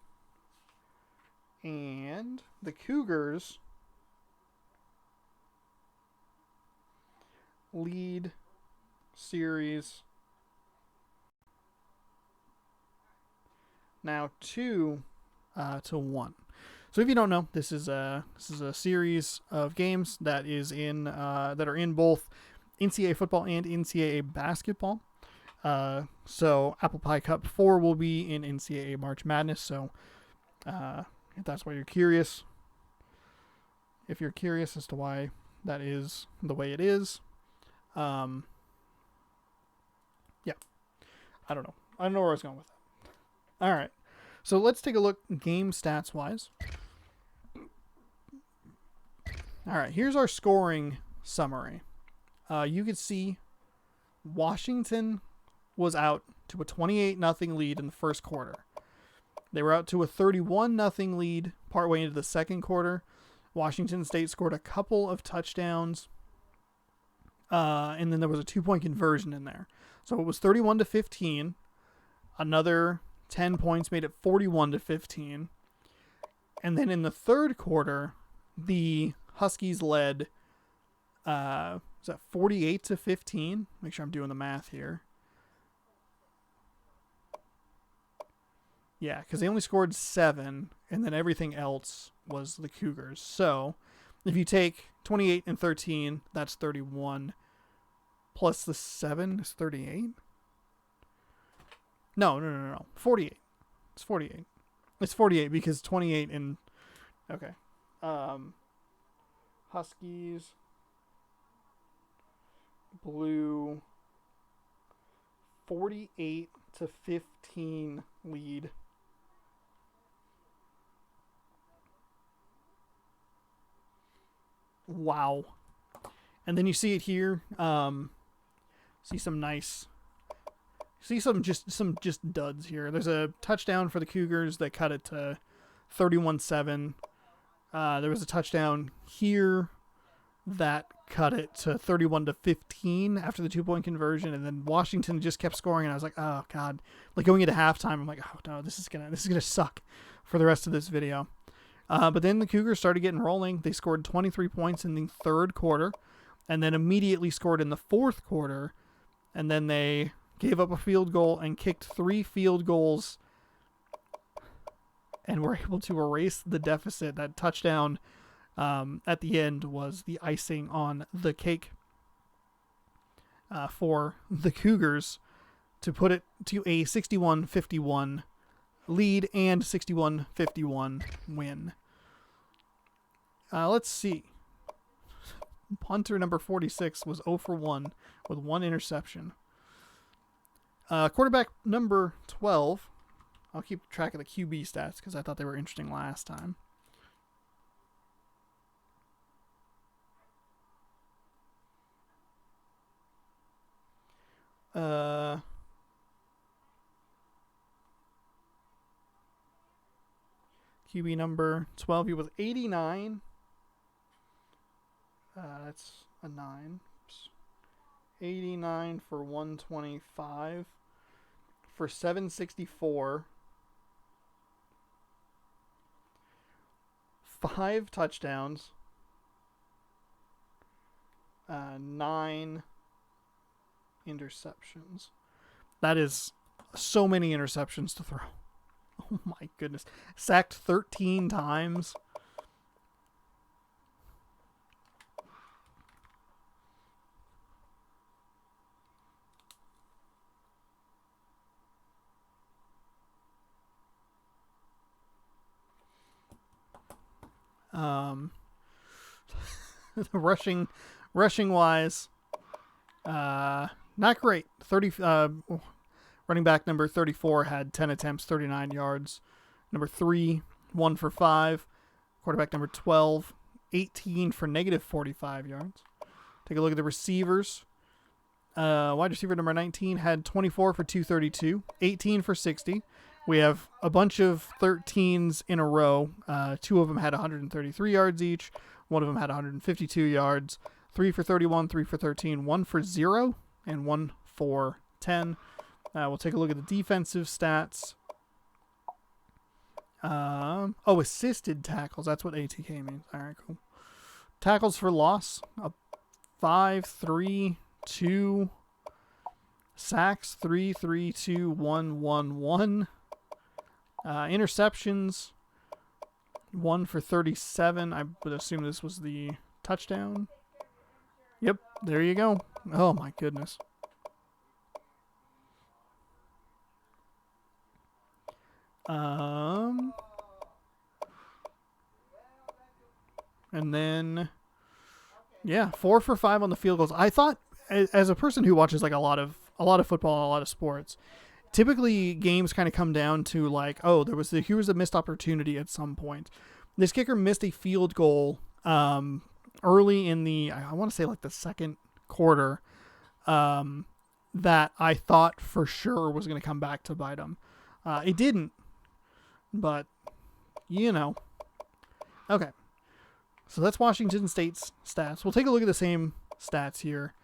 and the Cougars lead series now 2-1. So if you don't know, this is a series of games that is in that are in both NCAA football and NCAA basketball. So Apple Pie Cup 4 will be in NCAA March Madness. So if that's why you're curious, if you're curious as to why that is the way it is, yeah, I don't know. I don't know where I was going with that. All right, so let's take a look game stats wise. All right, here's our scoring summary. You could see Washington was out to a 28-0 lead in the first quarter. They were out to a 31-0 lead partway into the second quarter. Washington State scored a couple of touchdowns, and then there was a 2-point conversion in there. So it was 31-15. Another 10 points made it 41-15. And then in the third quarter, the Huskies led, was that 48-15? Make sure I'm doing the math here. Yeah, because they only scored 7, and then everything else was the Cougars. So if you take 28 and 13, that's 31. Plus the 7 is 38? No. 48. It's 48. It's 48 because 28 and... Okay. Huskies blew 48-15 lead. Wow. And then you see it here. See some just duds here. There's a touchdown for the Cougars that cut it to 31-7. There was a touchdown here that cut it to 31-15 after the 2-point conversion, and then Washington just kept scoring, and I was like, oh god. Like going into halftime, I'm like, oh no, this is gonna suck for the rest of this video. But then the Cougars started getting rolling. They scored 23 points in the third quarter, and then immediately scored in the fourth quarter, and then they gave up a field goal and kicked 3 field goals and were able to erase the deficit. That touchdown at the end was the icing on the cake for the Cougars to put it to a 61-51 lead and 61-51 win. Let's see. Punter number 46 was 0 for 1 with 1 interception. Quarterback number 12. I'll keep track of the QB stats because I thought they were interesting last time. QB number 12, he was 89. That's a 9. Oops. 89 for 125 for 764. 5 touchdowns. 9 interceptions. That is so many interceptions to throw. Oh my goodness. Sacked 13 times. Rushing wise, not great. 30. Running back number 34 had 10 attempts, 39 yards. Number 3, 1 for 5. Quarterback number 12, 18 for negative 45 yards. Take a look at the receivers. Wide receiver number 19 had 24 for 232, 18 for 60. We have a bunch of 13s in a row. 2 of them had 133 yards each. 1 of them had 152 yards. 3 for 31, 3 for 13, 1 for 0, and 1 for 10. We'll take a look at the defensive stats. Assisted tackles. That's what ATK means. All right, cool. Tackles for loss. 5, 3, 2 sacks, 3, 3, 2, 1, 1, 1. Interceptions, 1 for 37. I would assume this was the touchdown. Yep, there you go. Oh my goodness. And then, yeah, 4 for 5 on the field goals. I thought, as a person who watches like a lot of football and a lot of sports, typically games kind of come down to like, oh, here was a missed opportunity at some point. This kicker missed a field goal early in the, I want to say like the second quarter, that I thought for sure was going to come back to bite him. It didn't, but you know. Okay. So that's Washington State's stats. We'll take a look at the same stats here.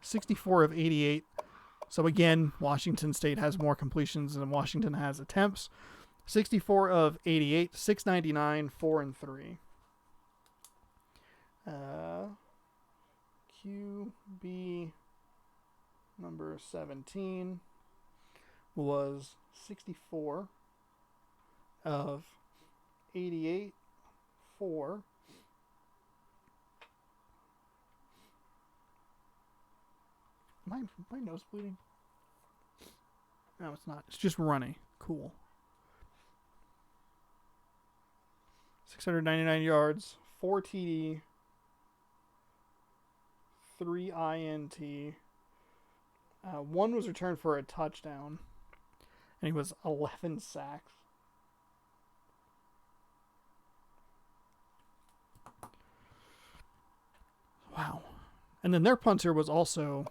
64 of 88. So again, Washington State has more completions than Washington has attempts. 64 of 88, 699, 4 and 3. QB number 17 was 64 of 88, 4. My nose bleeding? No, it's not. It's just runny. Cool. 699 yards, 4 TD, 3 INT. 1 was returned for a touchdown, and he was 11 sacks. Wow. And then their punter was also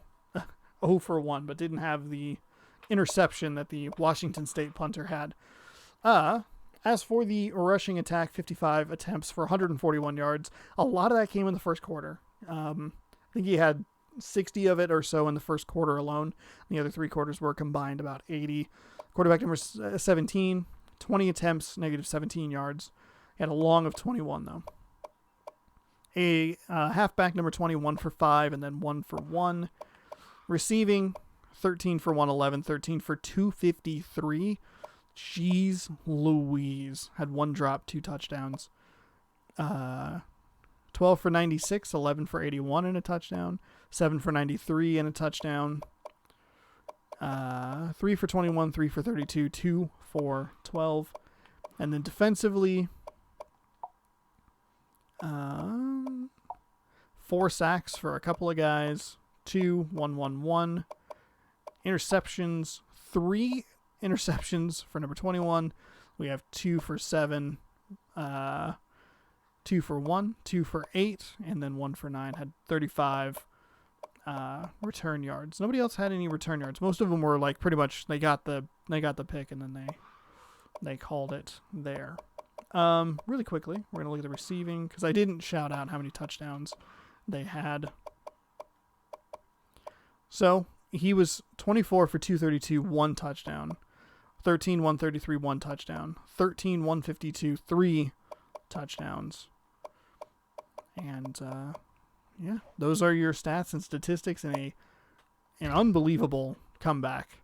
0 for 1, but didn't have the interception that the Washington State punter had. As for the rushing attack, 55 attempts for 141 yards. A lot of that came in the first quarter. I think he had 60 of it or so in the first quarter alone. The other 3 quarters were combined about 80. Quarterback number 17, 20 attempts, negative 17 yards. He had a long of 21, though. A halfback number 20, 1 for 5, and then 1 for 1. Receiving, 13 for 111, 13 for 253. Jeez Louise. Had 1 drop, 2 touchdowns. 12 for 96, 11 for 81 and a touchdown. 7 for 93 and a touchdown. 3 for 21, 3 for 32, 2 for 12. And then defensively, 4 sacks for a couple of guys. 2, 1, 1, 1. Interceptions, 3 interceptions for number 21. We have 2 for 7, 2 for 1, 2 for 8, and then 1 for 9. Had 35 return yards. Nobody else had any return yards. Most of them were like pretty much they got the pick and then they called it there. Really quickly, we're gonna look at the receiving because I didn't shout out how many touchdowns they had. So he was 24 for 232, 1 touchdown. 13, 133, 1 touchdown. 13, 152, 3 touchdowns. And yeah, those are your stats and statistics in an unbelievable comeback.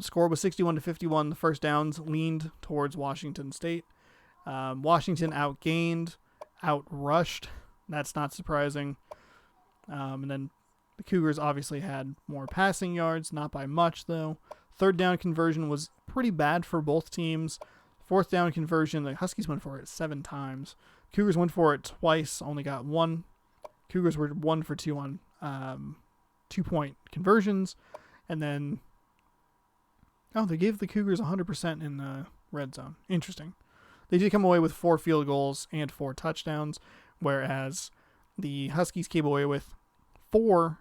Score was 61-51. The first downs leaned towards Washington State. Washington outrushed. That's not surprising. And then the Cougars obviously had more passing yards, not by much though. Third down conversion was pretty bad for both teams. Fourth down conversion, the Huskies went for it 7 times. Cougars went for it twice, only got 1. Cougars were 1 for 2 on 2-point conversions. And then, they gave the Cougars 100% in the red zone. Interesting. They did come away with 4 field goals and 4 touchdowns, whereas the Huskies came away with 4,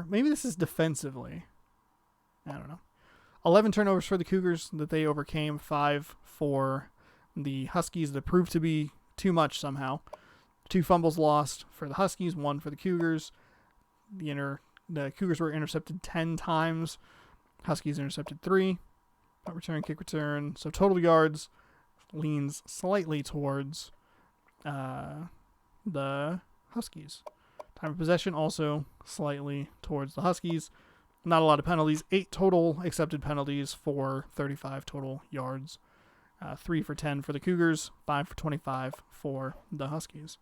maybe this is defensively. I don't know. 11 turnovers for the Cougars that they overcame, 5 for the Huskies that proved to be too much somehow. 2 fumbles lost for the Huskies, 1 for the Cougars. The Cougars were intercepted 10 times. Huskies intercepted 3. Punt return, kick return. So total yards leans slightly towards the Huskies. Time of possession also slightly towards the Huskies. Not a lot of penalties. 8 total accepted penalties for 35 total yards. 3 for 10 for the Cougars. 5 for 25 for the Huskies.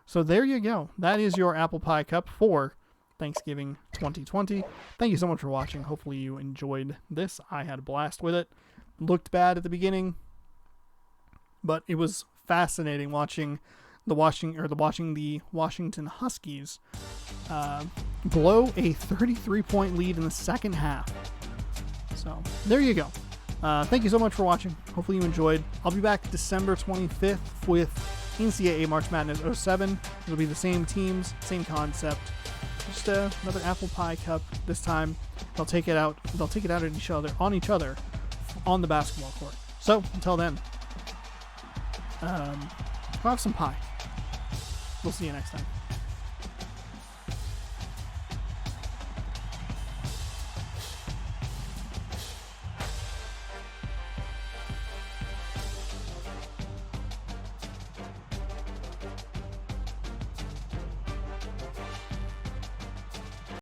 So there you go. That is your Apple Pie Cup for Thanksgiving 2020. Thank you so much for watching. Hopefully you enjoyed this. I had a blast with it. Looked bad at the beginning, but it was fascinating watching the Washington Huskies blow a 33-point lead in the second half. So there you go. Thank you so much for watching. Hopefully you enjoyed. I'll be back December 25th with NCAA March Madness 07. It'll be the same teams, same concept. Just another Apple Pie Cup. This time they'll take it out. They'll take it out at each other on the basketball court. So until then, have some pie. We'll see you next time.